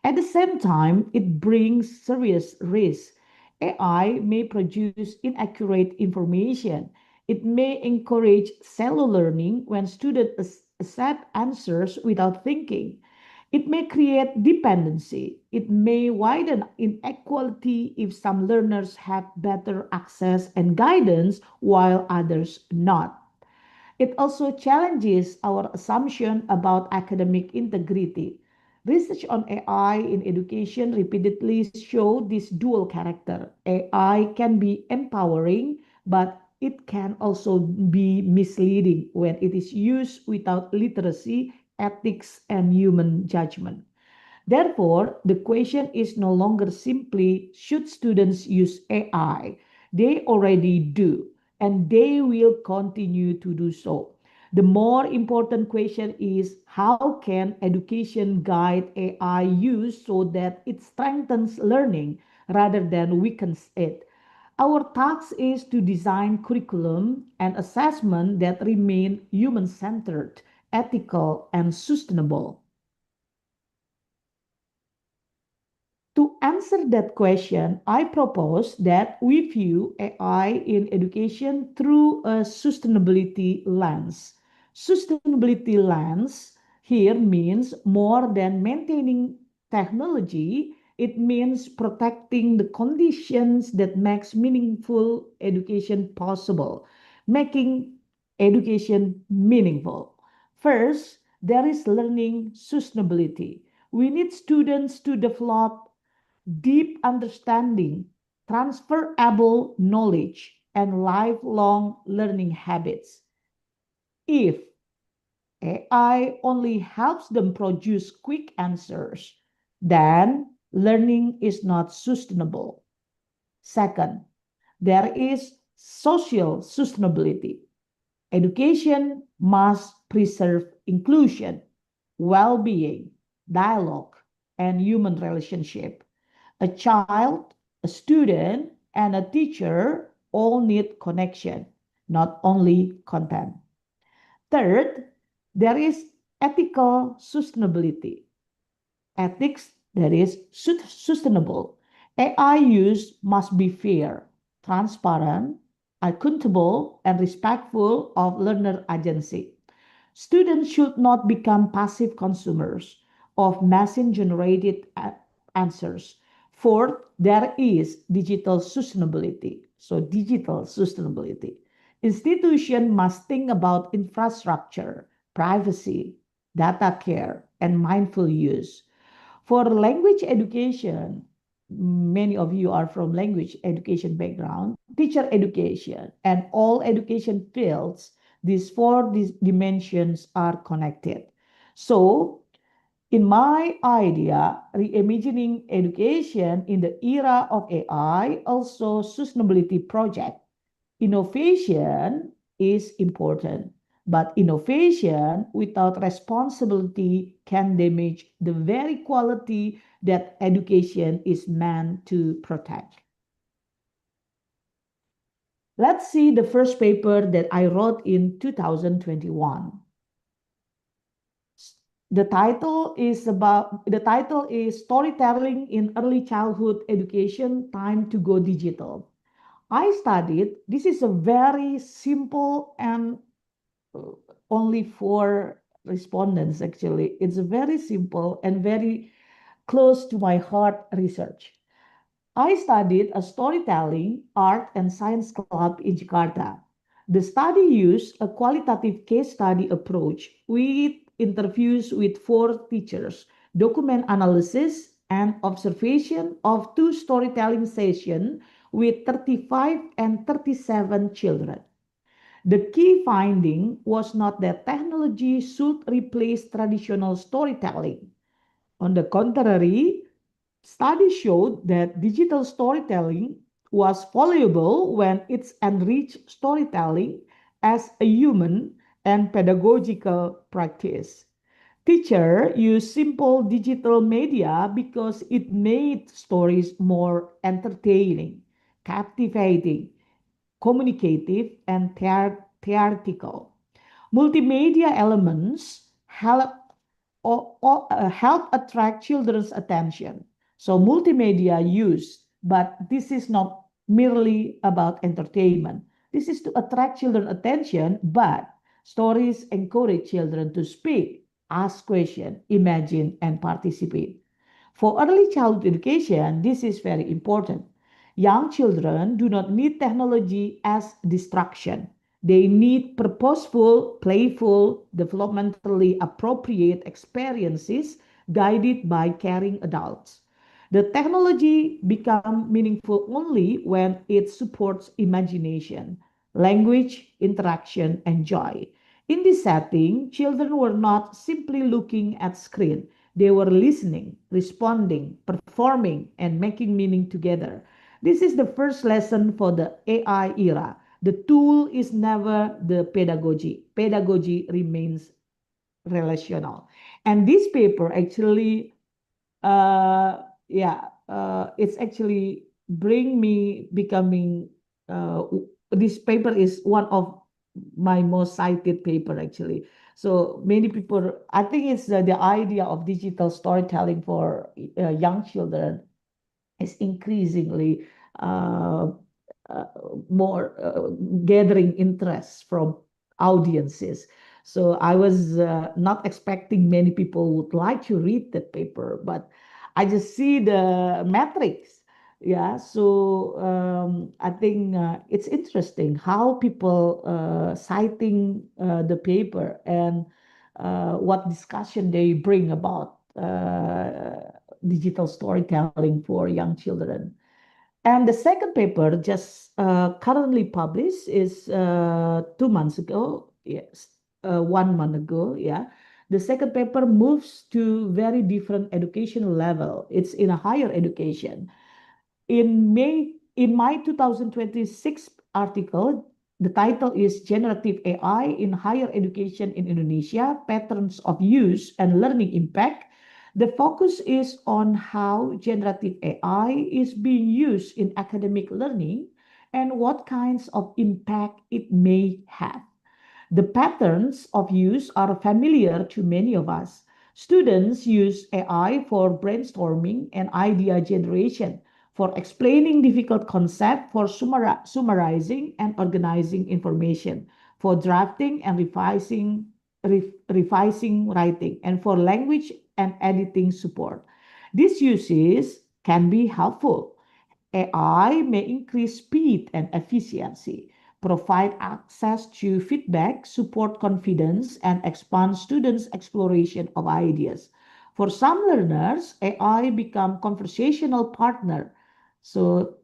At the same time, it brings serious risks. AI may produce inaccurate information. It may encourage shallow learning when students accept answers without thinking. It may create dependency. It may widen inequality if some learners have better access and guidance while others not. It also challenges our assumption about academic integrity. Research on AI in education repeatedly show this dual character. AI can be empowering, but it can also be misleading when it is used without literacy, ethics, and human judgment. Therefore, the question is no longer simply should students use AI? They already do, and they will continue to do so. The more important question is how can education guide AI use so that it strengthens learning rather than weakens it? Our task is to design curriculum and assessment that remain human centered, ethical, and sustainable. To answer that question, I propose that we view AI in education through a sustainability lens. Sustainability lens here means more than maintaining technology, it means protecting the conditions that makes meaningful education possible, making education meaningful. First, there is learning sustainability. We need students to develop deep understanding, transferable knowledge, and lifelong learning habits. If AI only helps them produce quick answers, then learning is not sustainable. Second, there is social sustainability. Education must preserve inclusion, well-being, dialogue, and human relationship. A child, a student, and a teacher all need connection, not only content. Third, there is ethical sustainability. Ethics that is sustainable. AI use must be fair, transparent, accountable, and respectful of learner agency. Students should not become passive consumers of machine-generated answers. Fourth, there is digital sustainability. So digital sustainability. Institution must think about infrastructure, privacy, data care, and mindful use. For language education, many of you are from language education background, teacher education, and all education fields, these dimensions are connected. So, in my idea, reimagining education in the era of AI, also sustainability project. Innovation is important, but innovation without responsibility can damage the very quality that education is meant to protect. Let's see the first paper that I wrote in 2021. The title is Storytelling in Early Childhood Education, Time to Go Digital. I studied, this is a very simple and only 4 respondents actually. It's very simple and very close to my heart research. I studied a storytelling, art, and science club in Jakarta. The study used a qualitative case study approach with interviews with 4 teachers, document analysis, and observation of 2 storytelling sessions with 35 and 37 children. The key finding was not that technology should replace traditional storytelling. On the contrary, studies showed that digital storytelling was valuable when it's enriched storytelling as a human and pedagogical practice. Teacher used simple digital media because it made stories more entertaining, captivating, communicative, and theatrical. Multimedia elements help attract children's attention. So multimedia use, but this is not merely about entertainment. This is to attract children's attention, but stories encourage children to speak, ask questions, imagine, and participate. For early childhood education, this is very important. Young children do not need technology as distraction. They need purposeful, playful, developmentally appropriate experiences guided by caring adults. The technology becomes meaningful only when it supports imagination, language, interaction, and joy. In this setting, children were not simply looking at screen. They were listening, responding, performing, and making meaning together. This is the first lesson for the AI era. The tool is never the pedagogy. Pedagogy remains relational. And this paper actually, it's actually bring me becoming, this paper is one of my most cited paper actually. So many people, I think it's the idea of digital storytelling for young children is increasingly uh, uh, more gathering interest from audiences. So I was not expecting many people would like to read that paper, but I just see the metrics. Yeah, so I think it's interesting how people citing the paper and what discussion they bring about digital storytelling for young children. And the second paper just currently published is 2 months ago. Yes, 1 month ago. Yeah, The second paper moves to very different educational level. It's in a higher education. In my 2026 article, the title is Generative AI in Higher Education in Indonesia, Patterns of Use and Learning Impact. The focus is on how generative AI is being used in academic learning and what kinds of impact it may have. The patterns of use are familiar to many of us. Students use AI for brainstorming and idea generation, for explaining difficult concepts, for summarizing and organizing information, for drafting and revising writing, and for language and editing support. These uses can be helpful. AI may increase speed and efficiency, provide access to feedback, support confidence, and expand students' exploration of ideas. For some learners, AI become conversational partner, so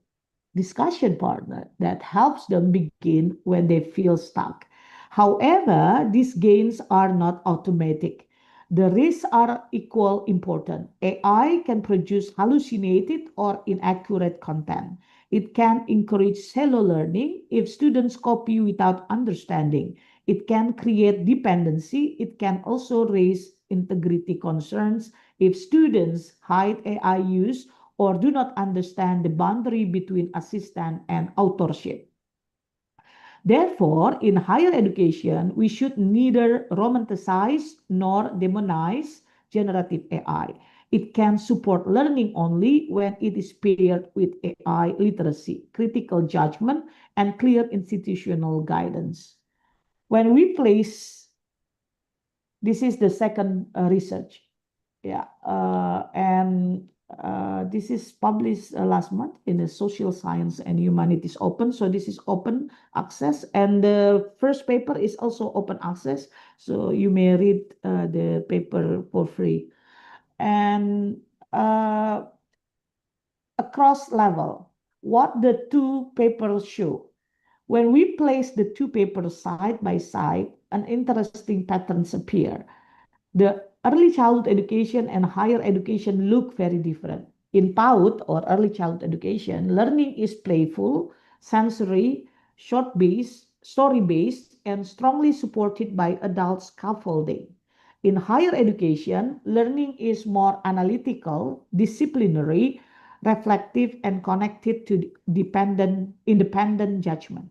discussion partner that helps them begin when they feel stuck. However, these gains are not automatic. The risks are equal important. AI can produce hallucinated or inaccurate content. It can encourage shallow learning if students copy without understanding. It can create dependency. It can also raise integrity concerns if students hide AI use or do not understand the boundary between assistant and authorship. Therefore, in higher education, we should neither romanticize nor demonize generative AI. It can support learning only when it is paired with AI literacy, critical judgment, and clear institutional guidance. When we place, this is the second research. Yeah, and this is published last month in the Social Science and Humanities Open. So this is open access, and the first paper is also open access. So you may read the paper for free. And across level, what the two papers show. When we place the two papers side by side, an interesting patterns appear. The early childhood education and higher education look very different. In PAUD or early childhood education, learning is playful, sensory, short-based, story-based, and strongly supported by adult scaffolding. In higher education, learning is more analytical, disciplinary, reflective, and connected to independent judgment.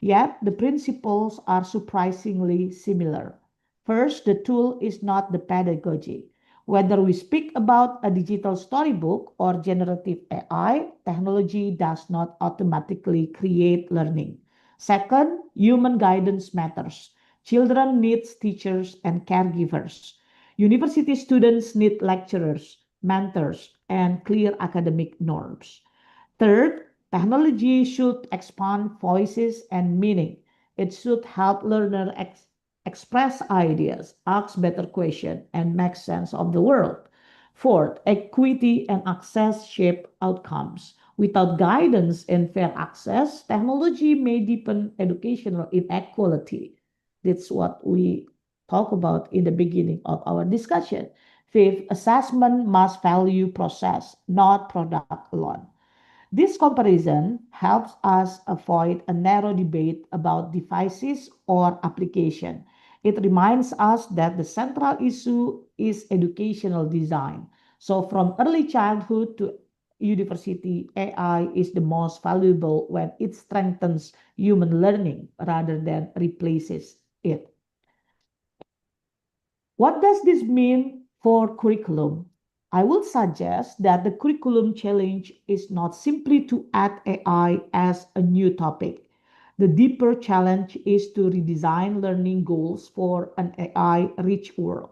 Yet the principles are surprisingly similar. First, the tool is not the pedagogy. Whether we speak about a digital storybook or generative AI, technology does not automatically create learning. Second, human guidance matters. Children need teachers and caregivers. University students need lecturers, mentors, and clear academic norms. Third, technology should expand voices and meaning. It should help learners express ideas, ask better questions, and make sense of the world. Fourth, equity and access shape outcomes. Without guidance and fair access, technology may deepen educational inequality. That's what we talk about in the beginning of our discussion. Fifth, assessment must value process, not product alone. This comparison helps us avoid a narrow debate about devices or application. It reminds us that the central issue is educational design. So from early childhood to university, AI is the most valuable when it strengthens human learning rather than replaces it. What does this mean for curriculum? I would suggest that the curriculum challenge is not simply to add AI as a new topic. The deeper challenge is to redesign learning goals for an AI-rich world.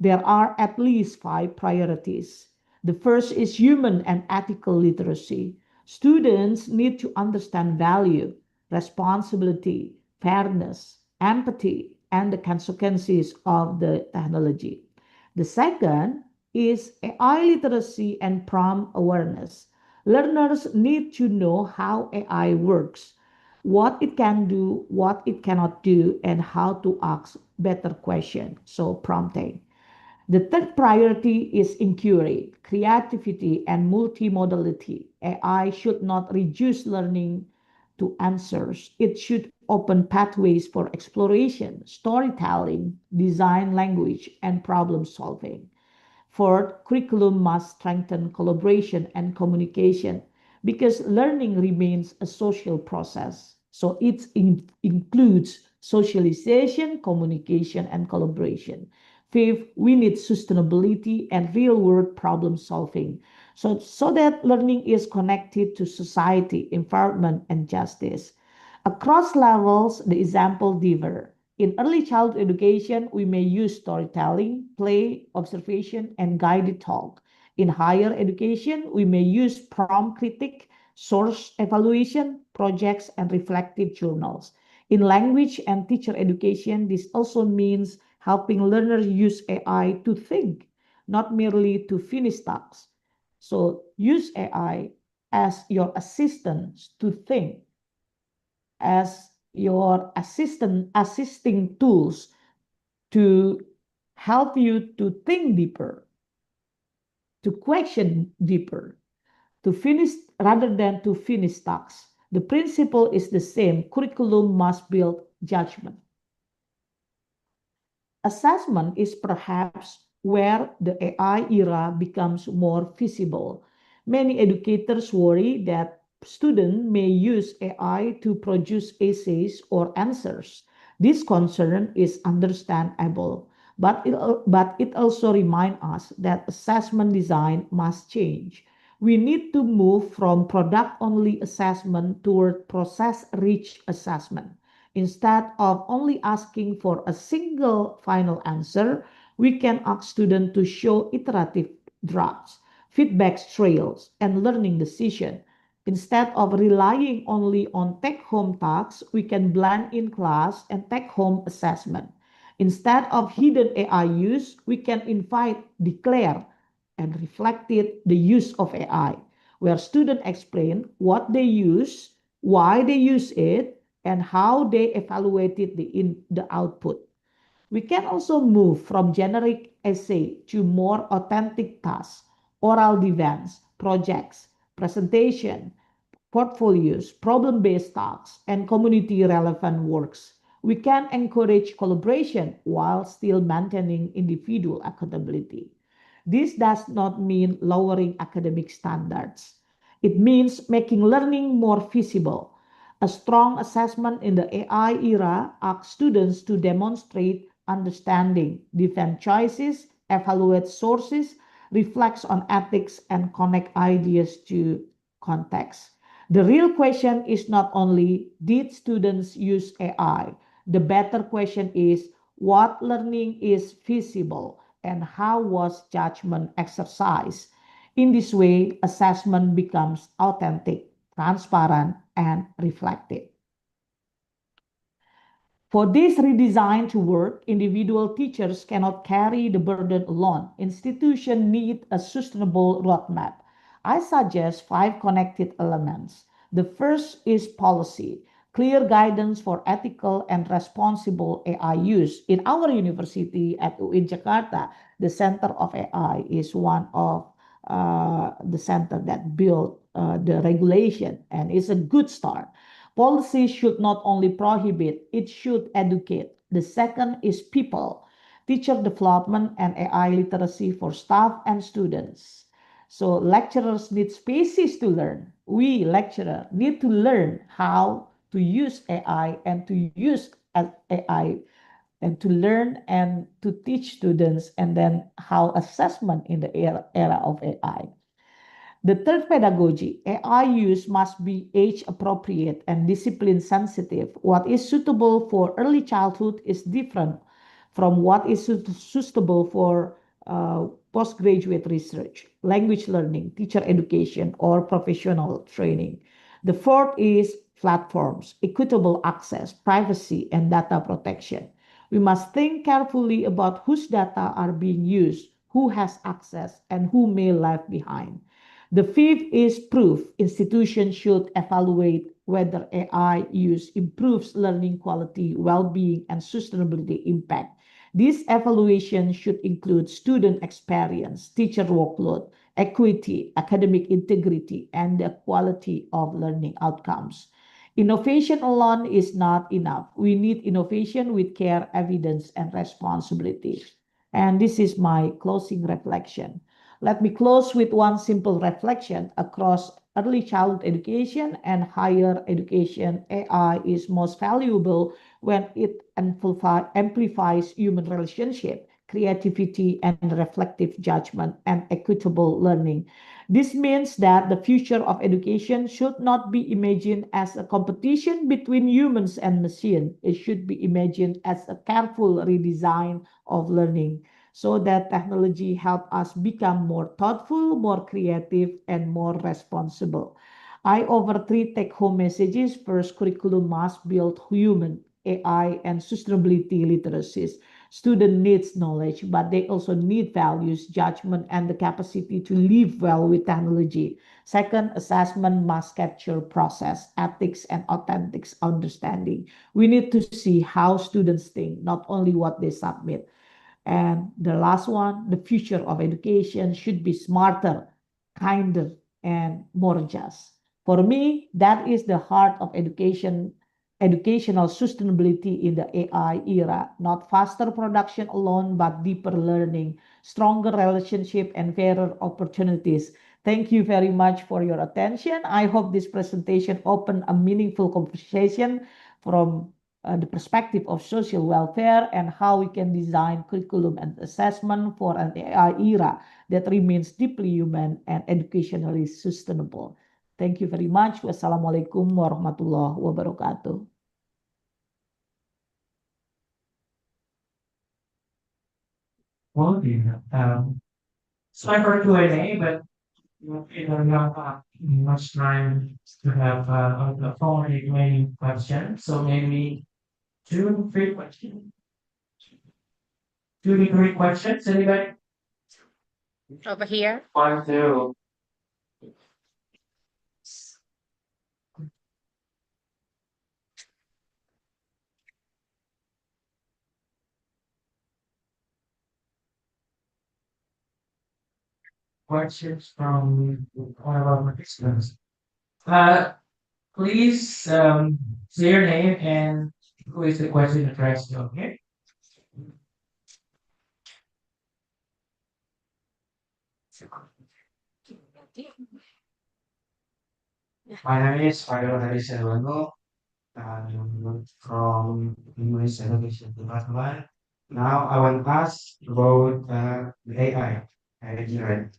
There are at least five priorities. The first is human and ethical literacy. Students need to understand value, responsibility, fairness, empathy, and the consequences of the technology. The second is AI literacy and prompt awareness. Learners need to know how AI works, what it can do, what it cannot do, and how to ask better questions. So prompting. The third priority is inquiry, creativity, and multimodality. AI should not reduce learning to answers. It should open pathways for exploration, storytelling, design language, and problem solving. Fourth, curriculum must strengthen collaboration and communication because learning remains a social process. So it includes socialization, communication, and collaboration. Fifth, we need sustainability and real world problem solving. So that learning is connected to society, environment, and justice. Across levels, the example differ. In early childhood education, we may use storytelling, play, observation, and guided talk. In higher education, we may use prompt critique, source evaluation, projects, and reflective journals. In language and teacher education, this also means helping learners use AI to think, not merely to finish tasks. So use AI as your assistant to think, as your assisting tools to help you to think deeper, to question deeper, to finish rather than to finish tasks. The principle is the same. Curriculum must build judgment. Assessment is perhaps where the AI era becomes more visible. Many educators worry that students may use AI to produce essays or answers. This concern is understandable, but it also reminds us that assessment design must change. We need to move from product only assessment toward process rich assessment. Instead of only asking for a single final answer, we can ask students to show iterative drafts, feedback trails, and learning decision. Instead of relying only on take-home tasks, we can blend in class and take-home assessment. Instead of hidden AI use, we can invite, declare, and reflected the use of AI, where students explain what they use, why they use it, and how they evaluated the output. We can also move from generic essay to more authentic tasks, oral events, projects, presentation, portfolios, problem-based tasks, and community-relevant works. We can encourage collaboration while still maintaining individual accountability. This does not mean lowering academic standards. It means making learning more feasible. A strong assessment in the AI era asks students to demonstrate understanding, defend choices, evaluate sources, reflects on ethics, and connect ideas to context. The real question is not only did students use AI, the better question is what learning is feasible and how was judgment exercised. In this way, assessment becomes authentic, transparent, and reflective. For this redesign to work, individual teachers cannot carry the burden alone. Institutions need a sustainable roadmap. I suggest 5 connected elements. The first is policy, clear guidance for ethical and responsible AI use. In our university at UIN Jakarta, the Center of AI is one of the center that built the regulation, and it's a good start. Policy should not only prohibit, it should educate. The second is people, teacher development and AI literacy for staff and students. So lecturers need spaces to learn. We lecturers need to learn how to use AI and to use AI and to learn and to teach students, and then how assessment in the era of AI. The third pedagogy, AI use must be age appropriate and discipline sensitive. What is suitable for early childhood is different from what is suitable for postgraduate research, language learning, teacher education, or professional training. The fourth is platforms, equitable access, privacy, and data protection. We must think carefully about whose data are being used, who has access, and who may lag behind. The fifth is proof. Institutions should evaluate whether AI use improves learning quality, well-being, and sustainability impact. This evaluation should include student experience, teacher workload, equity, academic integrity, and the quality of learning outcomes. Innovation alone is not enough. We need innovation with care, evidence, and responsibility. And this is my closing reflection. Let me close with one simple reflection. Across early childhood education and higher education, AI is most valuable when it amplifies human relationship, creativity, and reflective judgment and equitable learning. This means that the future of education should not be imagined as a competition between humans and machines. It should be imagined as a careful redesign of learning so that technology help us become more thoughtful, more creative, and more responsible. I offer three take-home messages. First, curriculum must build human, AI, and sustainability literacies. Student needs knowledge, but they also need values, judgment, and the capacity to live well with technology. Second, assessment must capture process, ethics, and authentic understanding. We need to see how students think, not only what they submit. And the last one, the future of education should be smarter, kinder, and more just. For me, that is the heart of education, educational sustainability in the AI era. Not faster production alone, but deeper learning, stronger relationship, and fairer opportunities. Thank you very much for your attention. I hope this presentation opened a meaningful conversation from the perspective of social welfare and how we can design curriculum and assessment for an AI era that remains deeply human and educationally sustainable. Thank you very much. Wassalamualaikum warahmatullahi wabarakatuh. Well, it's time for Q&A, but we don't have much time to have a phone Q&A question. So maybe two, three questions. Two to three questions, anybody? Over here. One, two. Questions from one of our participants. Please say your name and who is the question addressed to, okay? My name is Fadil Hari Selwano. I'm from English Education Department. Now I want to ask about the AI engineering.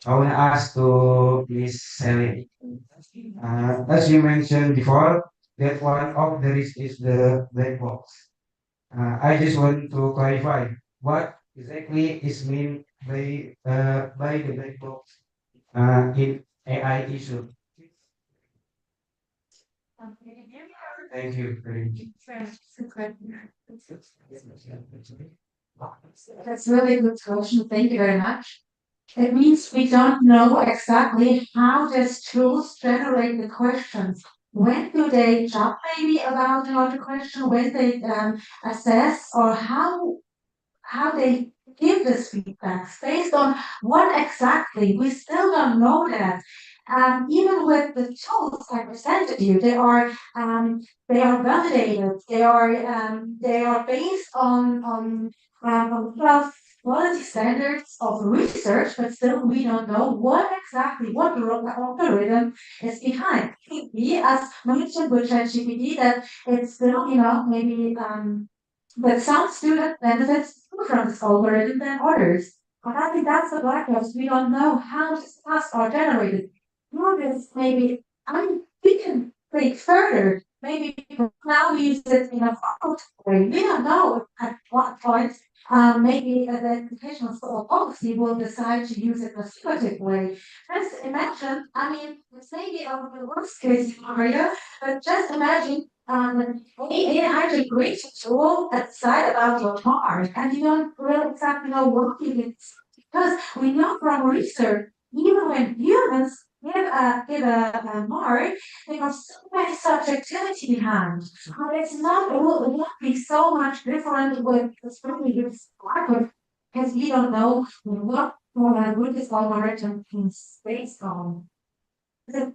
I want to ask to please Sally. As you mentioned before, that one of the risk is the black box. I just want to clarify what exactly is mean by the black box in AI issue. Thank you very much. That's really good question. Thank you very much. It means we don't know exactly how these tools generate the questions. When do they jump maybe about the question? When they assess or how they give this feedback based on what exactly? We still don't know that. Even with the tools I presented you, they are validated. They are based on quality standards of research, but still we don't know what exactly what the algorithm is behind. We, as mentioned with ChatGPT, that it's still maybe but some student benefits from this algorithm than others. But I think that's the black box. We don't know how these tasks are generated. Maybe we can think further. Maybe now we use it in a fault way. We don't know at what point maybe the educational policy will decide to use it in a secretive way. Just imagine, it's maybe a worst case scenario, but just imagine AI is a great tool at side about your heart, and you don't really exactly know what it is. Because we know from research, even when humans give a mark, there are so many subjectivity behind. And it's not, it will not be so much different with especially with smartphone, because we don't know what this algorithm is based on.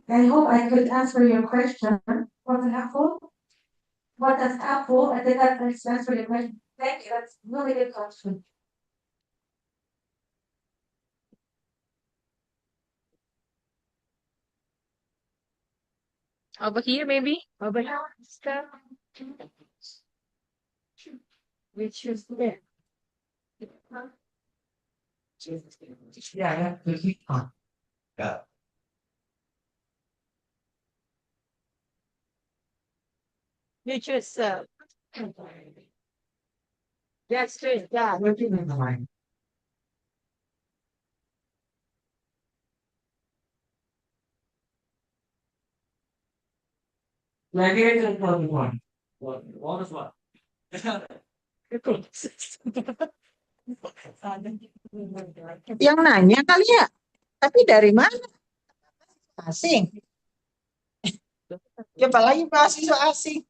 I hope I could answer your question. Was it helpful? What does helpful? I think that answer your question. Thank you. That's a really good question. Over here, maybe? Over here. Step. We choose there. Yeah, yeah. You choose. Yes, true. Yeah. What do you mean? Like here's another one. What is what? Yang nanya kali ya, tapi dari mana? Asing. Coba lagi mahasiswa asing.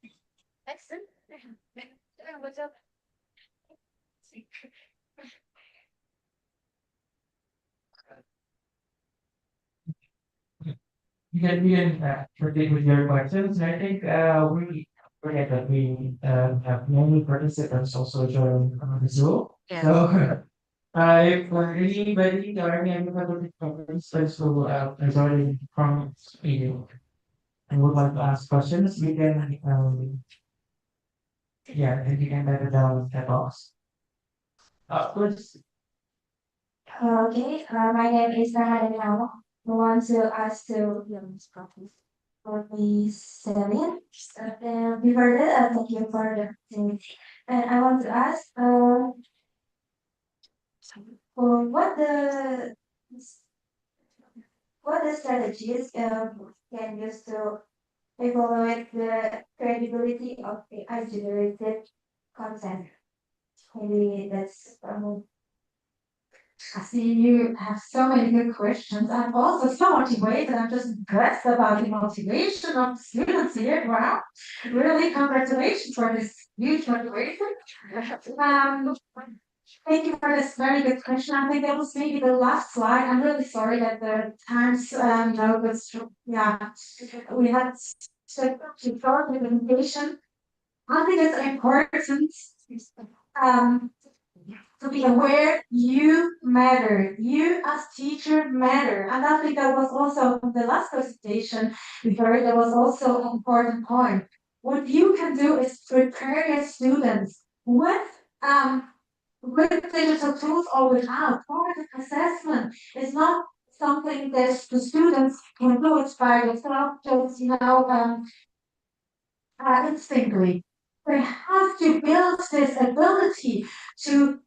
You can proceed with your questions. I think we forget that we have many participants also join the Zoom. Yeah. So if for anybody or any other participants who is already from meeting and would like to ask questions, we can yeah, and you can type it down in chat box. Please. Okay, my name is Rahadana. I want to ask to for the Celine. Before that, thank you for the opportunity. And I want to ask, for what the strategies can use to evaluate the credibility of AI generated content? Maybe that's I see you have so many good questions. I'm also so motivated. I'm just impressed about the motivation of the students here. Wow. Really, congratulations for this huge motivation. Thank you for this very good question. I think that was maybe the last slide. I'm really sorry that the times no, but yeah, we had to short the presentation. I think it's important to be aware you matter. You as teacher matter. And I think that was also the last presentation we heard, that was also an important point. What you can do is prepare your students with digital tools or without. Formative assessment is not something that the students can do it by themselves, just instantly. They have to build this ability to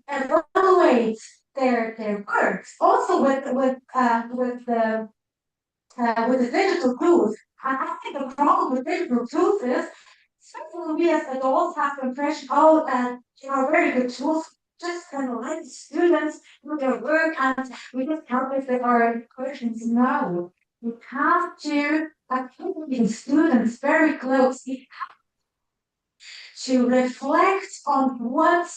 evaluate their works also with the digital tools. And I think the problem with digital tools is, especially we as adults have the impression, oh, very good tools, just kind of let students do their work and we just help if there are questions. No, you have to accompany the students very closely to reflect on what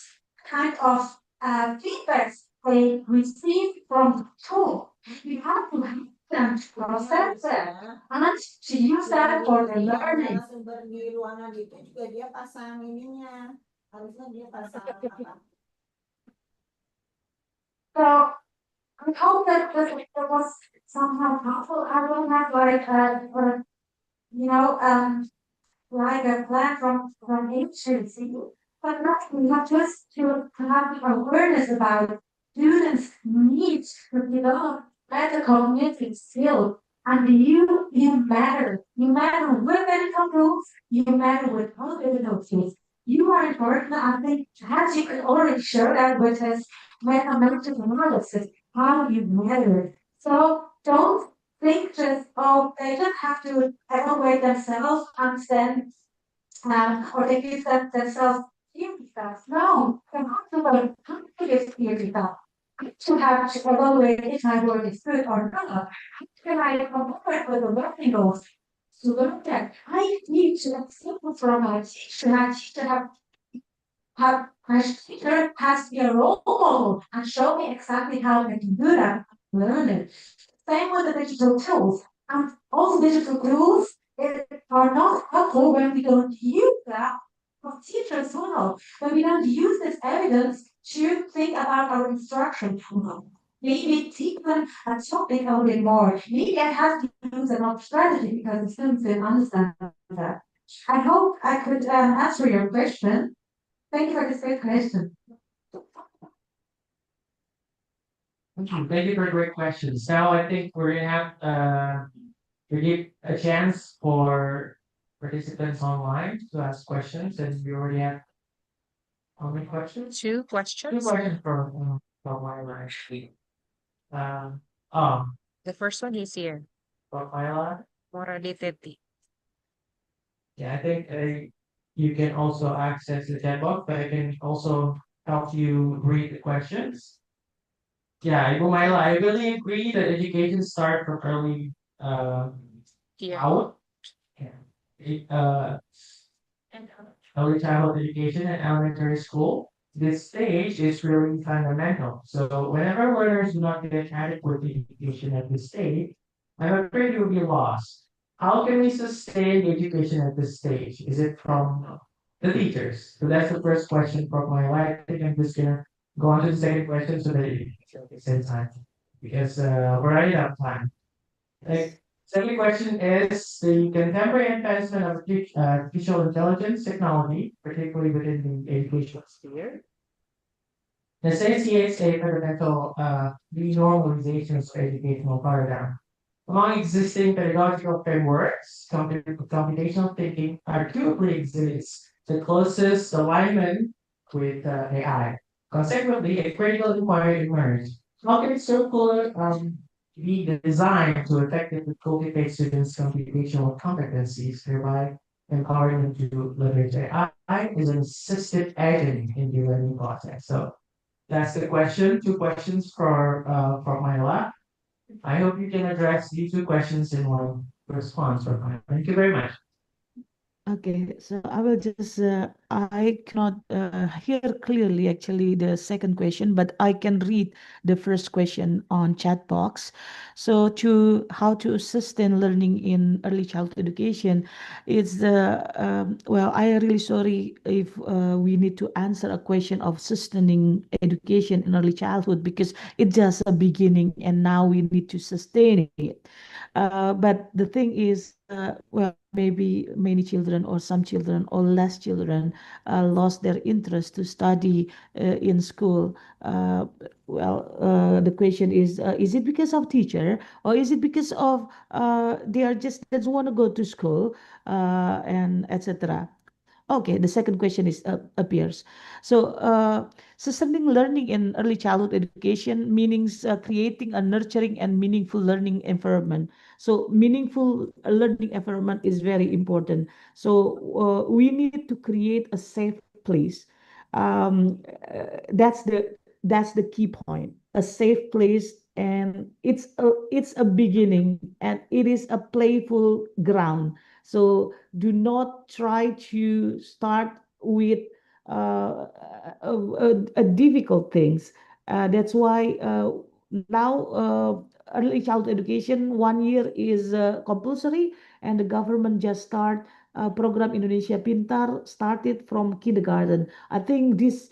kind of feedbacks they receive from the tool. You have to help them to process it and to use that for their learning. Sumber di ruangan itu juga dia pasang ininya, harusnya dia pasang apa? So I hope that there was somehow helpful. I don't have like a plan from agency, but not just to have awareness about students' needs to develop better cognitive skills. And you matter. You matter with medical tools, you matter with non-medical tools. You are important. I think as you could already show that with this mathematical analysis, how you matter. So don't think just, oh, they just have to evaluate themselves, understand, or they give themselves theory stuff. No, they have to learn how to give theory stuff. To have to evaluate if my work is good or not. How can I come forward with the learning goals? To learn that I need to accept from my teacher. My teacher my teacher has to be a role model and show me exactly how I can do that. Learn it. Same with the digital tools. And all digital tools are not helpful when we don't use that for teachers who know. When we don't use this evidence to think about our instruction. Maybe deepen a topic a little bit more. Maybe I have to use another strategy because the students didn't understand that. I hope I could answer your question. Thank you for this great question. Thank you for great questions. Now I think we're gonna have we give a chance for participants online to ask questions, and we already have how many questions? Two Two questions. questions from Myla actually. Oh, The first one is here. from Myla. Morally 50. Yeah, I think you can also access the chat box, but I can also help you read the questions. Yeah, Myla, I really agree that education start from early Here. out. Yeah. Early childhood education and elementary school. This stage is really fundamental. So whenever learners do not get adequate education at this stage, I'm afraid you'll be lost. How can we sustain education at this stage? Is it from the teachers? So that's the first question for my life. I think I'm just gonna go on to the second question so that it save time. Because we're running out of time. Like, second question is the contemporary advancement of artificial intelligence technology, particularly within the educational sphere, necessitates a fundamental renormalization of educational paradigm. Among existing pedagogical frameworks, computational thinking arguably exhibits the closest alignment with AI. Consequently, a critical inquiry emerged. How can circular be designed to effectively cultivate students' computational competencies, thereby empowering them to leverage AI as an assisted agent in the learning process? So that's the question. Two questions for Myla. I hope you can address these two questions in one response for Myla. Thank you very much. Okay, so I will just, I cannot hear clearly actually the second question, but I can read the first question on chat box. So to how to sustain learning in early childhood education, it's well, I am really sorry if we need to answer a question of sustaining education in early childhood because it's just a beginning and now we need to sustain it. But the thing is, well, maybe many children or some children or less children lost their interest to study in school. The question is it because of teacher or is it because of they are just doesn't want to go to school and etc. Okay, the second question is appears. So, sustaining learning in early childhood education means creating a nurturing and meaningful learning environment. So, meaningful learning environment is very important. So, we need to create a safe place. That's the key point. A safe place, and it's a beginning, and it is a playful ground. So do not try to start with difficult things. That's why now early childhood education 1 year is compulsory, and the government just start program Indonesia Pintar started from kindergarten. I think this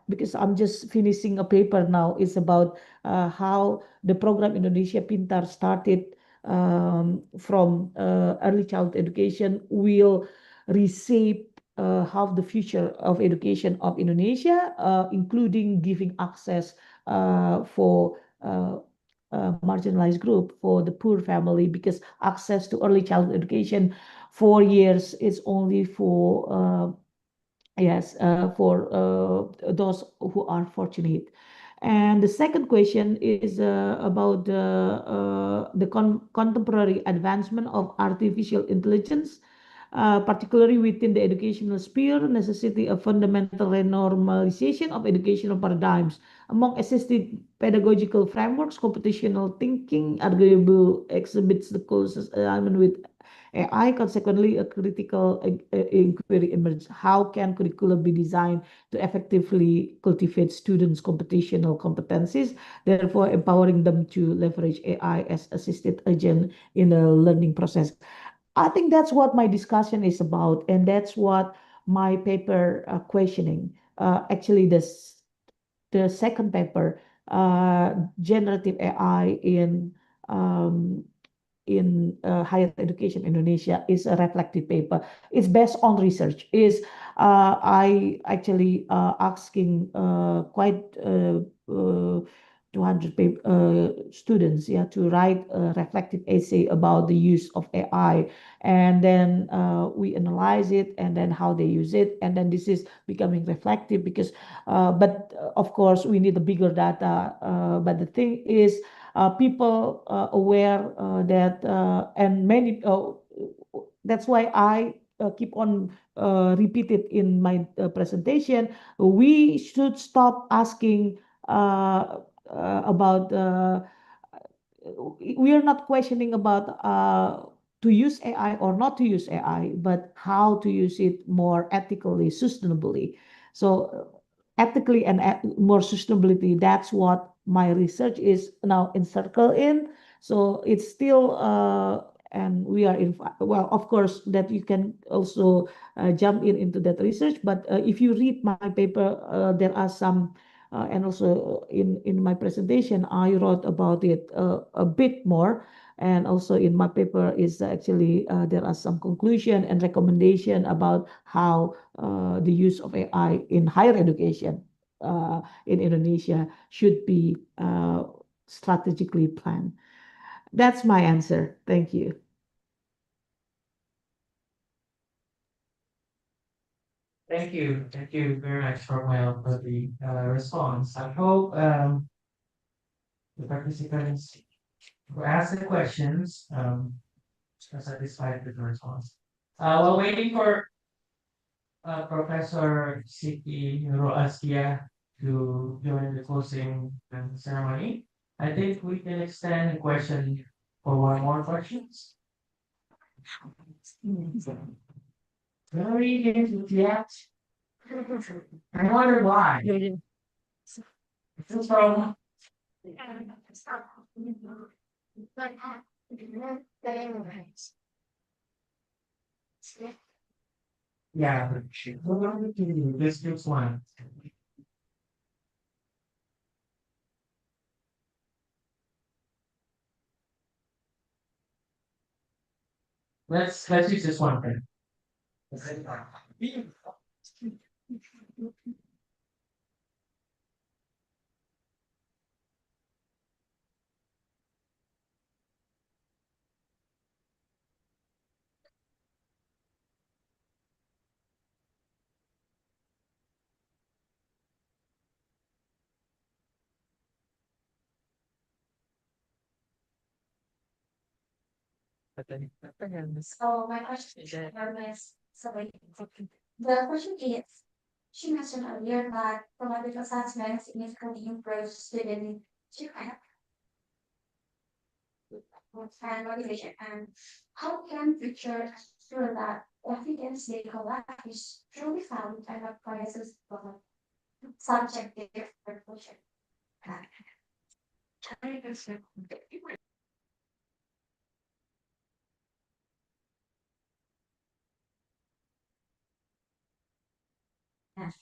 because I'm just finishing a paper now. It's about how the program Indonesia Pintar started from early childhood education will reshape how the future of education of Indonesia, including giving access for marginalized group, for the poor family, because access to early childhood education 4 years is only for yes for those who are fortunate. And the second question is about the contemporary advancement of artificial intelligence, particularly within the educational sphere, necessity of fundamental renormalization of educational paradigms. Among assisted pedagogical frameworks, computational thinking arguably exhibits the closest alignment with AI. Consequently, a critical inquiry emerges. How can curricula be designed to effectively cultivate students' computational competencies, therefore empowering them to leverage AI as assisted agent in the learning process? I think that's what my discussion is about, and that's what my paper questioning. Actually, the second paper, generative AI um, in higher education in Indonesia, is a reflective paper. It's based on research. I actually asking quite 200 students, yeah, to write a reflective essay about the use of AI, and then we analyze it, and then how they use it, and then this is becoming reflective because, but of course we need the bigger data. But the thing is, people aware that and many that's why I keep on repeat it in my presentation. We should stop asking about we are not questioning about to use AI or not to use AI, but how to use it more ethically, sustainably. So ethically and more sustainability, that's what my research is now encircle in. So it's still and we are in, well, of course that you can also jump in into that research, but if you read my paper, there are some and also in my presentation, I wrote about it a bit more. And also in my paper is actually there are some conclusion and recommendation about how the use of AI in higher education in Indonesia should be strategically planned. That's my answer. Thank you. Thank you very much for the response. I hope the participants who asked the questions are satisfied with the response. While waiting for Professor Siti Nurul Askia to join the closing ceremony, I think we can extend the question for one more questions. Very good yet. I wonder why. This is from yeah, this gives one. Let's use this one thing. So my question is, sorry, the question is, she mentioned earlier that formative assessment significantly improves student achievement and motivation, and how can teachers ensure that evidence they collect is truly valid and not biases for subjective conclusion? Yes.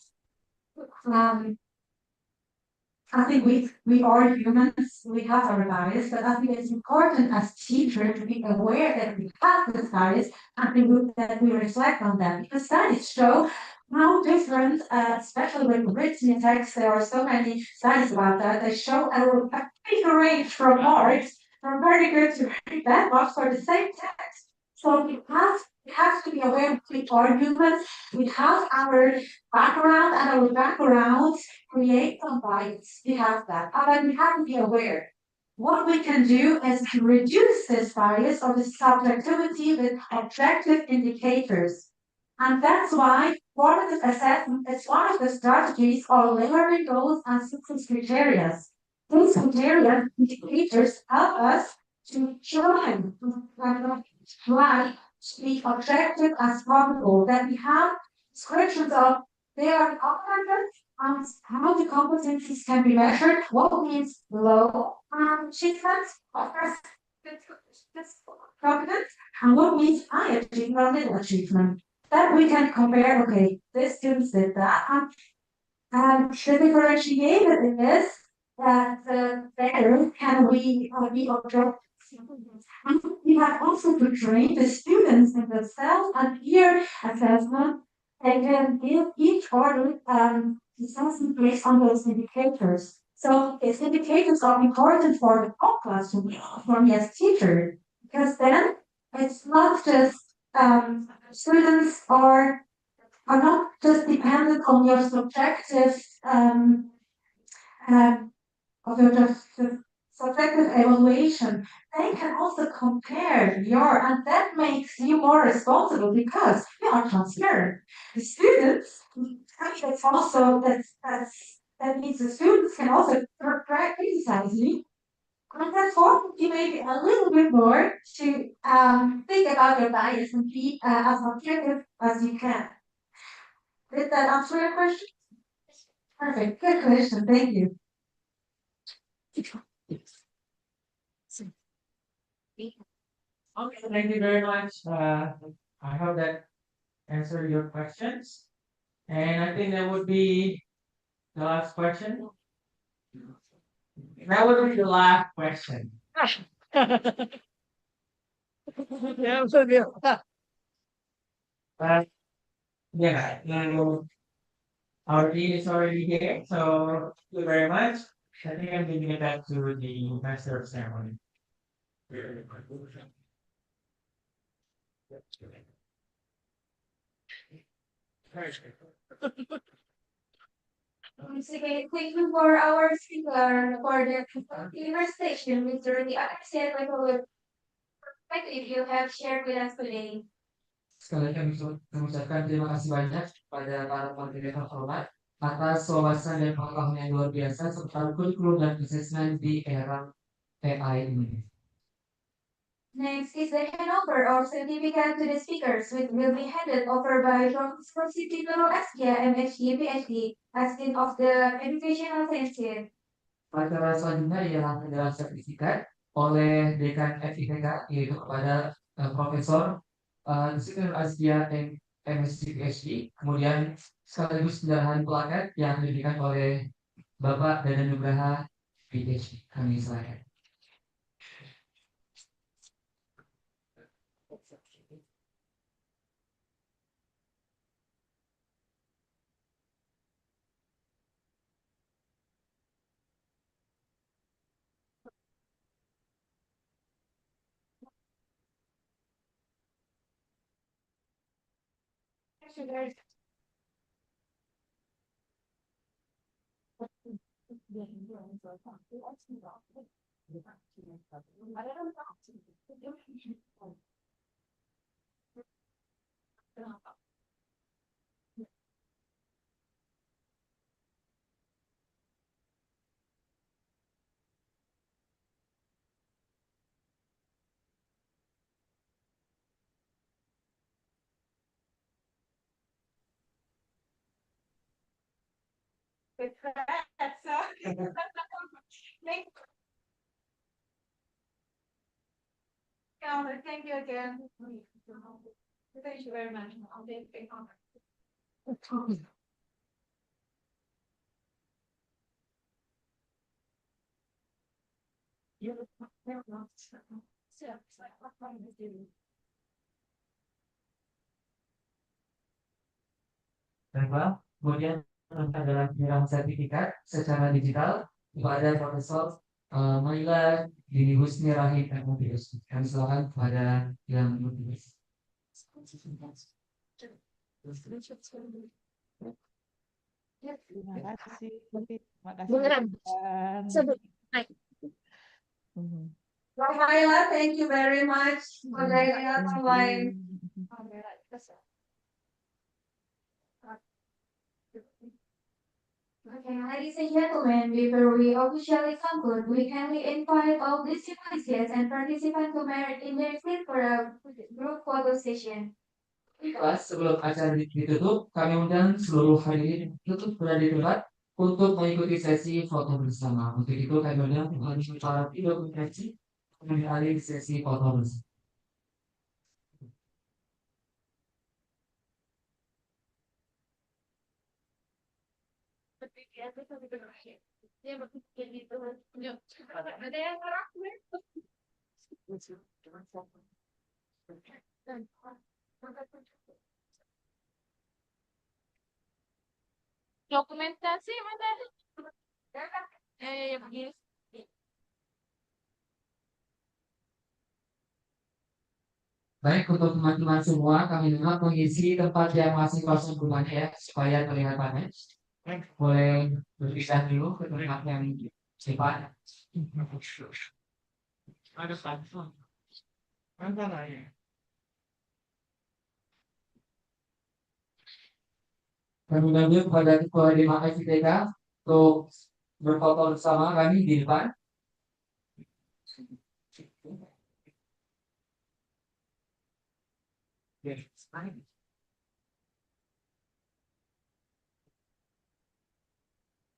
I think we are humans, we have our bias, but I think it's important as teachers to be aware that we have this bias and that we reflect on them, because studies show how different, especially with written text, there are so many studies about that. They show a big range from marks, from very good to very bad marks for the same text. So it has to be be aware of the arguments. We have our background, and our backgrounds create some bias. We have that, but we have to be aware. What we can do is to reduce this bias or the subjectivity with objective indicators. And that's why formative assessment is one of the strategies or learning goals and success criteria. These criteria indicators help us to try to be objective as possible, that we have descriptions of they are competent and how the competencies can be measured, what means low achievement, of course, this competence, and what means high achievement or middle achievement. That we can compare, okay, this student did that, and the differentiator is that better can we be objective. And we have also to train the students in the self and peer assessment and can give each order assessment based on those indicators. So these indicators are important for the whole classroom, for me as teacher, because then it's not just students are not just dependent on your subjective of your subjective evaluation. They can also compare and that makes you more responsible because you are transparent. The students, that's also that means the students can also criticize you. And therefore, you may be a little bit more to think about your bias and be as objective as you can. Did that answer your question? Perfect. Good question. Thank you. Okay, thank you very much. I hope that answered your questions. And I think that would be the last question. That would be the last question. But yeah, our dean is already here, so thank you very much. I think I'm giving it back to the master of ceremony. Once again, thank you for our speaker for the conversation, Mr. Rudy. I said like a perspective you have shared with us today. Sekali lagi kami mengucapkan terima kasih banyak kepada para pemateri yang terhormat atas wawasan dan pengetahuan yang luar biasa seputar kurikulum dan asesmen di era AI ini. Next is the handover of certificate to the speakers, which will be handed over by Professor Siti Nurul Askia, MHD, PhD, as Dean of the Educational Sciences. Acara selanjutnya ialah penyerahan sertifikat oleh Dekan FIPK yaitu kepada Profesor Siti Nurul Askia MSc PhD, kemudian sekaligus penyerahan plakat yang diberikan oleh Bapak Dadan Nugraha PhD. Kami silakan. With that, so thank you again. Thank you very much. I'll be in contact. Baiklah, kemudian adalah penyerahan sertifikat secara digital kepada Profesor Maila Dini Husni Rahim MPhD. Kami silakan kepada yang bertugas. Terima kasih. Terima kasih. Beneran. Bang. Sebut. Baik. Mhm. Rafaela, thank you very much for joining us Thank online. you. Okay, ladies and gentlemen, before we officially conclude, we kindly invite all distinguished guests and participants to merit in their seat for a group photo session. Kelas sebelum acara ditutup, kami undang seluruh hadirin tutup berada di tempat untuk mengikuti sesi foto bersama. Untuk itu kami undang para videokonferensi mengalih sesi foto bersama. Ada yang ngerak dokumentasi mana? Ya begini. Baik, untuk teman-teman semua, kami minta mengisi tempat yang masih kosong rumahnya ya, supaya terlihat padat. Boleh berpisah dulu ke tempat yang cepat. Ada satu. Mana ya? Kami mengundang kepada Ketua 5 FITK untuk berfoto bersama kami di depan.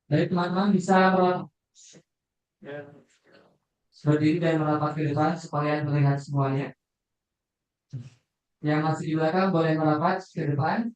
Dari teman-teman bisa berdiri dan merapat ke depan supaya terlihat semuanya. Yang masih di belakang boleh merapat ke depan.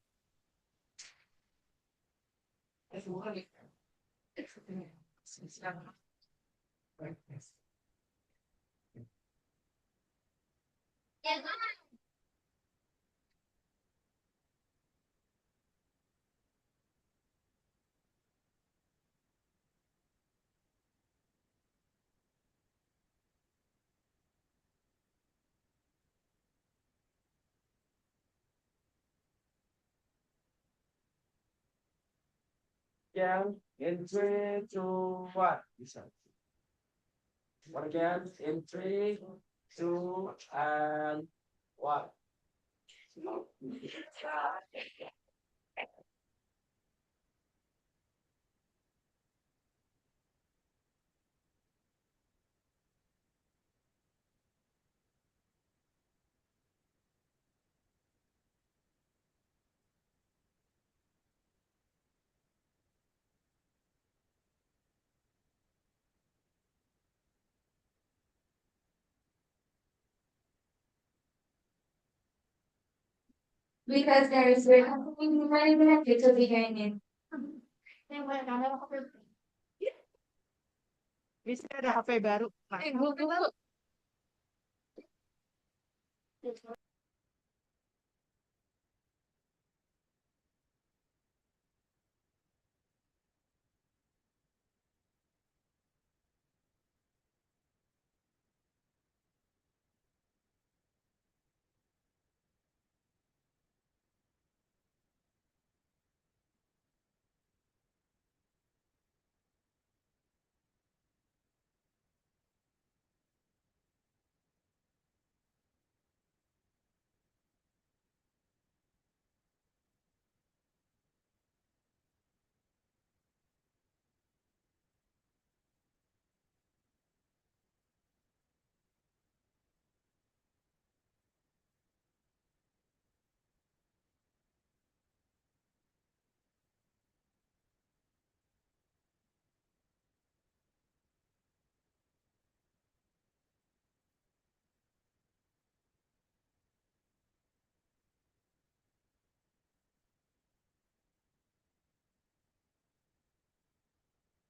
Again, in 3, 2, 1. Again, in 3, 2, 1. Because there is something very beautiful behind it. Bisa ada HP baru. Google.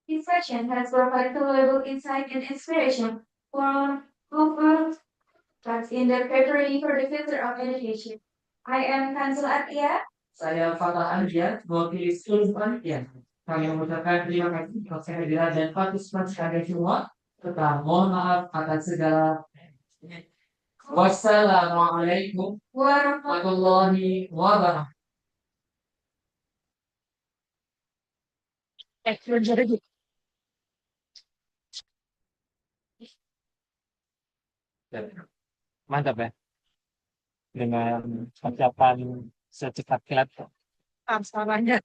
This session has provided valuable insight and inspiration for local that's in the preparing for the future of education. I am Kansul Atia. Saya Fatah Andian, mewakili seluruh panitia. Kami mengucapkan terima kasih atas kehadiran dan partisipasi kalian semua. Tetap mohon maaf atas segala Wassalamualaikum warahmatullahi wabarakatuh. Mantap ya. Dengan ucapan secepat kilat. Samanya.